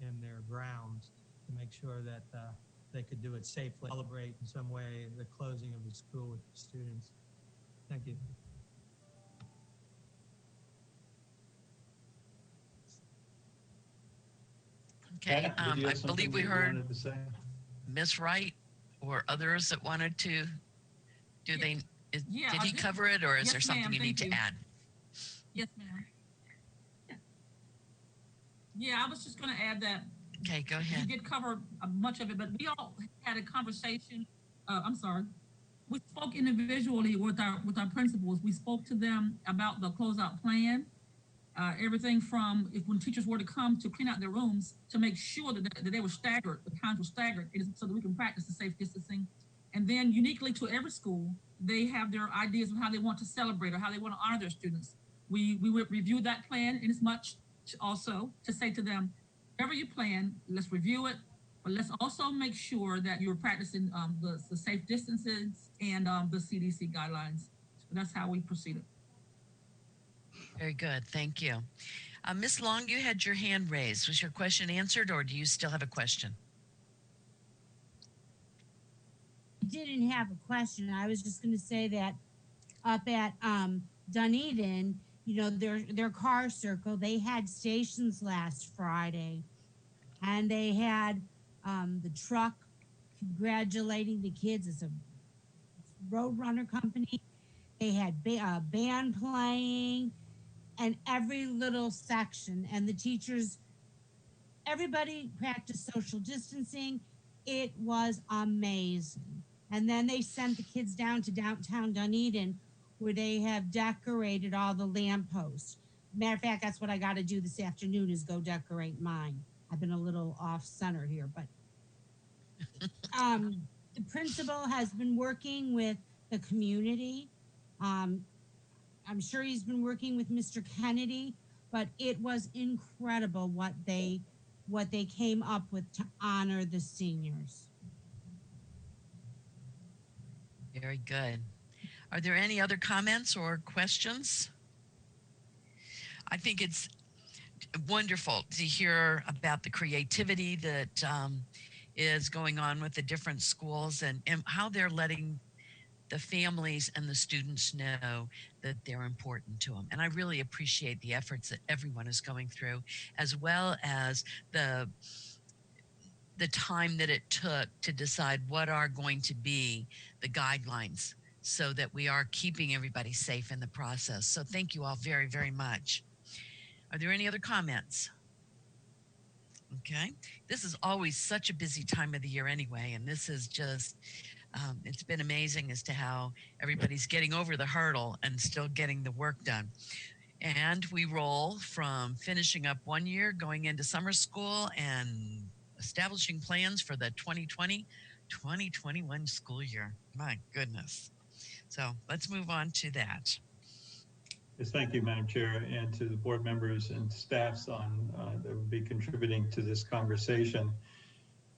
and their grounds to make sure that they could do it safely, celebrate in some way the closing of the school with the students. Thank you. Okay, Pat, did you have I something believe we that you heard wanted to say? Miss Wright or others that wanted to. Did he cover it, or is Yes, there something ma'am, you need thank to you. add? Yes, ma'am. Yeah, I was just going to add that. Okay, go ahead. We did cover much of it, but we all had a conversation. I'm sorry. We spoke individually with our principals. We spoke to them about the closeout plan. Everything from when teachers were to come to clean out their rooms to make sure that they were staggered, the times were staggered, so that we can practice the safe distancing. And then uniquely to every school, they have their ideas of how they want to celebrate or how they want to honor their students. We would review that plan, and as much also to say to them, whatever you plan, let's review it, but let's also make sure that you're practicing the safe distances and the CDC guidelines. So that's how we proceeded. Very good, thank you. Ms. Long, you had your hand raised. Was your question answered, or do you still have a question? I didn't have a question. I was just going to say that up at Dunedin, you know, their car circle, they had stations last Friday, and they had the truck congratulating the kids. It's a Roadrunner company. They had band playing and every little section, and the teachers everybody practiced social distancing. It was amazing. And then they sent the kids down to downtown Dunedin, where they have decorated all the lampposts. Matter of fact, that's what I got to do this afternoon is go decorate mine. I've been a little off center here, but the principal has been working with the community. I'm sure he's been working with Mr. Kennedy, but it was incredible what they came up with to honor the seniors. Very good. Are there any other comments or questions? I think it's wonderful to hear about the creativity that is going on with the different schools and how they're letting the families and the students know that they're important to them. And I really appreciate the efforts that everyone is going through, as well as the time that it took to decide what are going to be the guidelines so that we are keeping everybody safe in the process. So thank you all very, very much. Are there any other comments? Okay. This is always such a busy time of the year anyway, and this is just, it's been amazing as to how everybody's getting over the hurdle and still getting the work done. And we roll from finishing up one year, going into summer school, and establishing plans for the 2020-2021 school year. My goodness. So let's move on to that. Yes, thank you, Madam Chair, and to the board members and staffs on that will be contributing to this conversation.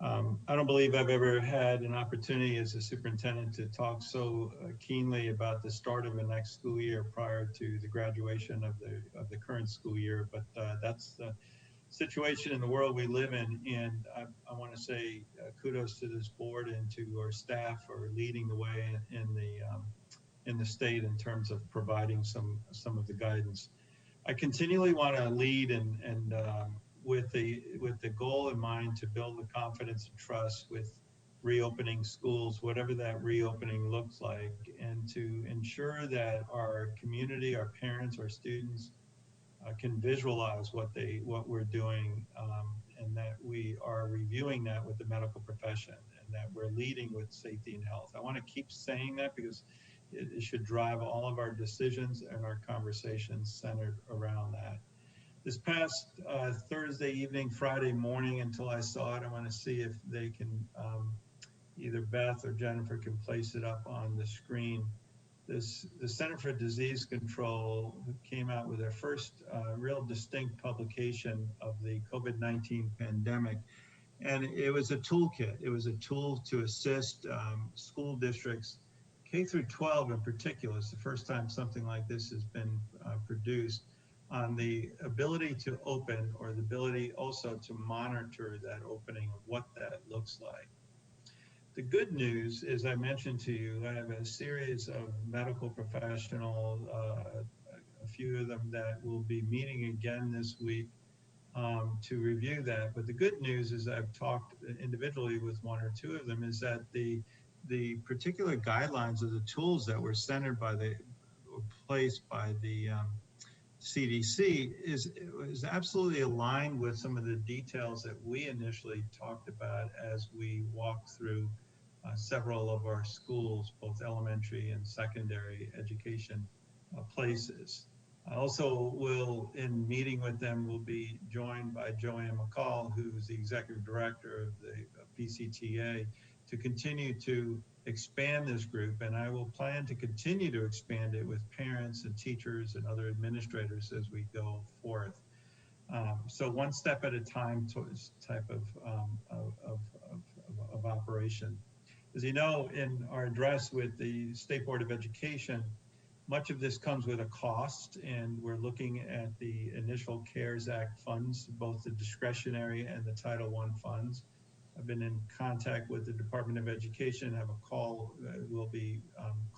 I don't believe I've ever had an opportunity as a superintendent to talk so keenly about the start of the next school year prior to the graduation of the current school year. But that's the situation in the world we live in, and I want to say kudos to this board and to our staff for leading the way in the state in terms of providing some of the guidance. I continually want to lead and with the goal in mind to build the confidence and trust with reopening schools, whatever that reopening looks like, and to ensure that our community, our parents, our students can visualize what we're doing, and that we are reviewing that with the medical profession, and that we're leading with safety and health. I want to keep saying that because it should drive all of our decisions and our conversations centered around that. This past Thursday evening, Friday morning, until I saw it, I want to see if they can, either Beth or Jennifer can place it up on the screen. The Center for Disease Control came out with their first real distinct publication of the COVID-19 pandemic. And it was a toolkit. It was a tool to assist school districts, K through 12 in particular. It's the first time something like this has been produced, on the ability to open, or the ability also to monitor that opening, of what that looks like. The good news is, I mentioned to you, I have a series of medical professionals, a few of them that will be meeting again this week to review that. But the good news is, I've talked individually with one or two of them, is that the particular guidelines of the tools that were centered by placed by the CDC is absolutely aligned with some of the details that we initially talked about as we walked through several of our schools, both elementary and secondary education places. I also will, in meeting with them, will be joined by Joanne McCall, who's the executive director of the PCTA, to continue to expand this group, and I will plan to continue to expand it with parents and teachers and other administrators as we go forth. So one step at a time towards type of operation. As you know, in our address with the State Board of Education, much of this comes with a cost, and we're looking at the initial CARES Act funds, both the discretionary and the Title I funds. I've been in contact with the Department of Education, have a call, we'll be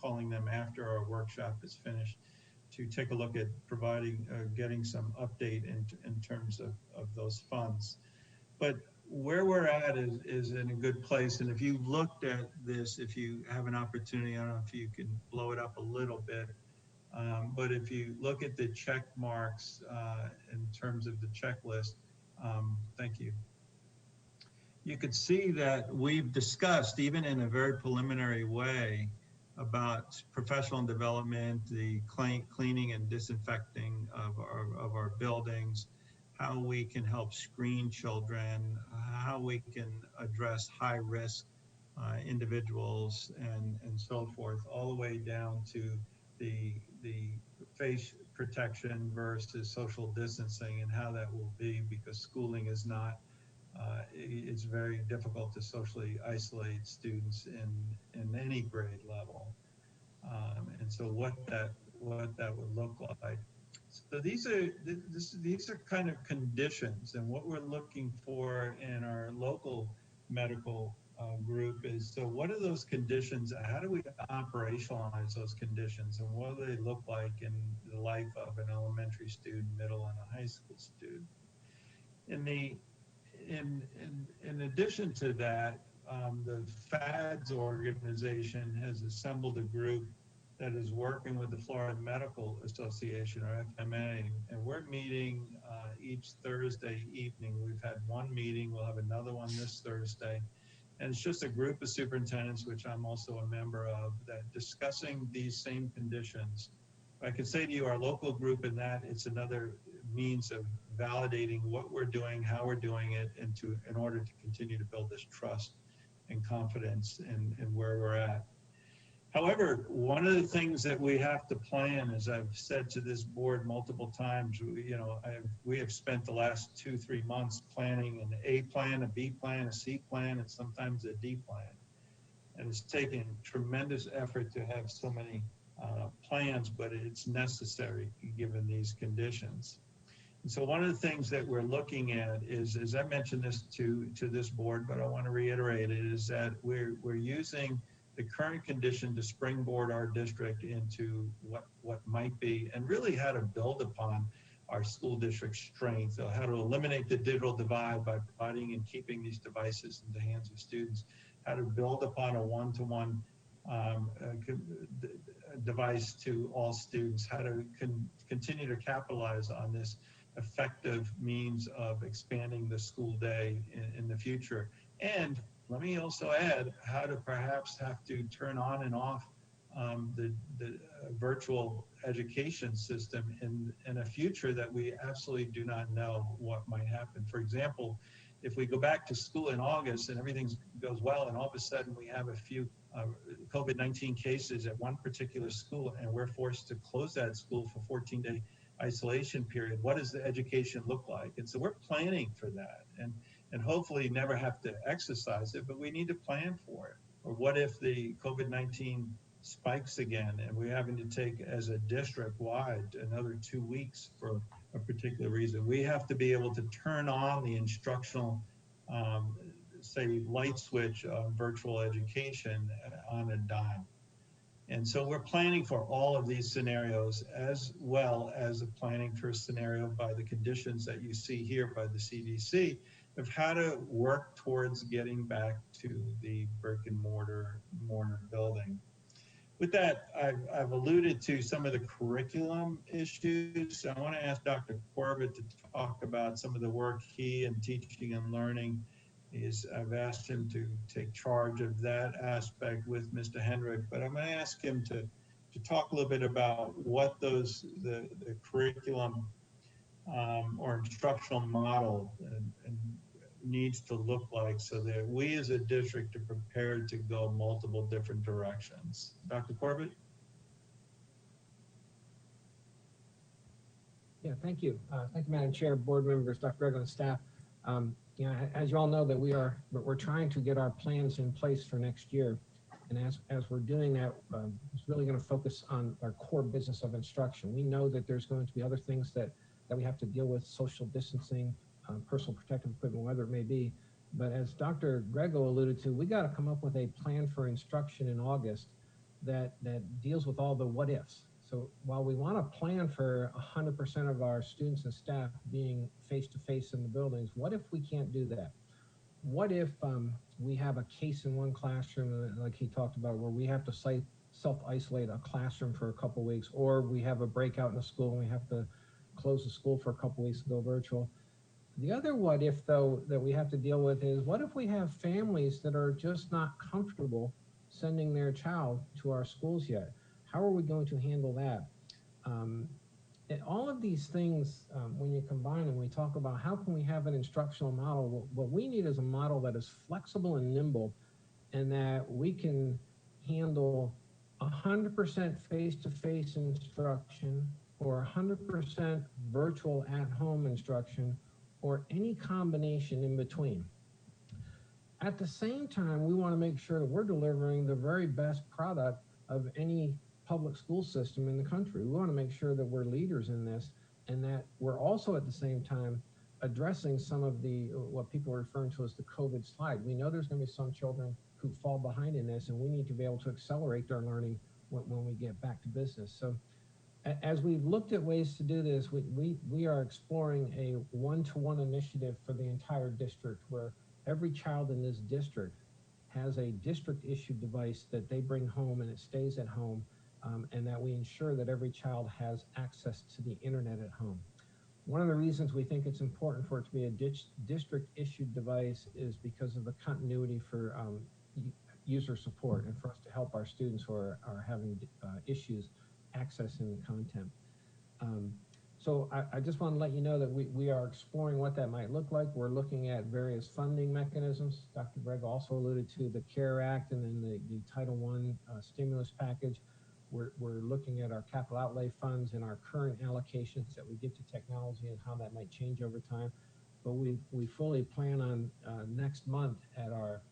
calling them after our workshop is finished to take a look at providing, getting some update in terms of those funds. But where we're at is in a good place. And if you looked at this, if you have an opportunity, I don't know if you can blow it up a little bit, but if you look at the check marks in terms of the checklist, Thank you. You could see that we've discussed, even in a very preliminary way, about professional development, the cleaning and disinfecting of our buildings, how we can help screen children, how we can address high risk individuals and so forth, all the way down to the face protection versus social distancing and how that will be, because schooling is not, it's very difficult to socially isolate students in any grade level. And so what that would look like. So these are kind of conditions, and what we're looking for in our local medical group is, so what are those conditions? How do we operationalize those conditions, and what do they look like in the life of an elementary student, middle, and a high school student? In addition to that, the FADS organization has assembled a group that is working with the Florida Medical Association, or FMA, and we're meeting each Thursday evening. We've had one meeting, we'll have another one this Thursday, and it's just a group of superintendents, which I'm also a member of, that discussing these same conditions. I can say to you, our local group in that, it's another means of validating what we're doing, how we're doing it, and in order to continue to build this trust and confidence in where we're at. However, one of the things that we have to plan, as I've said to this board multiple times, we have spent the last 2-3 months planning an A plan, a B plan, a C plan, and sometimes a D plan. And it's taken tremendous effort to have so many plans, but it's necessary given these conditions. And so one of the things that we're looking at is, as I mentioned this to this board, but I want to reiterate it, is that we're using the current condition to springboard our district into what might be, and really how to build upon our school district strength, how to eliminate the digital divide by providing and keeping these devices in the hands of students, how to build upon a one-to-one device to all students, how to continue to capitalize on this effective means of expanding the school day in the future. And let me also add how to perhaps have to turn on and off the virtual education system in a future that we absolutely do not know what might happen. For example, if we go back to school in August and everything goes well, and all of a sudden we have a few COVID-19 cases at one particular school, and we're forced to close that school for 14-day isolation period, what does the education look like? And so we're planning for that, and hopefully never have to exercise it, but we need to plan for it. Or what if the COVID-19 spikes again and we're having to take, as a district wide, another 2 weeks for a particular reason? We have to be able to turn on the instructional, say, light switch of virtual education on a dime. And so we're planning for all of these scenarios, as well as planning for a scenario by the conditions that you see here by the CDC of how to work towards getting back to the brick and mortar building. With that, I've alluded to some of the curriculum issues. I want to ask Dr. Corbett to talk about some of the work he and teaching and learning is. I've asked him to take charge of that aspect with Mr. Hendrick, but I'm going to ask him to talk a little bit about what the curriculum or instructional model and needs to look like, so that we as a district are prepared to go multiple different directions. Dr. Corbett? Yeah, thank you. Thank you, Madam Chair, board members, Dr. Grego, and staff. As you all know, that we're trying to get our plans in place for next year. And as we're doing that, it's really going to focus on our core business of instruction. We know that there's going to be other things that we have to deal with, social distancing, personal protective equipment, whatever it may be. But as Dr. Grego alluded to, we got to come up with a plan for instruction in August that deals with all the what ifs. So while we want to plan for 100% of our students and staff being face-to-face in the buildings, what if we can't do that? What if we have a case in one classroom, like he talked about, where we have to self-isolate a classroom for a couple of weeks, or we have a breakout in a school and we have to close the school for a couple of weeks and go virtual? The other what if though that we have to deal with is what if we have families that are just not comfortable sending their child to our schools yet? How are we going to handle that? And all of these things, when you combine them, we talk about how can we have an instructional model. What we need is a model that is flexible and nimble, and that we can handle 100% face-to-face instruction or 100% virtual at-home instruction or any combination in between. At the same time, we want to make sure that we're delivering the very best product of any public school system in the country. We want to make sure that we're leaders in this, and that we're also at the same time addressing some of the what people are referring to as the COVID slide. We know there's going to be some children who fall behind in this, and we need to be able to accelerate their learning when we get back to business. So as we've looked at ways to do this, we are exploring a one-to-one initiative for the entire district, where every child in this district has a district issued device that they bring home and it stays at home, and that we ensure that every child has access to the internet at home. One of the reasons we think it's important for it to be a district issued device is because of the continuity for user support and for us to help our students who are having issues accessing the content. So I just want to let you know that we are exploring what that might look like. We're looking at various funding mechanisms. Dr. Greg also alluded to the CARE Act and then the Title I stimulus package. We're looking at our capital outlay funds and our current allocations that we give to technology and how that might change over time. But we fully plan on next month at our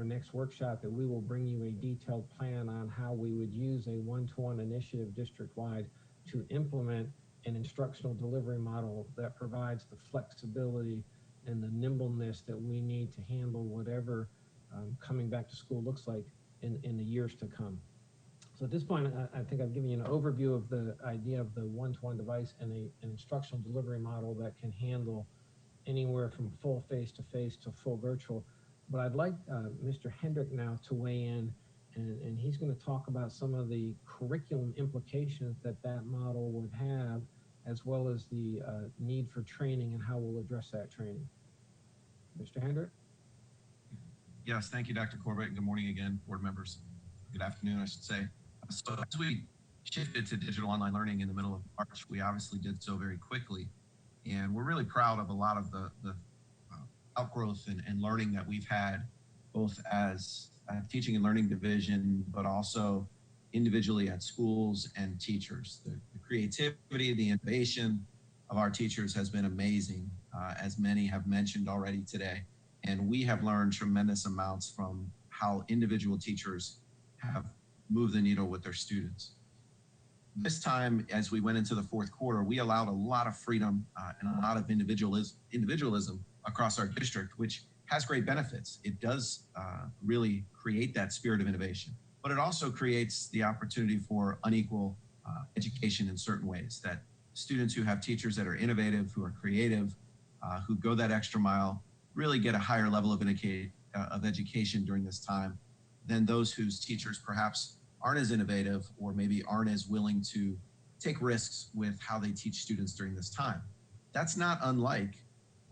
next workshop that we will bring you a detailed plan on how we would use a one-to-one initiative district-wide to implement an instructional delivery model that provides the flexibility and the nimbleness that we need to handle whatever coming back to school looks like in the years to come. So at this point, I think I've given you an overview of the idea of the one-to-one device and an instructional delivery model that can handle anywhere from full face-to-face to full virtual. But I'd like Mr. Hendrick now to weigh in, and he's going to talk about some of the curriculum implications that model would have, as well as the need for training and how we'll address that training. Mr. Hendrick? Yes, thank you, Dr. Corbett, and good morning again, board members. Good afternoon, I should say. So as we shifted to digital online learning in the middle of March, we obviously did so very quickly. And we're really proud of a lot of the outgrowth and learning that we've had, both as a teaching and learning division, but also individually at schools and teachers. The creativity, the innovation of our teachers has been amazing, as many have mentioned already today. And we have learned tremendous amounts from how individual teachers have moved the needle with their students. This time, as we went into the fourth quarter, we allowed a lot of freedom and a lot of individualism across our district, which has great benefits. It does really create that spirit of innovation, but it also creates the opportunity for unequal education in certain ways, that students who have teachers that are innovative, who are creative, who go that extra mile, really get a higher level of education during this time than those whose teachers perhaps aren't as innovative or maybe aren't as willing to take risks with how they teach students during this time. That's not unlike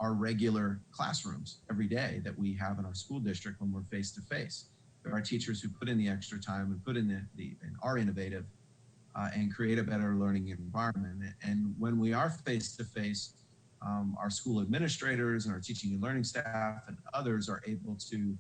our regular classrooms every day that we have in our school district when we're face to face. There are teachers who put in the extra time and put in and are innovative and create a better learning environment. And when we are face to face, our school administrators and our teaching and learning staff and others are able to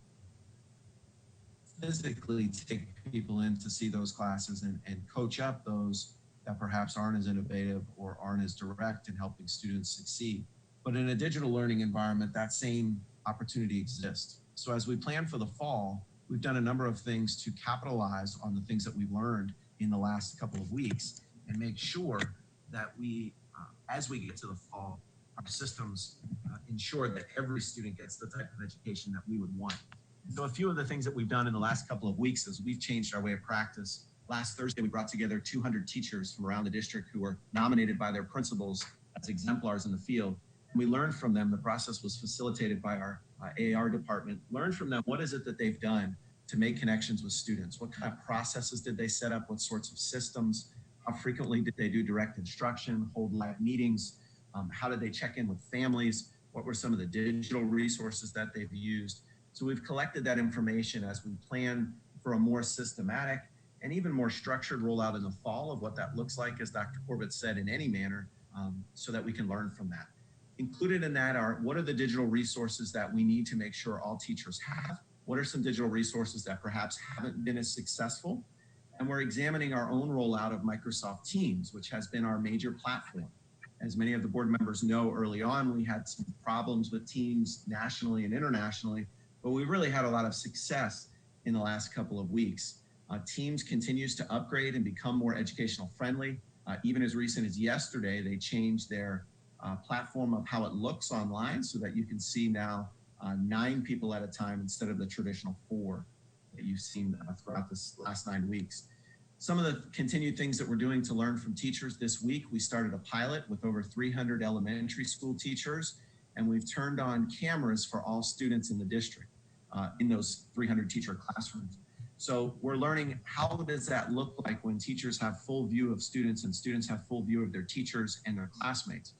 physically take people in to see those classes and coach up those that perhaps aren't as innovative or aren't as direct in helping students succeed. But in a digital learning environment, that same opportunity exists. So as we plan for the fall, we've done a number of things to capitalize on the things that we've learned in the last couple of weeks and make sure that we, as we get to the fall, our systems ensure that every student gets the type of education that we would want. So a few of the things that we've done in the last couple of weeks is we've changed our way of practice. Last Thursday, we brought together 200 teachers from around the district who were nominated by their principals as exemplars in the field. And we learned from them. The process was facilitated by our AAR department. Learned from them, what is it that they've done to make connections with students? What kind of processes did they set up? What sorts of systems? How frequently did they do direct instruction, hold live meetings? How did they check in with families? What were some of the digital resources that they've used? So we've collected that information as we plan for a more systematic and even more structured rollout in the fall of what that looks like, as Dr. Corbett said, in any manner, so that we can learn from that. Included in that are, what are the digital resources that we need to make sure all teachers have? What are some digital resources that perhaps haven't been as successful? And we're examining our own rollout of Microsoft Teams, which has been our major platform. As many of the board members know, early on, we had some problems with Teams nationally and internationally, but we really had a lot of success in the last couple of weeks. Teams continues to upgrade and become more educational friendly. Even as recent as yesterday, they changed their platform of how it looks online so that you can see now 9 people at a time instead of the traditional 4 that you've seen throughout this last 9 weeks. Some of the continued things that we're doing to learn from teachers this week, we started a pilot with over 300 elementary school teachers, and we've turned on cameras for all students in the district in those 300 teacher classrooms. So we're learning, how does that look like when teachers have full view of students and students have full view of their teachers and their classmates?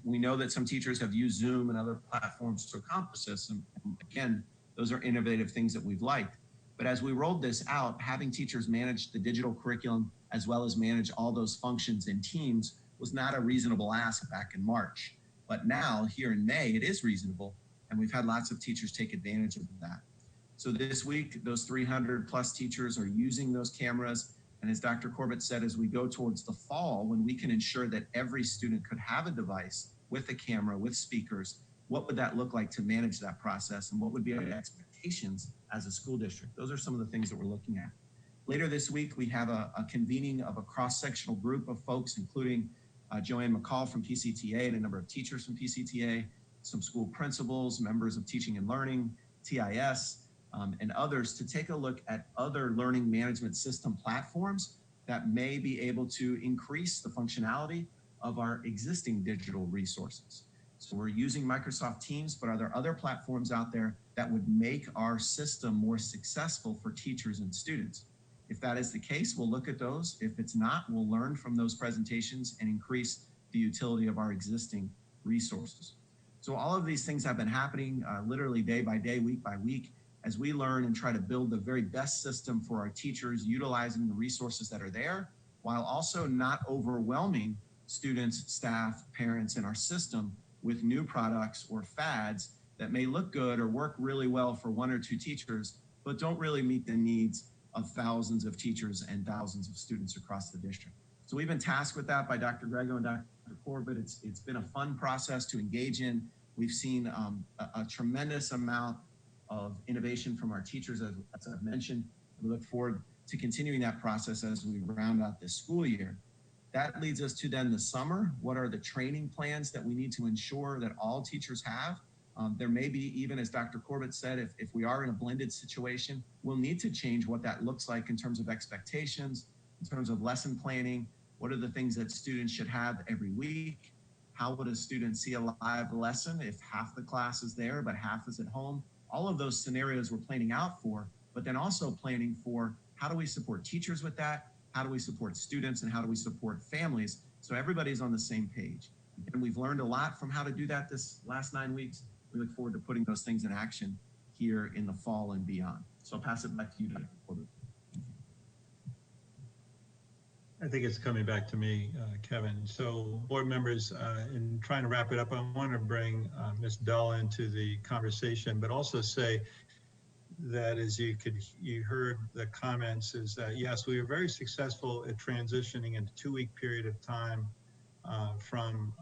We know that some teachers have used Zoom and other platforms to accomplish this. And again, those are innovative things that we've liked. But as we rolled this out, having teachers manage the digital curriculum as well as manage all those functions in Teams was not a reasonable ask back in March. But now, here in May, it is reasonable, and we've had lots of teachers take advantage of that. So this week, those 300 plus teachers are using those cameras. And as Dr. Corbett said, as we go towards the fall, when we can ensure that every student could have a device with a camera, with speakers, what would that look like to manage that process? And what would be our expectations as a school district? Those are some of the things that we're looking at. Later this week, we have a convening of a cross-sectional group of folks, including Joanne McCall from PCTA and a number of teachers from PCTA, some school principals, members of Teaching and Learning, TIS, and others, to take a look at other learning management system platforms that may be able to increase the functionality of our existing digital resources. So we're using Microsoft Teams, but are there other platforms out there that would make our system more successful for teachers and students? If that is the case, we'll look at those. If it's not, we'll learn from those presentations and increase the utility of our existing resources. So all of these things have been happening literally day by day, week by week, as we learn and try to build the very best system for our teachers, utilizing the resources that are there, while also not overwhelming students, staff, parents in our system with new products or fads that may look good or work really well for 1 or 2 teachers, but don't really meet the needs of thousands of teachers and thousands of students across the district. So we've been tasked with that by Dr. Grego and Dr. Corbett. It's been a fun process to engage in. We've seen a tremendous amount of innovation from our teachers, as I've mentioned. We look forward to continuing that process as we round out this school year. That leads us to then the summer. What are the training plans that we need to ensure that all teachers have? There may be, even as Dr. Corbett said, if we are in a blended situation, we'll need to change what that looks like in terms of expectations, in terms of lesson planning. What are the things that students should have every week? How would a student see a live lesson if half the class is there, but half is at home? All of those scenarios we're planning out for, but then also planning for, how do we support teachers with that? How do we support students, and how do we support families so everybody's on the same page? And we've learned a lot from how to do that this last 9 weeks. We look forward to putting those things in action here in the fall and beyond. So I'll pass it back to you, Dr. Corbett. I think it's coming back to me, Kevin. So board members, in trying to wrap it up, I want to bring Ms. Bell into the conversation, but also say that, as you heard the comments, is that yes, we were very successful at transitioning in a 2-week period of time from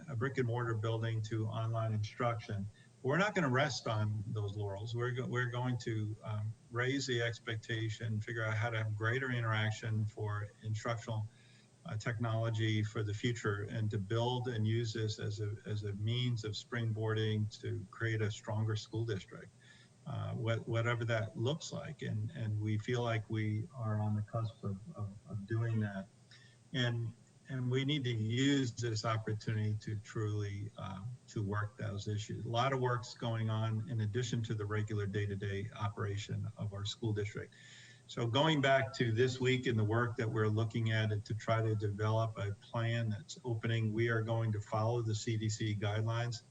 a brick and mortar building to online instruction. We're not going to rest on those laurels. We're going to raise the expectation, figure out how to have greater interaction for instructional technology for the future, and to build and use this as a means of springboarding to create a stronger school district, whatever that looks like. And we feel like we are on the cusp of doing that. And we need to use this opportunity to truly to work those issues. A lot of work's going on in addition to the regular day-to-day operation of our school district. So going back to this week and the work that we're looking at and to try to develop a plan that's opening, we are going to follow the CDC guidelines.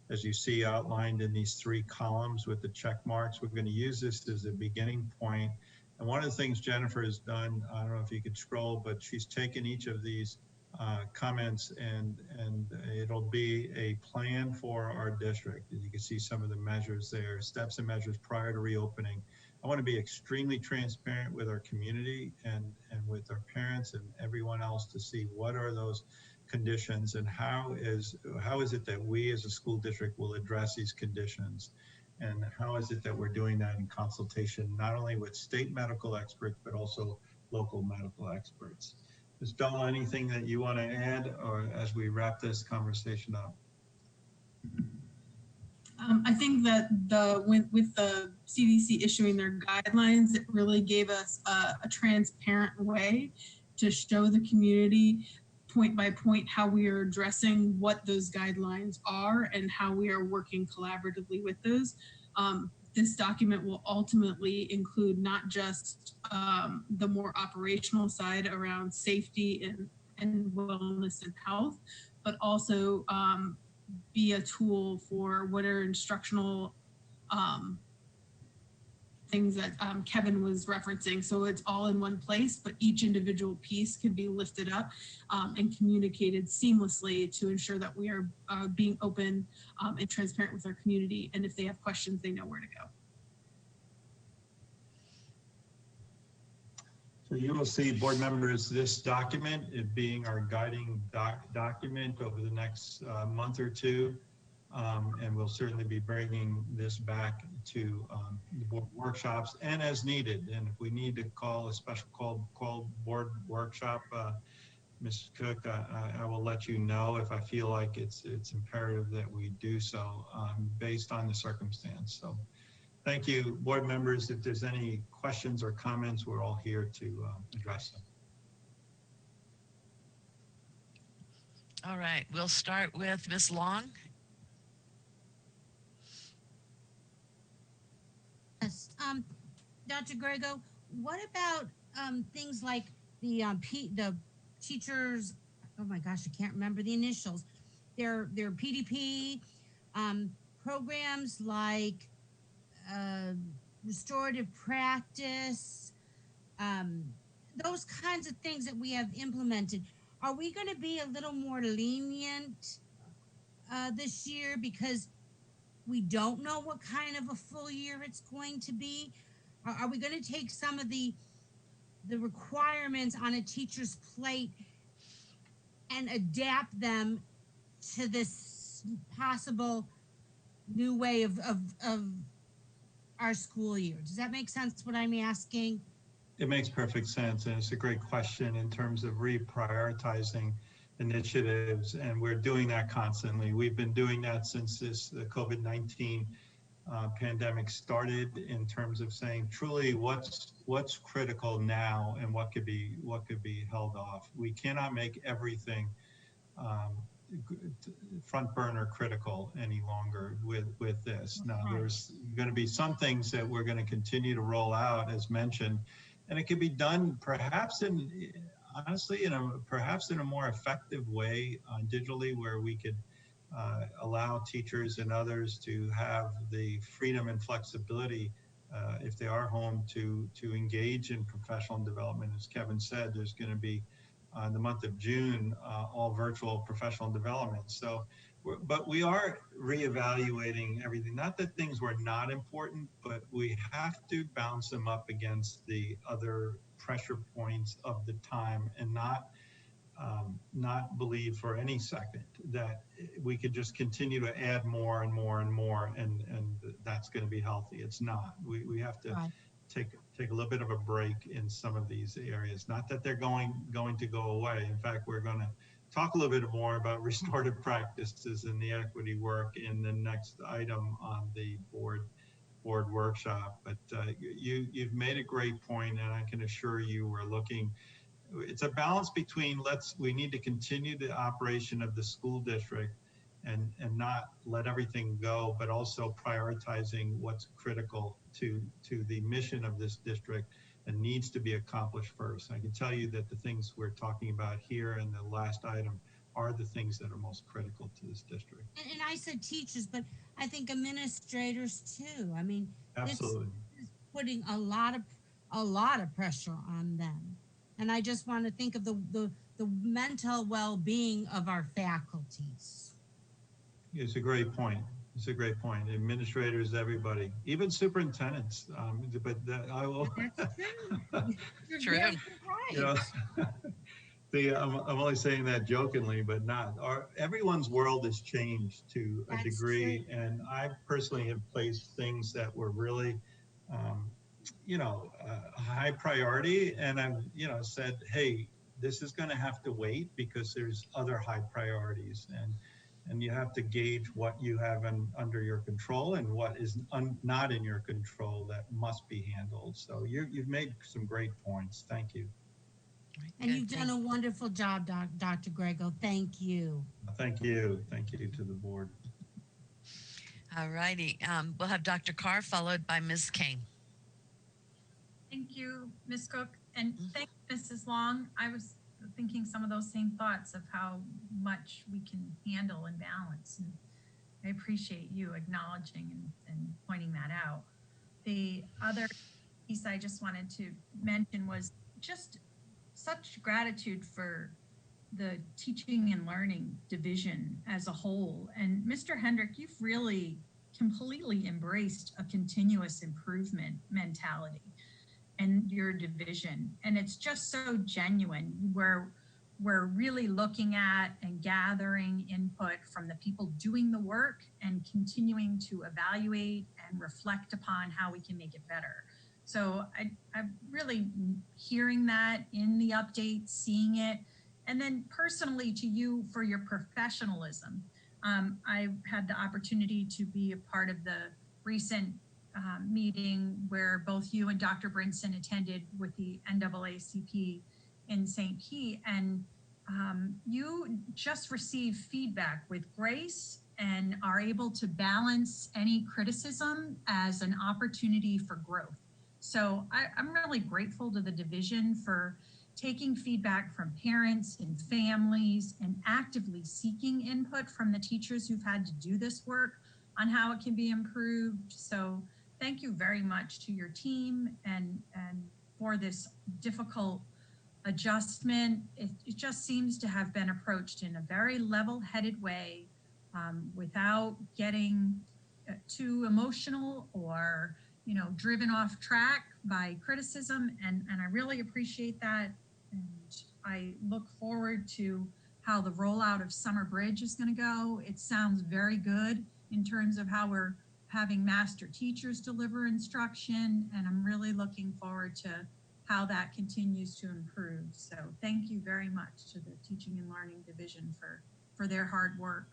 As you see outlined in these 3 columns with the check marks, we're going to use this as a beginning point. And one of the things Jennifer has done, I don't know if you could scroll, but she's taken each of these comments and it'll be a plan for our district. And you can see some of the measures there, steps and measures prior to reopening. I want to be extremely transparent with our community and with our parents and everyone else to see what are those conditions and how is it that we as a school district will address these conditions, and how is it that we're doing that in consultation not only with state medical experts but also local medical experts. Ms. Bell, anything that you want to add or as we wrap this conversation up? I think that with the CDC issuing their guidelines, it really gave us a transparent way to show the community point by point how we are addressing what those guidelines are and how we are working collaboratively with those. This document will ultimately include not just the more operational side around safety and wellness and health, but also be a tool for what are instructional things that Kevin was referencing. So it's all in one place, but each individual piece can be lifted up and communicated seamlessly to ensure that we are being open and transparent with our community. And if they have questions, they know where to go. So you will see, board members, this document, it being our guiding document over the next month or two. And we'll certainly be bringing this back to the board workshops and as needed. And if we need to call a special call board workshop, Ms. Cook, I will let you know if I feel like it's imperative that we do so based on the circumstance. So thank you, board members. If there's any questions or comments, we're all here to address them. All right, we'll start with Ms. Long. Yes, Dr. Grego, what about things like the teachers? Oh my gosh, I can't remember the initials. Their PDP programs like restorative practice, those kinds of things that we have implemented. Are we going to be a little more lenient this year because we don't know what kind of a full year it's going to be? Are we going to take some of the requirements on a teacher's plate and adapt them to this possible new way of our school year? Does that make sense what I'm asking? It makes perfect sense, and it's a great question in terms of reprioritizing initiatives, and we're doing that constantly. We've been doing that since the COVID-19 pandemic started in terms of saying truly what's critical now and what could be held off. We cannot make everything front burner critical any longer with this. Now there's going to be some things that we're going to continue to roll out as mentioned, and it can be done perhaps honestly, perhaps in a more effective way digitally, where we could allow teachers and others to have the freedom and flexibility if they are home to engage in professional development. As Kevin said, there's going to be in the month of June all virtual professional development. So, but we are reevaluating everything. Not that things were not important, but we have to bounce them up against the other pressure points of the time and not believe for any second that we could just continue to add more and more and more and that's going to be healthy. It's not. We have to take a little bit of a break in some of these areas. Not that they're going to go away. In fact, we're going to talk a little bit more about restorative practices and the equity work in the next item on the board workshop. But you've made a great point, and I can assure you we're looking. It's a balance between we need to continue the operation of the school district and not let everything go, but also prioritizing what's critical to the mission of this district and needs to be accomplished first. And I can tell you that the things we're talking about here in the last item are the things that are most critical to this district. And I said teachers, but I think administrators too. I mean, Absolutely. this is putting a lot of pressure on them. And I just want to think of the mental well-being of our faculties. It's a great point. It's a great point. Administrators, everybody, even superintendents. But I will. That's true. You're True. very right. You know, I'm only saying that jokingly, but not. Everyone's world has changed to a That's degree, true. and I personally have placed things that were really, a high priority, and I've, said, hey, this is going to have to wait because there's other high priorities, and you have to gauge what you have under your control and what is not in your control that must be handled. So you've made some great points. Thank you. And you've done a wonderful job, Dr. Grego. Thank you. Thank you. Thank you to the board. All righty. We'll have Dr. Carr followed by Ms. Kane. Thank you, Ms. Cook, and thank you, Mrs. Long. I was thinking some of those same thoughts of how much we can handle and balance. And I appreciate you acknowledging and pointing that out. The other piece I just wanted to mention was just such gratitude for the teaching and learning division as a whole. And Mr. Hendrick, you've really completely embraced a continuous improvement mentality and your division. And it's just so genuine where we're really looking at and gathering input from the people doing the work and continuing to evaluate and reflect upon how we can make it better. So I'm really hearing that in the update, seeing it, and then personally to you for your professionalism. I had the opportunity to be a part of the recent meeting where both you and Dr. Brinson attended with the NAACP in St. Pete, and you just received feedback with grace and are able to balance any criticism as an opportunity for growth. So I'm really grateful to the division for taking feedback from parents and families and actively seeking input from the teachers who've had to do this work on how it can be improved. So thank you very much to your team and for this difficult adjustment. It just seems to have been approached in a very level-headed way without getting too emotional or driven off track by criticism, and I really appreciate that. And I look forward to how the rollout of Summer Bridge is going to go. It sounds very good in terms of how we're having master teachers deliver instruction, and I'm really looking forward to how that continues to improve. So thank you very much to the Teaching and Learning Division for their hard work.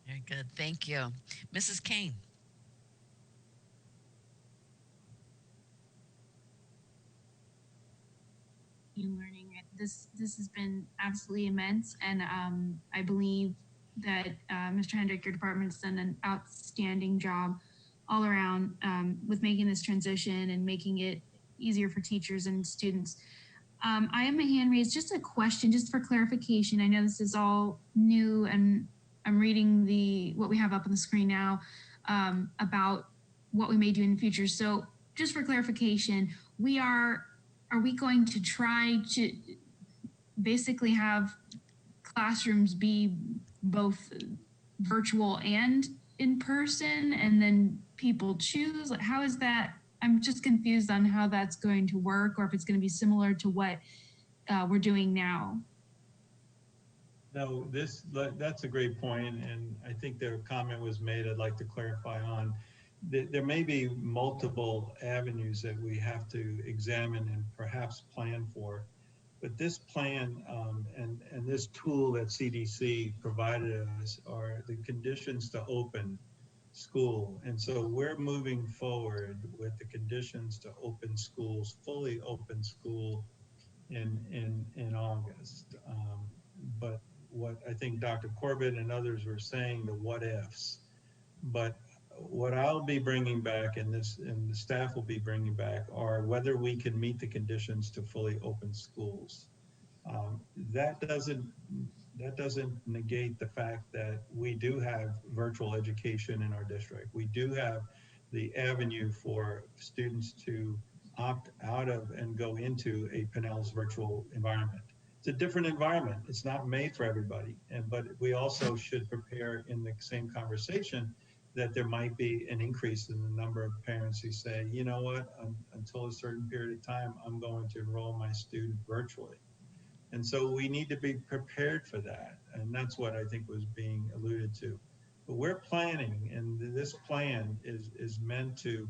Very good. Thank you. Mrs. Kane. Learning. This has been absolutely immense, and I believe that Mr. Hendrick, your department's done an outstanding job all around with making this transition and making it easier for teachers and students. I have my hand raised. Just a question, just for clarification. I know this is all new, and I'm reading what we have up on the screen now about what we may do in the future. So just for clarification, are we going to try to basically have classrooms be both virtual and in person, and then people choose? Like, how is that? I'm just confused on how that's going to work, or if it's going to be similar to what we're doing now. No, that's a great point, and I think their comment was made. I'd like to clarify on. There may be multiple avenues that we have to examine and perhaps plan for, but this plan and this tool that CDC provided us are the conditions to open school. And so we're moving forward with the conditions to open schools, fully open school in August. But what I think Dr. Corbett and others were saying, the what ifs, but what I'll be bringing back and the staff will be bringing back are whether we can meet the conditions to fully open schools. That doesn't negate the fact that we do have virtual education in our district. We do have the avenue for students to opt out of and go into a Pinnell's virtual environment. It's a different environment. It's not made for everybody. But we also should prepare in the same conversation that there might be an increase in the number of parents who say, you know what, until a certain period of time, I'm going to enroll my student virtually. And so we need to be prepared for that. And that's what I think was being alluded to. But we're planning, and this plan is meant to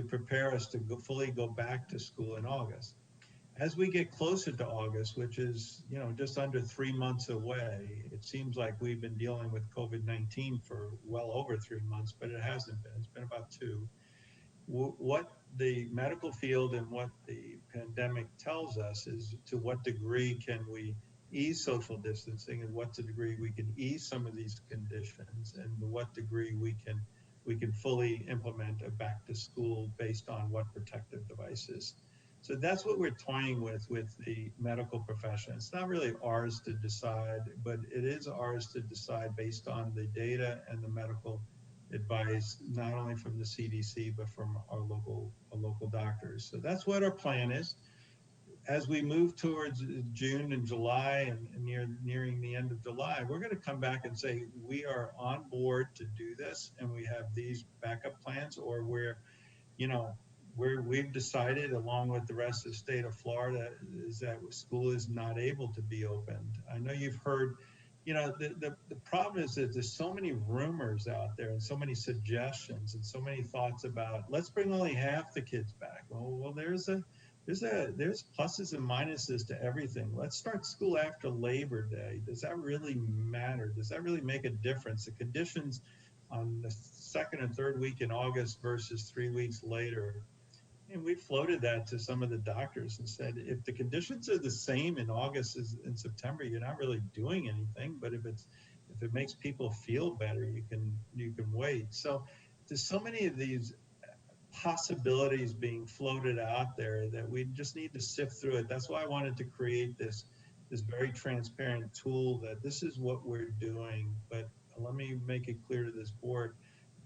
prepare us to fully go back to school in August. As we get closer to August, which is, you know, just under 3 months away, it seems like we've been dealing with COVID-19 for well over 3 months, but it hasn't been. It's been about 2. What the medical field and what the pandemic tells us is to what degree can we ease social distancing, and what degree we can ease some of these conditions, and to what degree we can fully implement a back to school based on what protective devices. So that's what we're toying with the medical profession. It's not really ours to decide, but it is ours to decide based on the data and the medical advice, not only from the CDC, but from our local doctors. So that's what our plan is. As we move towards June and July and nearing the end of July, we're going to come back and say, we are on board to do this, and we have these backup plans, or we've decided, along with the rest of the state of Florida, is that school is not able to be opened. I know you've heard, the problem is that there's so many rumors out there and so many suggestions and so many thoughts about, let's bring only half the kids back. Well, there's pluses and minuses to everything. Let's start school after Labor Day. Does that really matter? Does that really make a difference? The conditions on the second and third week in August versus 3 weeks later. And we floated that to some of the doctors and said, if the conditions are the same in August as in September, you're not really doing anything. But if it makes people feel better, you can wait. So there's so many of these possibilities being floated out there that we just need to sift through it. That's why I wanted to create this very transparent tool that this is what we're doing. But let me make it clear to this board.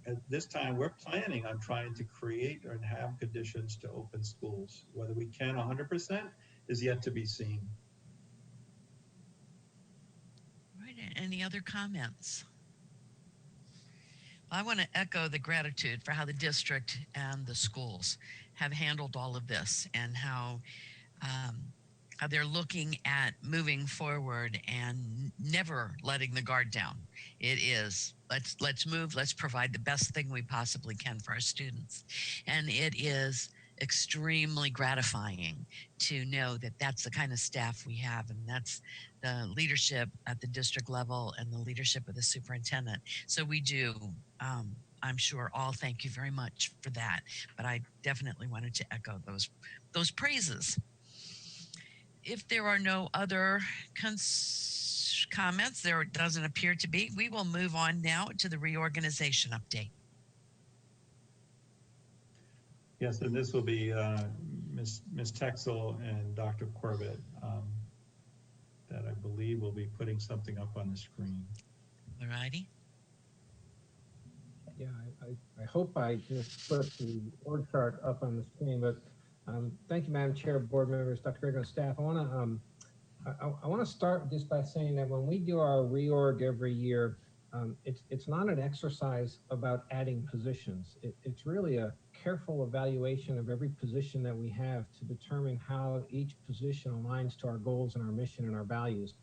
At this time, we're planning on trying to create and have conditions to open schools. Whether we can 100% is yet to be seen. Right. Any other comments? I want to echo the gratitude for how the district and the schools have handled all of this, and how they're looking at moving forward and never letting the guard down. It is, let's move, let's provide the best thing we possibly can for our students. And it is extremely gratifying to know that that's the kind of staff we have, and that's the leadership at the district level and the leadership of the superintendent. So we do, I'm sure, all thank you very much for that. But I definitely wanted to echo those praises. If there are no other comments, there doesn't appear to be, we will move on now to the reorganization update. Yes, and this will be Ms. Texel and Dr. Corbett that I believe will be putting something up on the screen. All righty. Yeah, I hope I just put the org chart up on the screen, but thank you, Madam Chair, board members, Dr. Grego, and staff. I want to start just by saying that when we do our reorg every year, it's not an exercise about adding positions. It's really a careful evaluation of every position that we have to determine how each position aligns to our goals and our mission and our values.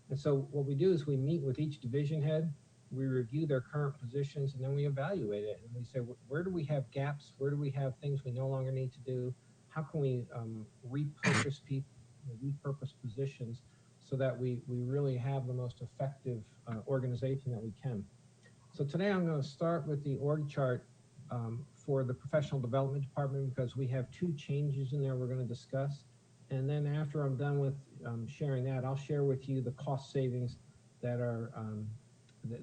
And so what we do is we meet with each division head, we review their current positions, and then we evaluate it. And we say, where do we have gaps? Where do we have things we no longer need to do? How can we repurpose people, repurpose positions so that we really have the most effective organization that we can? So today I'm going to start with the org chart for the professional development department, because we have 2 changes in there we're going to discuss. And then after I'm done with sharing that, I'll share with you the cost savings that are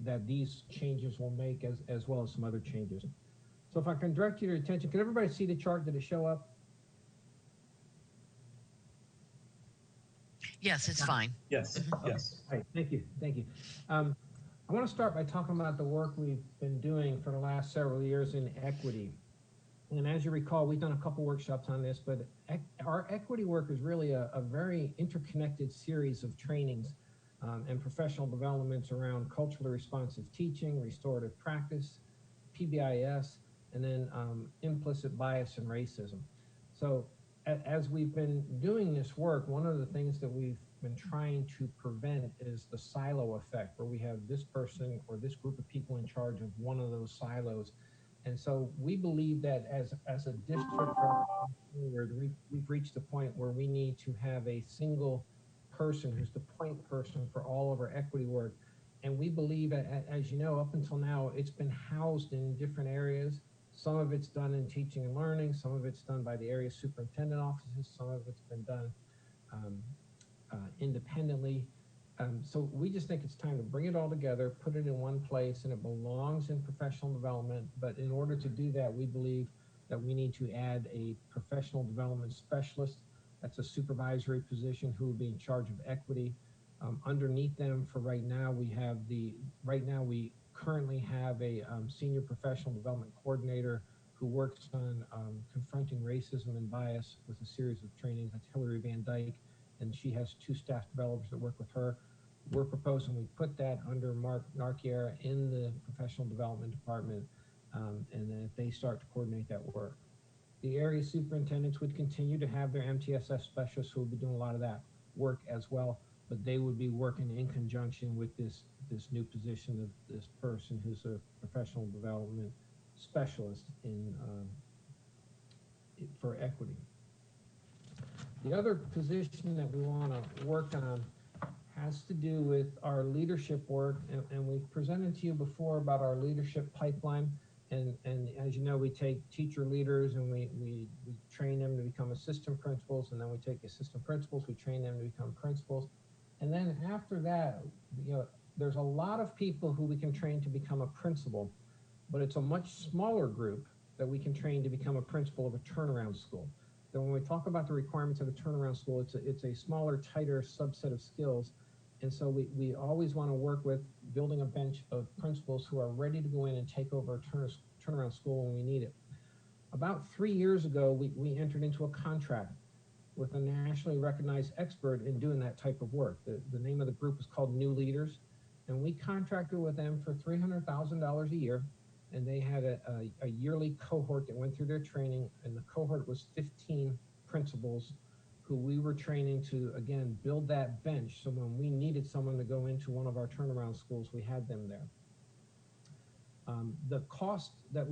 that these changes will make, as well as some other changes. So if I can direct your attention, can everybody see the chart? Did it show up? Yes, it's fine. Yes, yes. All right, thank you, thank you. I want to start by talking about the work we've been doing for the last several years in equity. And as you recall, we've done a couple workshops on this, but our equity work is really a very interconnected series of trainings and professional developments around culturally responsive teaching, restorative practice, PBIS, and then implicit bias and racism. So as we've been doing this work, one of the things that we've been trying to prevent is the silo effect, where we have this person or this group of people in charge of one of those silos. And so we believe that as a district forward, we've reached a point where we need to have a single person who's the point person for all of our equity work. And we believe, as you know, up until now, it's been housed in different areas. Some of it's done in teaching and learning, some of it's done by the area superintendent offices, some of it's been done independently. So we just think it's time to bring it all together, put it in one place, and it belongs in professional development. But in order to do that, we believe that we need to add a professional development specialist. That's a supervisory position who will be in charge of equity. Underneath them for right now, we currently have a senior professional development coordinator who works on confronting racism and bias with a series of trainings. That's Hillary Van Dyke, and she has 2 staff developers that work with her. We're proposing we put that under Mark Narkier in the professional development department, and that they start to coordinate that work. The area superintendents would continue to have their MTSS specialists who will be doing a lot of that work as well, but they would be working in conjunction with this new position of this person who's a professional development specialist for equity. The other position that we want to work on has to do with our leadership work, and we've presented to you before about our leadership pipeline. And as you know, we take teacher leaders and we train them to become assistant principals, and then we take assistant principals, we train them to become principals. And then after that, there's a lot of people who we can train to become a principal, but it's a much smaller group that we can train to become a principal of a turnaround school. Then when we talk about the requirements of a turnaround school, it's a smaller, tighter subset of skills. And so we always want to work with building a bench of principals who are ready to go in and take over a turnaround school when we need it. About 3 years ago, we entered into a contract with a nationally recognized expert in doing that type of work. The name of the group is called New Leaders, and we contracted with them for $300,000 a year, and they had a yearly cohort that went through their training, and the cohort was 15 principals who we were training to, again, build that bench, so when we needed someone to go into one of our turnaround schools, we had them there. The cost that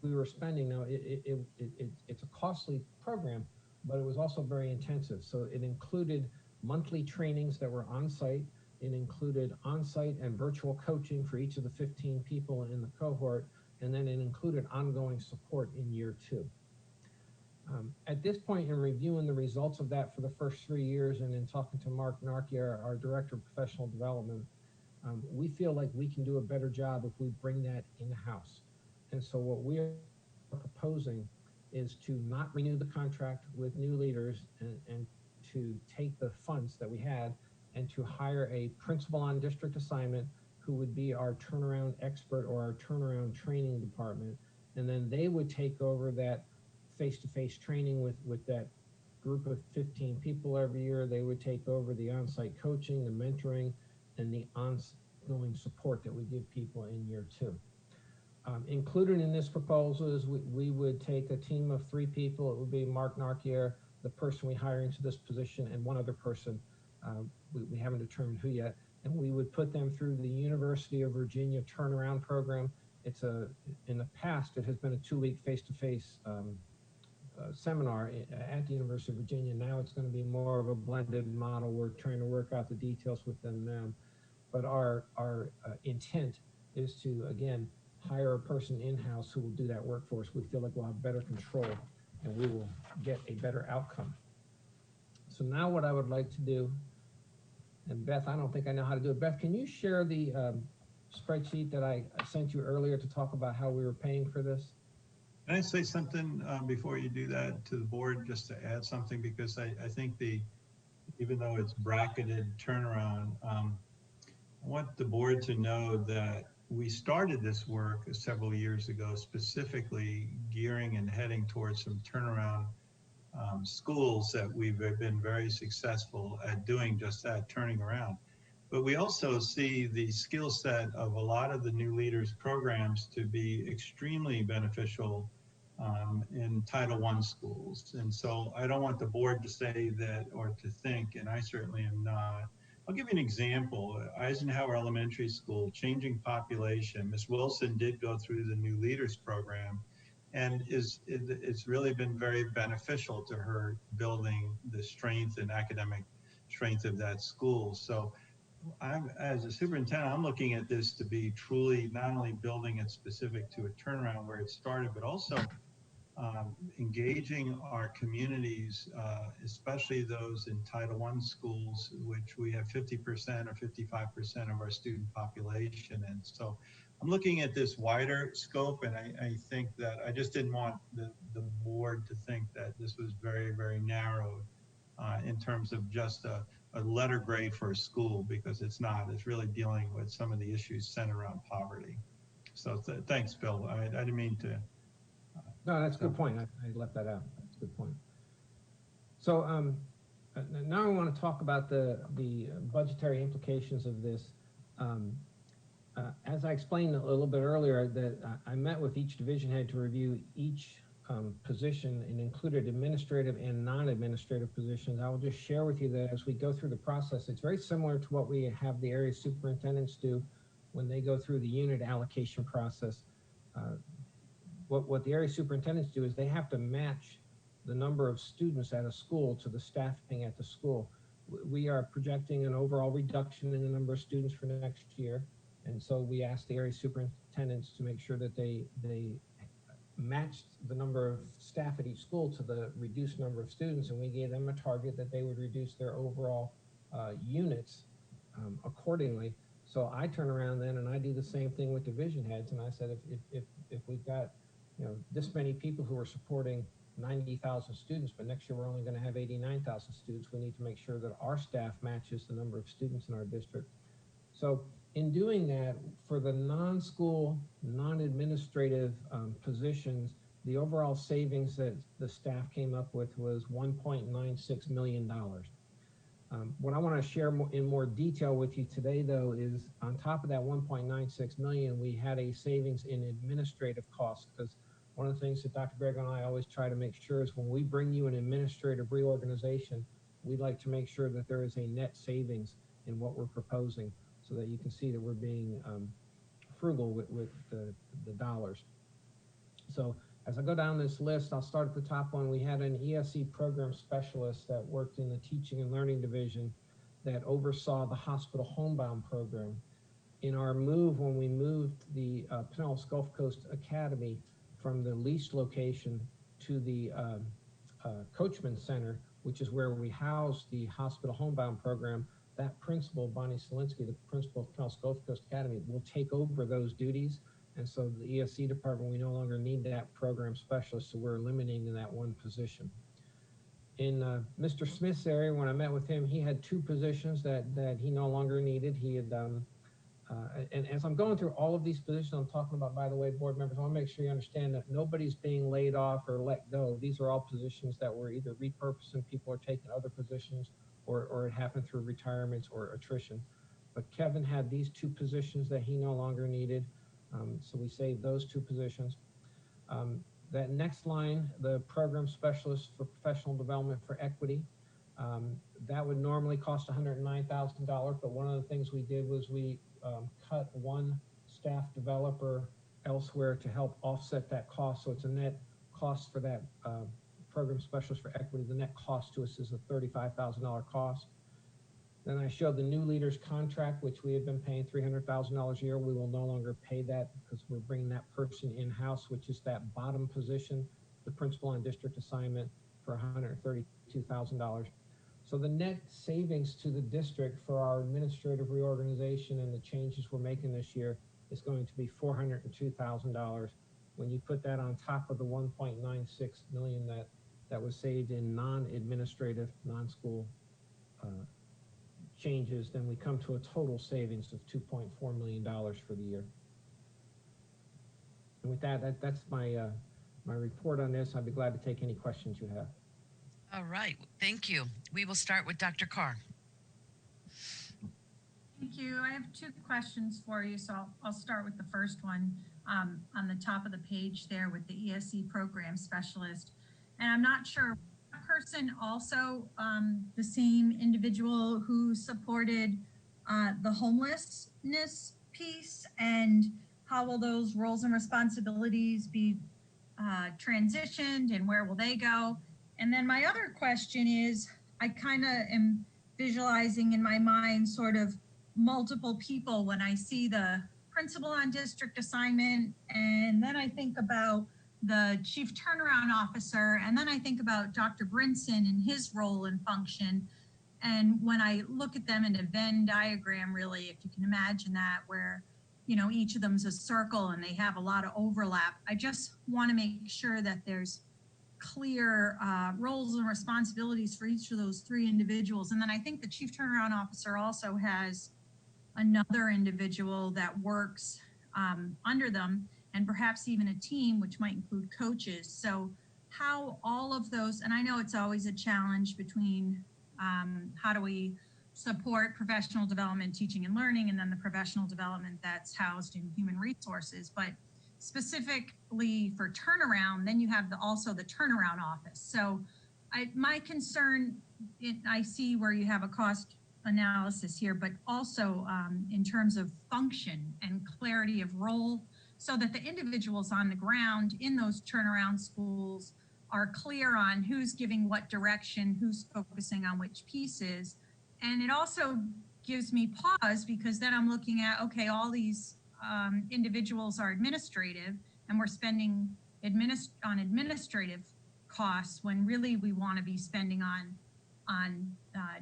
we were spending, now it's a costly program, but it was also very intensive. So it included monthly trainings that were on site. It included on-site and virtual coaching for each of the 15 people in the cohort, and then it included ongoing support in year 2. At this point, in reviewing the results of that for the first 3 years and in talking to Mark Narkier, our Director of Professional Development, we feel like we can do a better job if we bring that in-house. And so what we are proposing is to not renew the contract with New Leaders and to take the funds that we had and to hire a principal on district assignment who would be our turnaround expert or our turnaround training department. And then they would take over that face-to-face training with that group of 15 people every year. They would take over the on-site coaching, the mentoring, and the ongoing support that we give people in year 2. Included in this proposal is we would take a team of 3 people. It would be Mark Narkier, the person we hire into this position, and one other person. We haven't determined who yet. And we would put them through the University of Virginia turnaround program. In the past, it has been a 2-week face-to-face seminar at the University of Virginia. Now it's going to be more of a blended model. We're trying to work out the details with them now. But our intent is to, again, hire a person in-house who will do that work for us. We feel like we'll have better control and we will get a better outcome. So now what I would like to do, and Beth, I don't think I know how to do it. Beth, can you share the spreadsheet that I sent you earlier to talk about how we were paying for this? Can I say something before you do that to the board, just to add something, because I think even though it's bracketed turnaround, I want the board to know that we started this work several years ago, specifically gearing and heading towards some turnaround schools that we've been very successful at doing just that, turning around. But we also see the skill set of a lot of the new leaders programs to be extremely beneficial in Title I schools. And so I don't want the board to say that or to think, and I certainly am not. I'll give you an example. Eisenhower Elementary School, changing population. Ms. Wilson did go through the new leaders program, and it's really been very beneficial to her building the strength and academic strength of that school. So as a superintendent, I'm looking at this to be truly not only building it specific to a turnaround where it started, but also engaging our communities, especially those in Title I schools, which we have 50% or 55% of our student population. And so I'm looking at this wider scope, and I think that I just didn't want the board to think that this was very, very narrowed in terms of just a letter grade for a school, because it's not. It's really dealing with some of the issues centered around poverty. So thanks, Bill. I didn't mean to. No, that's a good point. I left that out. That's a good point. So now I want to talk about the budgetary implications of this. As I explained a little bit earlier, that I met with each division head to review each position and included administrative and non-administrative positions. I will just share with you that as we go through the process, it's very similar to what we have the area superintendents do when they go through the unit allocation process. What the area superintendents do is they have to match the number of students at a school to the staffing at the school. We are projecting an overall reduction in the number of students for next year. And so we asked the area superintendents to make sure that they matched the number of staff at each school to the reduced number of students. And we gave them a target that they would reduce their overall units accordingly. So I turn around then and I do the same thing with division heads. And I said, if we've got, this many people who are supporting 90,000 students, but next year we're only going to have 89,000 students, we need to make sure that our staff matches the number of students in our district. So in doing that, for the non-school, non-administrative positions, the overall savings that the staff came up with was $1.96 million. What I want to share in more detail with you today, though, is on top of that 1.96 million, we had a savings in administrative costs, because one of the things that Dr. Grego and I always try to make sure is when we bring you an administrative reorganization, we'd like to make sure that there is a net savings in what we're proposing, so that you can see that we're being frugal with the dollars. So as I go down this list, I'll start at the top one. We had an ESE program specialist that worked in the teaching and learning division that oversaw the hospital homebound program. In our move, when we moved the Pinellas Gulf Coast Academy from the leased location to the Coachman Center, which is where we house the hospital homebound program, that principal, Bonnie Selinsky, the principal of Pinellas Gulf Coast Academy, will take over those duties. And so the ESC department, we no longer need that program specialist, so we're eliminating that one position. In Mr. Smith's area, when I met with him, he had two positions that he no longer needed. He had, and as I'm going through all of these positions I'm talking about, by the way, board members, I want to make sure you understand that nobody's being laid off or let go. These are all positions that were either repurposed and people are taking other positions, or it happened through retirements or attrition. But Kevin had these two positions that he no longer needed. So we saved those two positions. That next line, the program specialist for professional development for equity, that would normally cost $109,000. But one of the things we did was we cut one staff developer elsewhere to help offset that cost. So it's a net cost for that program specialist for equity. The net cost to us is a $35,000 cost. Then I showed the new leaders contract, which we had been paying $300,000 a year. We will no longer pay that because we're bringing that person in-house, which is that bottom position, the principal on district assignment, for $132,000. So the net savings to the district for our administrative reorganization and the changes we're making this year is going to be $402,000. When you put that on top of the 1.96 million that was saved in non-administrative, non-school changes, then we come to a total savings of $2.4 million for the year. And with that's my my report on this. I'd be glad to take any questions you have. All right, thank you. We will start with Dr. Carr. Thank you. I have two questions for you, so I'll start with the first one on the top of the page there with the ESE program specialist. And I'm not sure, that person also the same individual who supported the homelessness piece, and how will those roles and responsibilities be transitioned and where will they go? And then my other question is, I kind of am visualizing in my mind sort of multiple people when I see the principal on district assignment, and then I think about the chief turnaround officer, and then I think about Dr. Brinson and his role and function. And when I look at them in a Venn diagram, really, if you can imagine that, where, you know, each of them is a circle and they have a lot of overlap, I just want to make sure that there's clear roles and responsibilities for each of those three individuals. And then I think the chief turnaround officer also has another individual that works under them, and perhaps even a team, which might include coaches. So how all of those, and I know it's always a challenge between how do we support professional development, teaching and learning, and then the professional development that's housed in human resources. But specifically for turnaround, then you have also the turnaround office. So my concern, I see where you have a cost analysis here, but also in terms of function and clarity of role, so that the individuals on the ground in those turnaround schools are clear on who's giving what direction, who's focusing on which pieces. And it also gives me pause, because then I'm looking at, okay, all these individuals are administrative, and we're spending on administrative costs when really we want to be spending on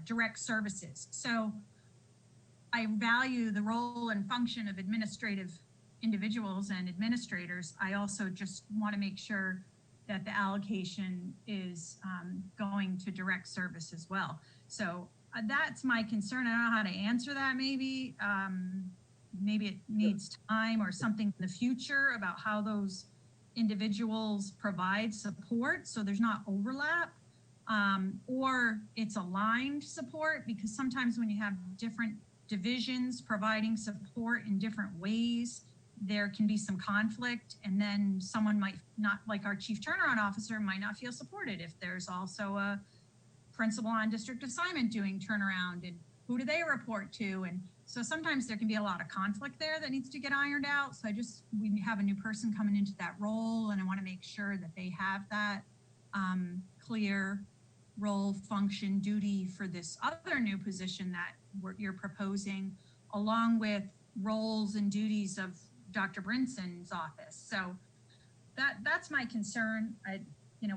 direct services. So I value the role and function of administrative individuals and administrators. I also just want to make sure that the allocation is going to direct service as well. So that's my concern. I don't know how to answer that. Maybe maybe it needs time or something in the future about how those individuals provide support so there's not overlap, or it's aligned support, because sometimes when you have different divisions providing support in different ways, there can be some conflict, and then someone might not, like our chief turnaround officer, might not feel supported if there's also a principal on district assignment doing turnaround, and who do they report to? And so sometimes there can be a lot of conflict there that needs to get ironed out. So we have a new person coming into that role, and I want to make sure that they have that clear role, function, duty for this other new position that you're proposing, along with roles and duties of Dr. Brinson's office. So that's my concern.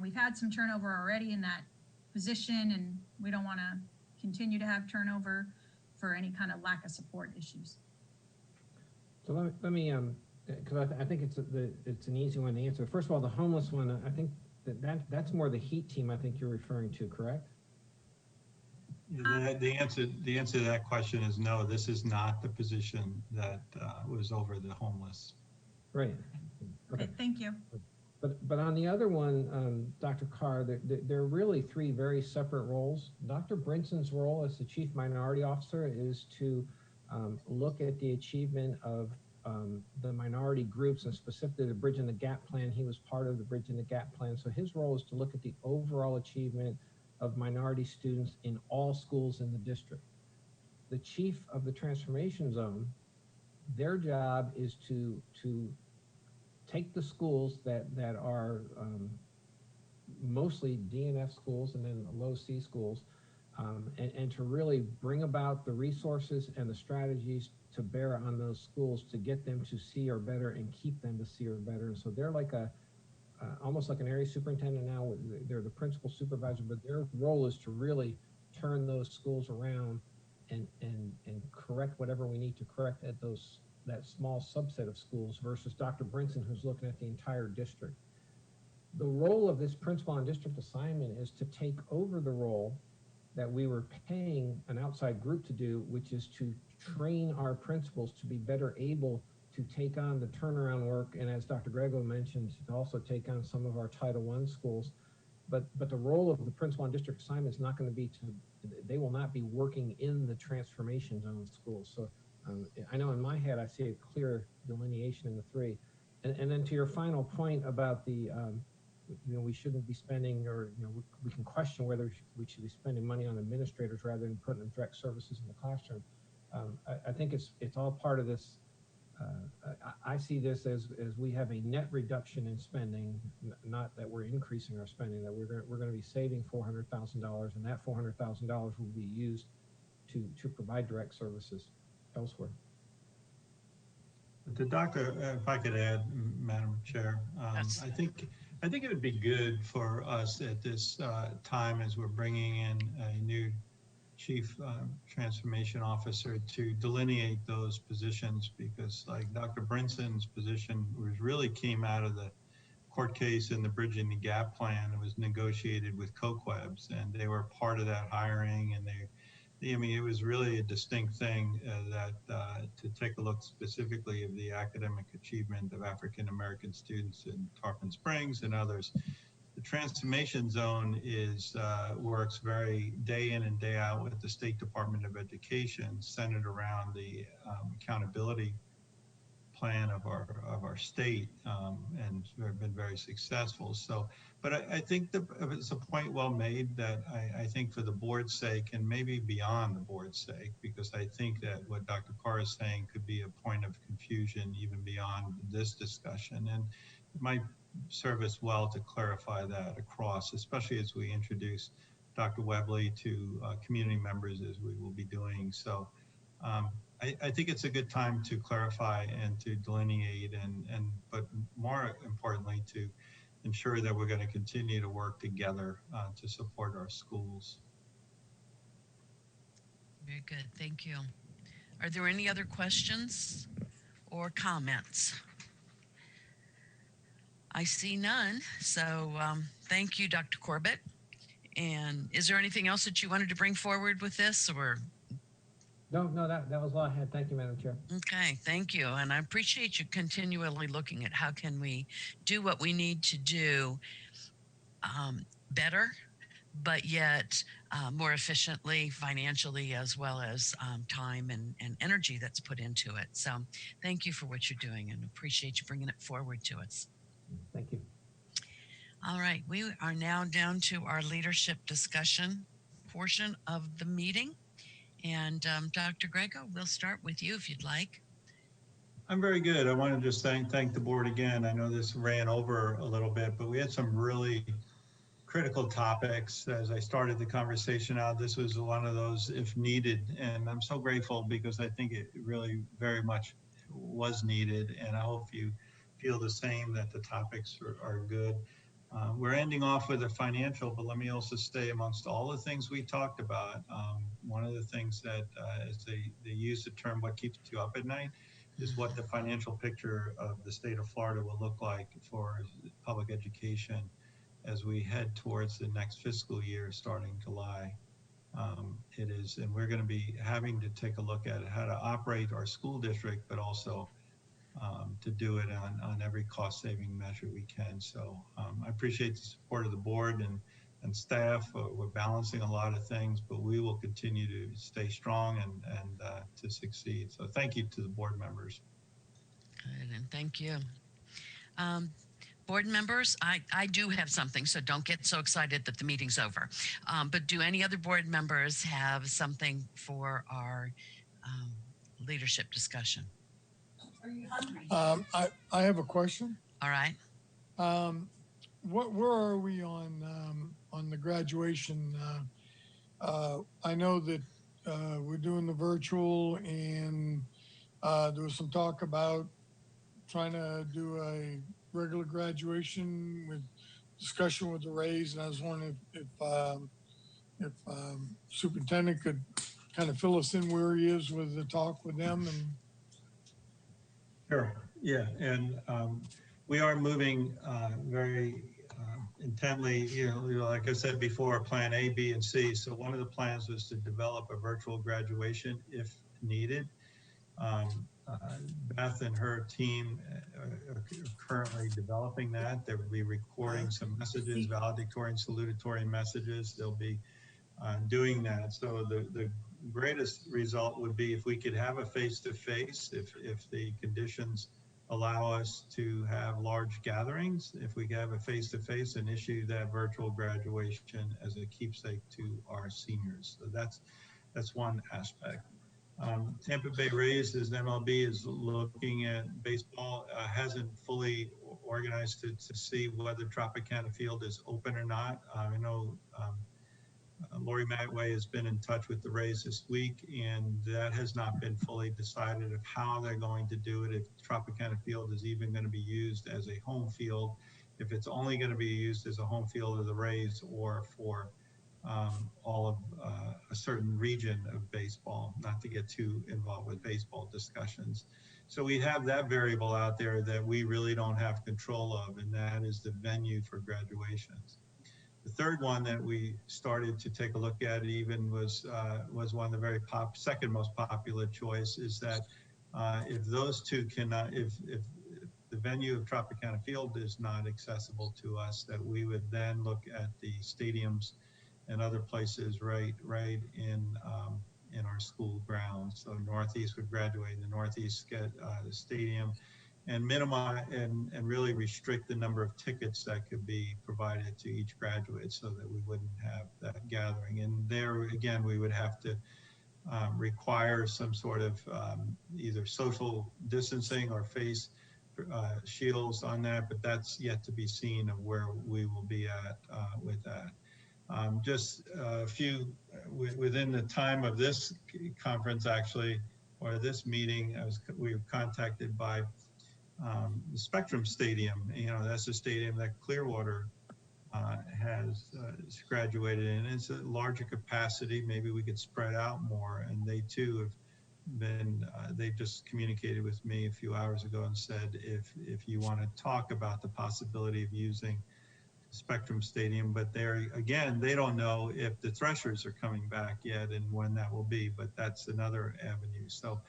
We've had some turnover already in that position, and we don't want to continue to have turnover for any kind of lack of support issues. So let me because I think it's an easy one to answer. First of all, the homeless one, I think that's more the HEAT team. I think you're referring to, correct? The answer to that question is no. This is not the position that was over the homeless. Right. Okay. Thank you. But on the other one, Dr. Carr, there are really three very separate roles. Dr. Brinson's role as the Chief Minority Officer is to look at the achievement of the minority groups, and specifically the Bridging the Gap plan. He was part of the Bridging the Gap plan. So his role is to look at the overall achievement of minority students in all schools in the district. The chief of the transformation zone, their job is to take the schools that are mostly DNF schools and then low C schools, and to really bring about the resources and the strategies to bear on those schools to get them to C or better and keep them to C or better. And so they're like almost like an area superintendent now. They're the principal supervisor, but their role is to really turn those schools around and correct whatever we need to correct at that small subset of schools versus Dr. Brinson, who's looking at the entire district. The role of this principal on district assignment is to take over the role that we were paying an outside group to do, which is to train our principals to be better able to take on the turnaround work. And as Dr. Grego mentioned, to also take on some of our Title I schools. But the role of the principal on district assignment is not going to be they will not be working in the transformation zone schools. So I know in my head, I see a clear delineation in the three. And then to your final point about the, we shouldn't be spending, or we can question whether we should be spending money on administrators rather than putting in direct services in the classroom. I think it's all part of this. I see this as we have a net reduction in spending, not that we're increasing our spending. That we're going to be saving $400,000, and that $400,000 will be used to provide direct services elsewhere. The doctor, if I could add, Madam Chair, Yes. I think it would be good for us at this time, as we're bringing in a new Chief Transformation Officer, to delineate those positions, because like Dr. Brinson's position really came out of the court case in the Bridging the Gap plan. It was negotiated with CoQuebs, and they were part of that hiring, and I mean, it was really a distinct thing to take a look specifically of the academic achievement of African-American students in Tarpon Springs and others. The transformation zone works very day in and day out with the State Department of Education, centered around the accountability plan of our state, and have been very successful. So, but I think it's a point well made that I think for the board's sake, and maybe beyond the board's sake, because I think that what Dr. Carr is saying could be a point of confusion even beyond this discussion, and it might serve us well to clarify that across, especially as we introduce Dr. Webley to community members, as we will be doing. So I think it's a good time to clarify and to delineate, but more importantly, to ensure that we're going to continue to work together to support our schools. Very good, thank you. Are there any other questions or comments? I see none, so thank you, Dr. Corbett. And is there anything else that you wanted to bring forward with this, or? No, that was all I had. Thank you, Madam Chair. Okay, thank you. And I appreciate you continually looking at how can we do what we need to do better, but yet more efficiently, financially, as well as time and energy that's put into it. So thank you for what you're doing, and appreciate you bringing it forward to us. Thank you. All right, we are now down to our leadership discussion portion of the meeting. And Dr. Grego, we'll start with you if you'd like. I'm very good. I want to just thank the board again. I know this ran over a little bit, but we had some really critical topics. As I started the conversation out, this was one of those if needed, and I'm so grateful because I think it really very much was needed, and I hope you feel the same, that the topics are good. We're ending off with a financial, but let me also say, amongst all the things we talked about, one of the things that is they use the term "what keeps you up at night" is what the financial picture of the state of Florida will look like for public education as we head towards the next fiscal year starting July. It is, and we're going to be having to take a look at how to operate our school district, but also to do it on every cost-saving measure we can. So I appreciate the support of the board and staff. We're balancing a lot of things, but we will continue to stay strong and to succeed. So thank you to the board members. Good, and thank you. Board members, I do have something, so don't get so excited that the meeting's over. But do any other board members have something for our leadership discussion? I have a question. All right. Where are we on the graduation? I know that we're doing the virtual, and there was some talk about trying to do a regular graduation with discussion with the Rays, and I was wondering if if superintendent could kind of fill us in where he is with the talk with them. And Sure. Yeah, and we are moving very intently. You know, like I said before, Plan A, B, and C. So one of the plans was to develop a virtual graduation if needed. Beth and her team are currently developing that. They will be recording some messages, valedictory and salutatory messages. They'll be doing that. So the greatest result would be if we could have a face-to-face, if the conditions allow us to have large gatherings, if we could have a face-to-face and issue that virtual graduation as a keepsake to our seniors. So that's one aspect. Tampa Bay Rays, as MLB is looking at baseball, hasn't fully organized to see whether Tropicana Field is open or not. I know Lori Matway has been in touch with the Rays this week, and that has not been fully decided of how they're going to do it, if Tropicana Field is even going to be used as a home field, if it's only going to be used as a home field of the Rays, or for all of a certain region of baseball, not to get too involved with baseball discussions. So we have that variable out there that we really don't have control of, and that is the venue for graduations. The third one that we started to take a look at even was one of the very second most popular choice, is that if those two cannot, if the venue of Tropicana Field is not accessible to us, that we would then look at the stadiums and other places right in our school grounds. So Northeast would graduate in the Northeast Stadium, and minimize and really restrict the number of tickets that could be provided to each graduate, so that we wouldn't have that gathering. And there again, we would have to require some sort of either social distancing or face shields on that, but that's yet to be seen of where we will be at with that. Just a few within the time of this conference, actually, or this meeting, we were contacted by the Spectrum Stadium. You know, that's a stadium that Clearwater has graduated in. It's a larger capacity. Maybe we could spread out more. And they too have been, they just communicated with me a few hours ago and said, if you want to talk about the possibility of using Spectrum Stadium, but there again, they don't know if the Threshers are coming back yet and when that will be, but that's another avenue. So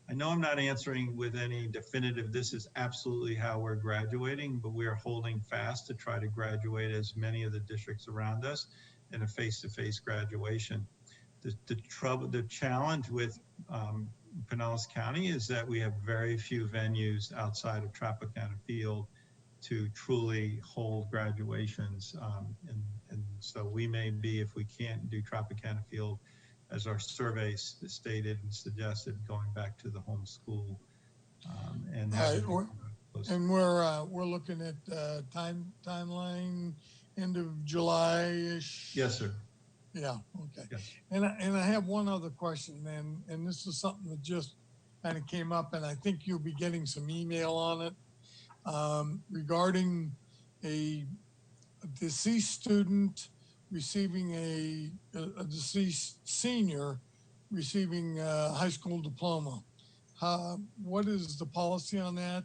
I know I'm not answering with any definitive, this is absolutely how we're graduating, but we're holding fast to try to graduate as many of the districts around us in a face-to-face graduation. The challenge with Pinellas County is that we have very few venues outside of Tropicana Field to truly hold graduations. And so we may be, if we can't do Tropicana Field, as our survey stated and suggested, going back to the home school. And we're looking at timeline end of July-ish. Yes, sir. Yeah. Okay. Yes. And I have one other question, and this is something that just kind of came up, and I think you'll be getting some email on it. Regarding a deceased student receiving a deceased senior receiving a high school diploma. What is the policy on that?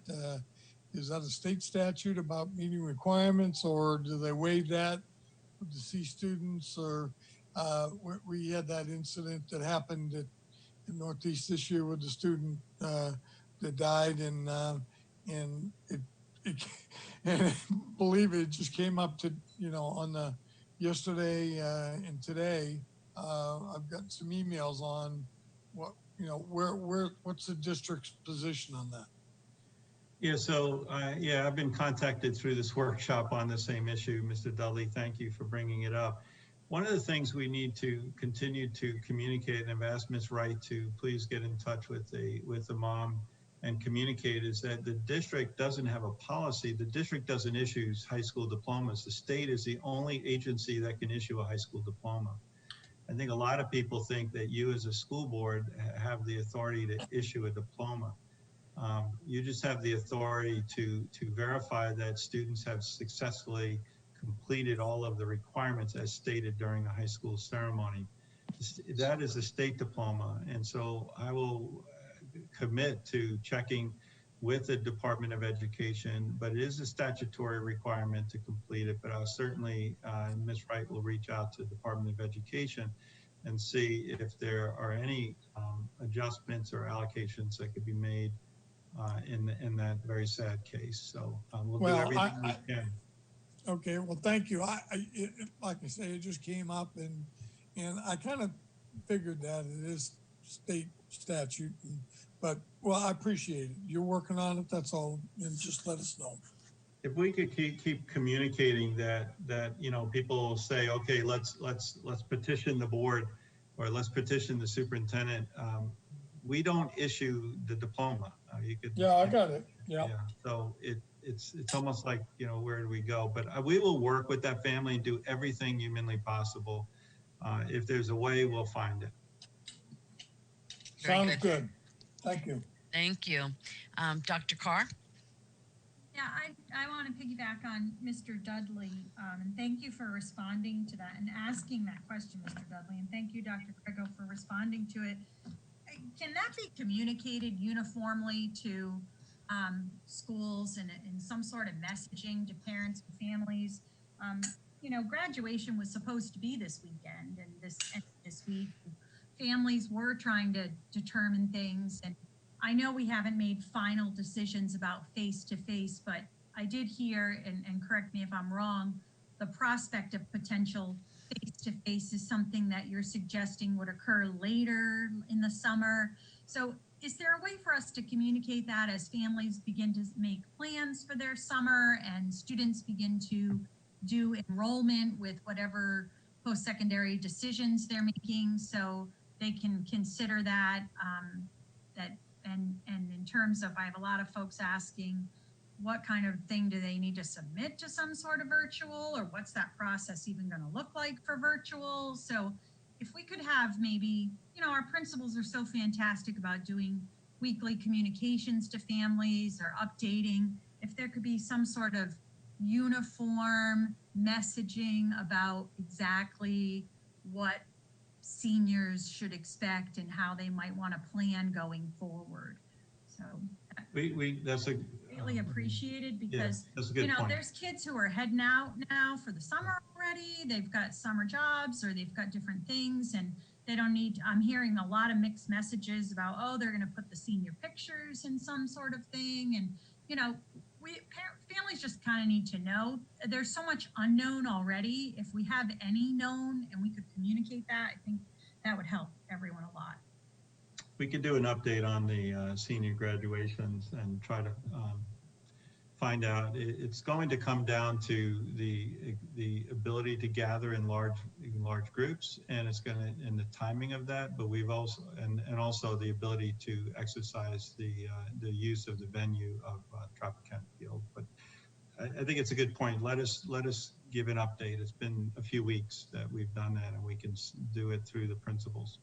Is that a state statute about meeting requirements, or do they waive that for deceased students? Or we had that incident that happened in Northeast this year with the student that died, and believe it just came up to, on the yesterday and today. I've got some emails on what's the district's position on that? Yeah, so I've been contacted through this workshop on the same issue, Mr. Dudley. Thank you for bringing it up. One of the things we need to continue to communicate, and I've asked Ms. Wright to please get in touch with the mom and communicate, is that the district doesn't have a policy. The district doesn't issue high school diplomas. The state is the only agency that can issue a high school diploma. I think a lot of people think that you as a school board have the authority to issue a diploma. You just have the authority to verify that students have successfully completed all of the requirements as stated during the high school ceremony. That is a state diploma. And so I will commit to checking with the Department of Education, but it is a statutory requirement to complete it. But I'll certainly, Ms. Wright will reach out to the Department of Education and see if there are any adjustments or allocations that could be made in that very sad case. So we'll do everything we can. Okay, well, thank you. Like I say, it just came up, and I kind of figured that it is state statute, but well, I appreciate it. You're working on it. That's all, and just let us know. If we could keep communicating that people say, okay, let's petition the board, or let's petition the superintendent. We don't issue the diploma. You could. Yeah, I got it. Yeah. So it's almost like, where do we go? But we will work with that family and do everything humanly possible. If there's a way, we'll find it. Sounds good. Thank you. Thank you. Dr. Carr? Yeah, I want to piggyback on Mr. Dudley, and thank you for responding to that and asking that question, Mr. Dudley, and thank you, Dr. Grego, for responding to it. Can that be communicated uniformly to schools and in some sort of messaging to parents and families? Graduation was supposed to be this weekend and this week. Families were trying to determine things, and I know we haven't made final decisions about face-to-face, but I did hear, and correct me if I'm wrong, the prospect of potential face-to-face is something that you're suggesting would occur later in the summer. So is there a way for us to communicate that as families begin to make plans for their summer and students begin to do enrollment with whatever post-secondary decisions they're making, so they can consider that, and in terms of, I have a lot of folks asking, what kind of thing do they need to submit to some sort of virtual, or what's that process even going to look like for virtual? So if we could have maybe, our principals are so fantastic about doing weekly communications to families or updating. If there could be some sort of uniform messaging about exactly what seniors should expect and how they might want to plan going forward. So that's really appreciated, because that's a good point. There's kids who are heading out now for the summer already. They've got summer jobs or they've got different things, and they don't need, I'm hearing a lot of mixed messages about, oh, they're going to put the senior pictures in some sort of thing. And, families just kind of need to know. There's so much unknown already. If we have any known and we could communicate that, I think that would help everyone a lot. We could do an update on the senior graduations and try to find out. It's going to come down to the ability to gather in large groups, and it's going to, and the timing of that. But we've also and also the ability to exercise the use of the venue of Tropicana Field. But I think it's a good point. Let us give an update. It's been a few weeks that we've done that, and we can do it through the principals.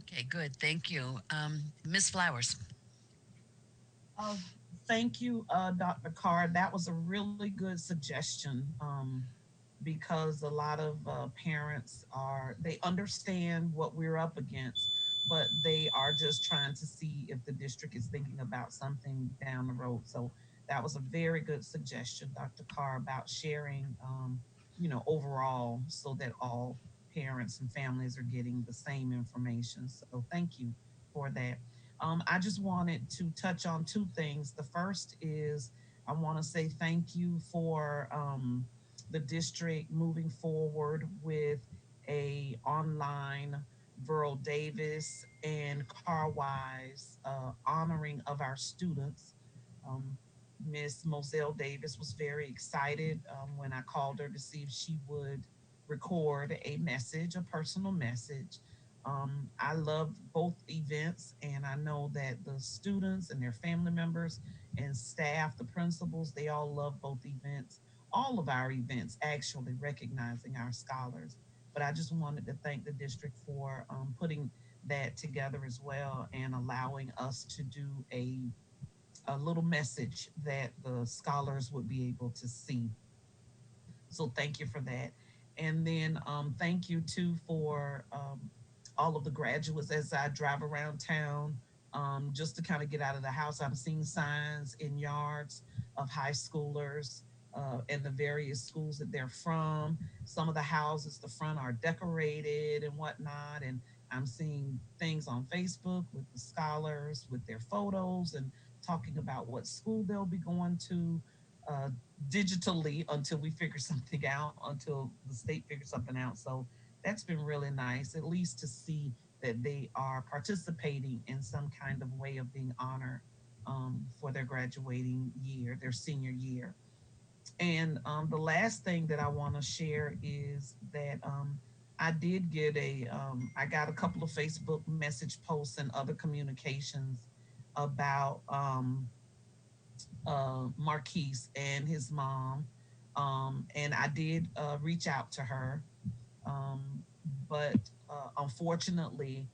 Okay, good. Thank you. Ms. Flowers. Thank you, Dr. Carr. That was a really good suggestion, because a lot of parents they understand what we're up against, but they are just trying to see if the district is thinking about something down the road. So that was a very good suggestion, Dr. Carr, about sharing, overall, so that all parents and families are getting the same information. So thank you for that. I just wanted to touch on two things. The first is I want to say thank you for the district moving forward with a online Virl Davis and Carwise honoring of our students. Miss Moselle Davis was very excited when I called her to see if she would record a message, a personal message. I loved both events, and I know that the students and their family members and staff, the principals, they all love both events, all of our events, actually recognizing our scholars. But I just wanted to thank the district for putting that together as well and allowing us to do a a little message that the scholars would be able to see. So thank you for that. And then thank you too for all of the graduates as I drive around town just to kind of get out of the house. I'm seeing signs in yards of high schoolers and the various schools that they're from. Some of the houses, the front are decorated and whatnot. And I'm seeing things on Facebook with the scholars with their photos and talking about what school they'll be going to digitally until we figure something out, until the state figures something out. So that's been really nice, at least to see that they are participating in some kind of way of being honored for their graduating year, their senior year. And the last thing that I want to share is that I did get I got a couple of Facebook message posts and other communications about Marquise and his mom. And I did reach out to her. But unfortunately,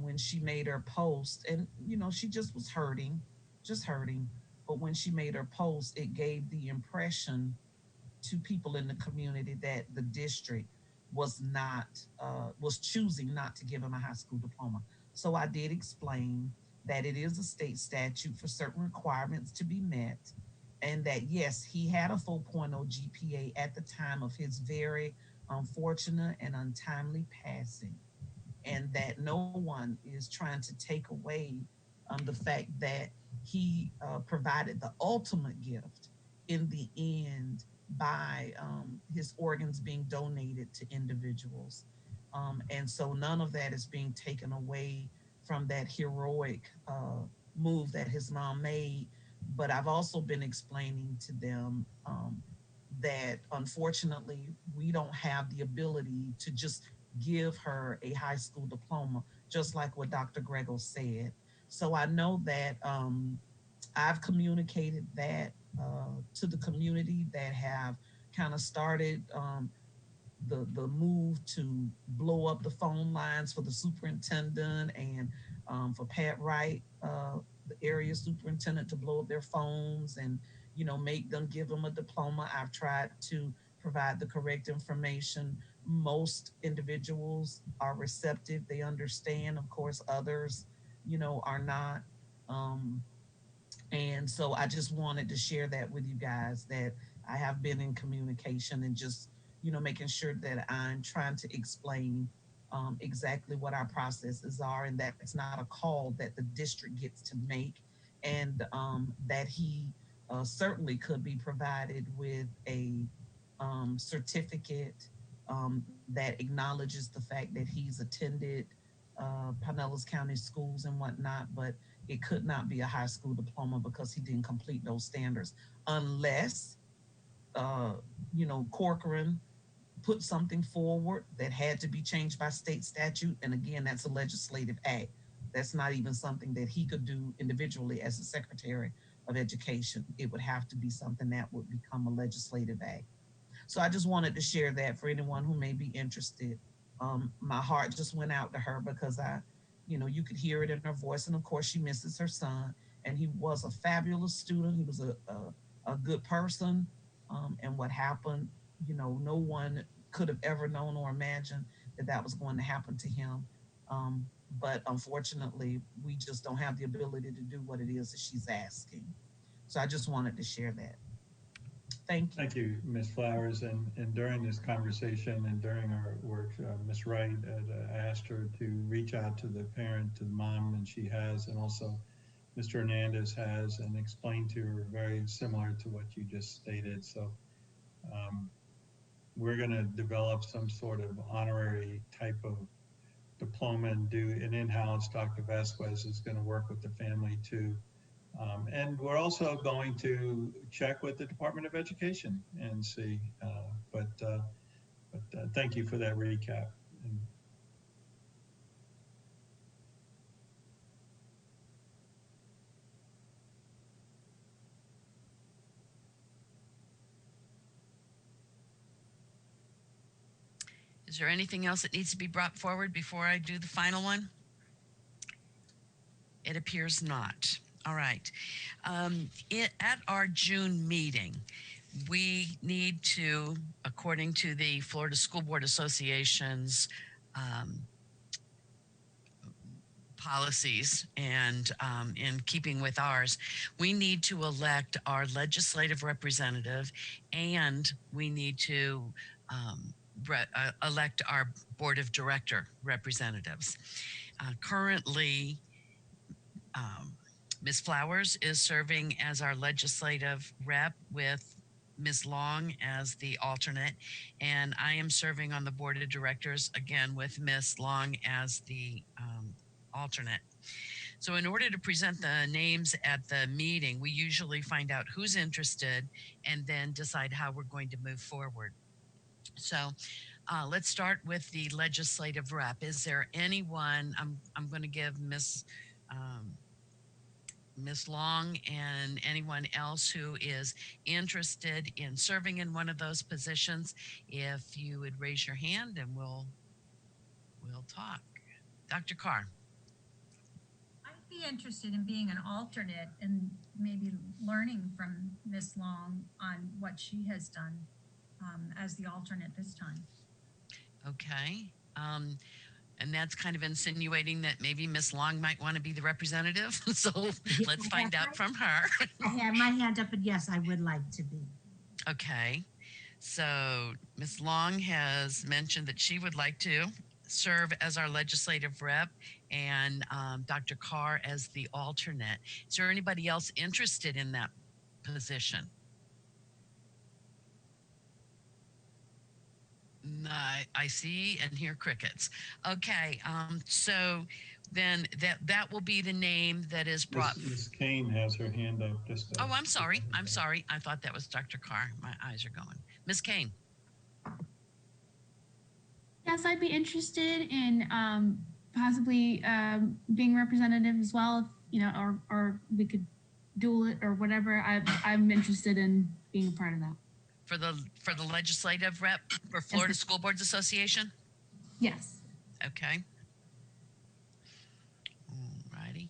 when she made her post, and you know, she just was hurting, just hurting. But when she made her post, it gave the impression to people in the community that the district was not was choosing not to give him a high school diploma. So I did explain that it is a state statute for certain requirements to be met, and that yes, he had a 4.0 GPA at the time of his very unfortunate and untimely passing, and that no one is trying to take away the fact that he provided the ultimate gift in the end by his organs being donated to individuals. And so none of that is being taken away from that heroic move that his mom made. But I've also been explaining to them that unfortunately we don't have the ability to just give her a high school diploma, just like what Dr. Grego said. So I know that I've communicated that to the community that have kind of started the move to blow up the phone lines for the superintendent and for Pat Wright, the area superintendent, to blow up their phones and, you know, make them give them a diploma. I've tried to provide the correct information. Most individuals are receptive. They understand. Of course, others, you know, are not. And so I just wanted to share that with you guys, that I have been in communication and just, you know, making sure that I'm trying to explain exactly what our processes are, and that it's not a call that the district gets to make, and that he certainly could be provided with a certificate that acknowledges the fact that he's attended Pinellas County schools and whatnot, but it could not be a high school diploma because he didn't complete those standards, unless, you know, Corcoran put something forward that had to be changed by state statute. And again, that's a legislative act. That's not even something that he could do individually as the Secretary of Education. It would have to be something that would become a legislative act. So I just wanted to share that for anyone who may be interested. My heart just went out to her because you know, you could hear it in her voice. And of course, she misses her son. And he was a fabulous student. He was a good person. And what happened, you know, no one could have ever known or imagined that that was going to happen to him. But unfortunately, we just don't have the ability to do what it is that she's asking. So I just wanted to share that. Thank you. Thank you, Ms. Flowers. And during this conversation and during our work, Ms. Wright asked her to reach out to the parent, to the mom, and she has, and also Mr. Hernandez has, and explained to her very similar to what you just stated. So we're going to develop some sort of honorary type of diploma and do an in-house. Dr. Vasquez is going to work with the family too. And we're also going to check with the Department of Education and see, but thank you for that recap. And is there anything else that needs to be brought forward before I do the final one? It appears not. All right. At our June meeting, we need to, according to the Florida School Board Association's policies and in keeping with ours, we need to elect our legislative representative and we need to elect our board of director representatives. Currently, Ms. Flowers is serving as our legislative rep with Ms. Long as the alternate, and I am serving on the board of directors again with Ms. Long as the alternate. So in order to present the names at the meeting, we usually find out who's interested and then decide how we're going to move forward. So let's start with the legislative rep. Is there anyone? I'm going to give Ms. Long and anyone else who is interested in serving in one of those positions, if you would raise your hand and we'll talk. Dr. Carr. I'd be interested in being an alternate and maybe learning from Miss Long on what she has done as the alternate this time. Okay. And that's kind of insinuating that maybe Miss Long might want to be the representative. So let's find out from her. I have my hand up, and yes, I would like to be. Okay. So Miss Long has mentioned that she would like to serve as our legislative rep and Dr. Carr as the alternate. Is there anybody else interested in that position? I see and hear crickets. Okay, so then that will be the name that is brought. Ms. Kane has her hand up. Just oh, I'm sorry. I'm sorry. I thought that was Dr. Carr. My eyes are going. Ms. Kane. Yes, I'd be interested in possibly being representative as well, or we could duel it or whatever. I'm interested in being a part of that. For the legislative rep for Florida School Boards Association? Yes. Okay. Alrighty.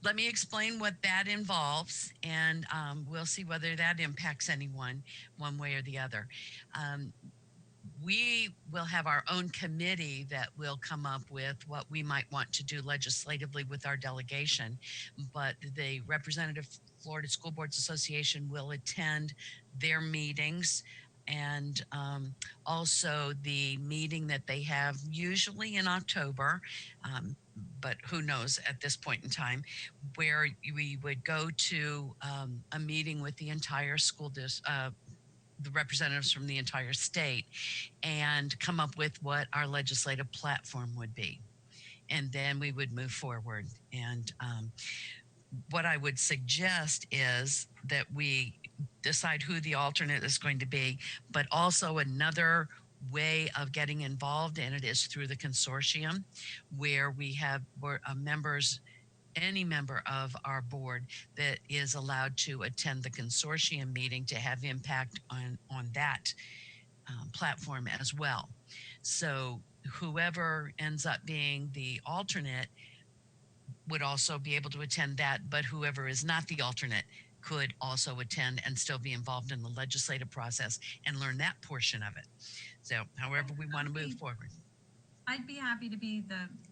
Let me explain what that involves, and we'll see whether that impacts anyone one way or the other. We will have our own committee that will come up with what we might want to do legislatively with our delegation, but the representative Florida School Boards Association will attend their meetings and also the meeting that they have usually in October, but who knows at this point in time, where we would go to a meeting with the entire school district, the representatives from the entire state, and come up with what our legislative platform would be. And then we would move forward. And what I would suggest is that we decide who the alternate is going to be, but also another way of getting involved in it is through the consortium, where we have members, any member of our board that is allowed to attend the consortium meeting to have impact on that platform as well. So whoever ends up being the alternate would also be able to attend that, but whoever is not the alternate could also attend and still be involved in the legislative process and learn that portion of it. So however we want to move forward. I'd be happy to be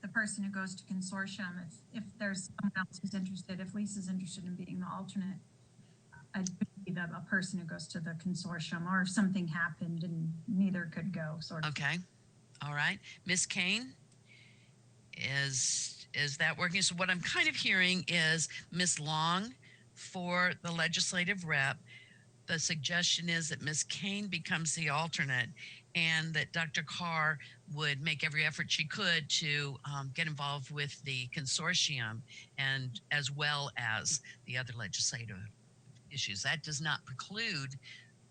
the person who goes to consortium if there's someone else who's interested. If Lisa's interested in being the alternate, I'd be a person who goes to the consortium, or if something happened and neither could go, sort of. Okay. All right. Ms. Kane, is that working? So what I'm kind of hearing is Ms. Long for the legislative rep. The suggestion is that Ms. Kane becomes the alternate and that Dr. Carr would make every effort she could to get involved with the consortium and as well as the other legislative issues. That does not preclude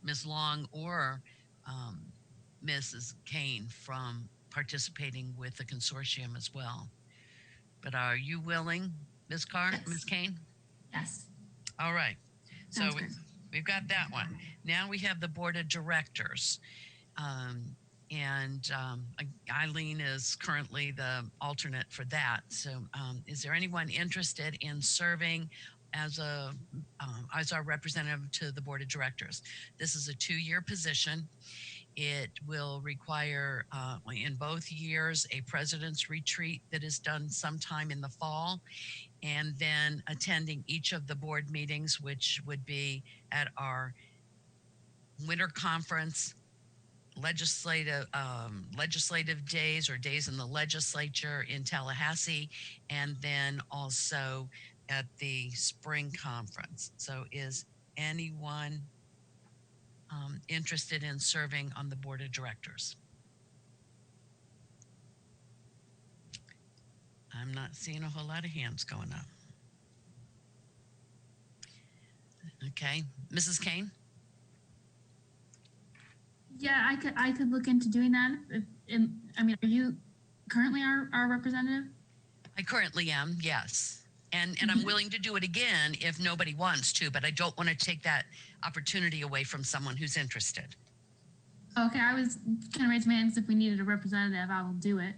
Ms. Long or Mrs. Kane from participating with the consortium as well. But are you willing, Ms. Carr, yes. Ms. Kane? Yes. All right. So Sounds good. we've got that one. Now we have the board of directors. And Eileen is currently the alternate for that. So is there anyone interested in serving as our representative to the board of directors? This is a 2-year position. It will require in both years a president's retreat that is done sometime in the fall, and then attending each of the board meetings, which would be at our winter conference, legislative days or days in the legislature in Tallahassee, and then also at the spring conference. So is anyone interested in serving on the board of directors? I'm not seeing a whole lot of hands going up. Okay, Mrs. Kane? Yeah, I could look into doing that. I mean, are you currently our representative? I currently am, yes. And I'm willing to do it again if nobody wants to, but I don't want to take that opportunity away from someone who's interested. Okay, I was kind of raise my hand because if we needed a representative, I will do it.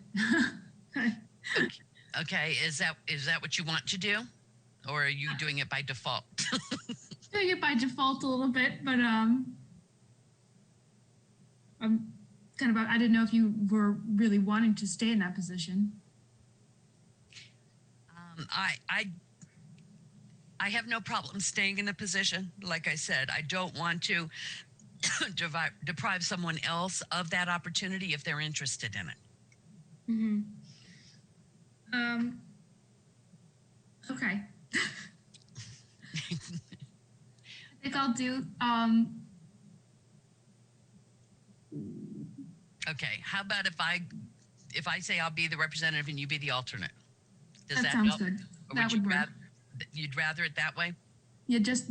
Okay, is that what you want to do? Or are you doing it by default? Doing it by default a little bit, but I'm kind of, I didn't know if you were really wanting to stay in that position. I have no problem staying in the position. Like I said, I don't want to deprive someone else of that opportunity if they're interested in it. Okay. I think I'll do, okay, how about if I say I'll be the representative and you be the alternate? Does that help? sounds good. Or That would work. You'd rather it that way? Yeah, just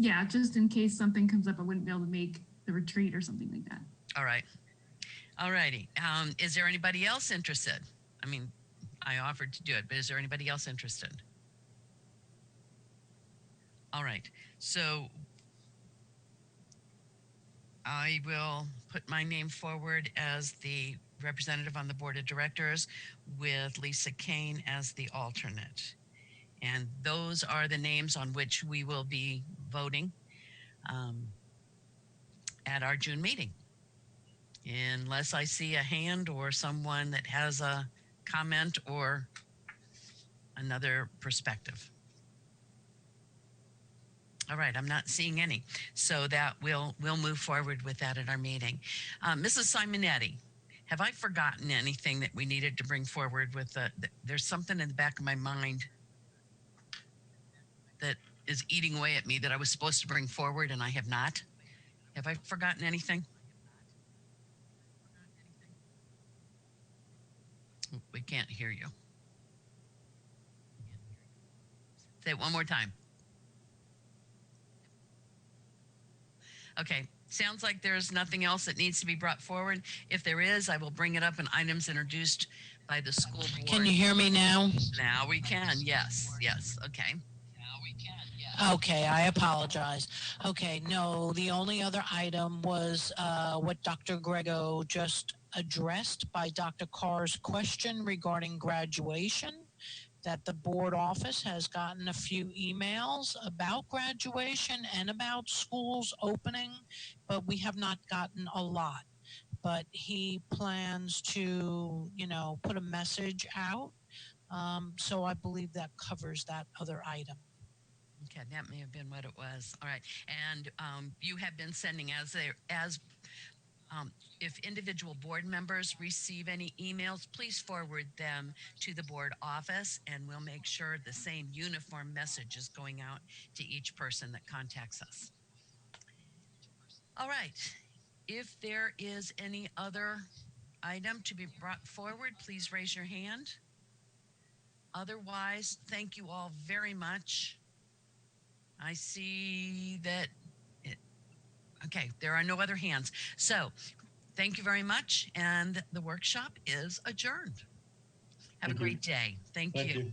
in case something comes up, I wouldn't be able to make the retreat or something like that. All right. All righty. Is there anybody else interested? I mean, I offered to do it, but is there anybody else interested? All right. So I will put my name forward as the representative on the board of directors with Lisa Kane as the alternate. And those are the names on which we will be voting at our June meeting. Unless I see a hand or someone that has a comment or another perspective. All right, I'm not seeing any. So that we'll move forward with that at our meeting. Mrs. Simonetti, have I forgotten anything that we needed to bring forward with there's something in the back of my mind that is eating away at me that I was supposed to bring forward and I have not? Have I forgotten anything? We can't hear you. Say it one more time. Okay, sounds like there's nothing else that needs to be brought forward. If there is, I will bring it up in items introduced by the school board. Can you hear me now? Now we can, yes, okay. Okay, I apologize. Okay, no, the only other item was what Dr. Grego just addressed by Dr. Carr's question regarding graduation, that the board office has gotten a few emails about graduation and about schools opening, but we have not gotten a lot. But he plans to, put a message out. So I believe that covers that other item. Okay, that may have been what it was. All right, and you have been sending if individual board members receive any emails, please forward them to the board office, and we'll make sure the same uniform message is going out to each person that contacts us. All right, if there is any other item to be brought forward, please raise your hand. Otherwise, thank you all very much. I see that, okay, there are no other hands. So thank you very much. And the workshop is adjourned. Have a great day. Thank you.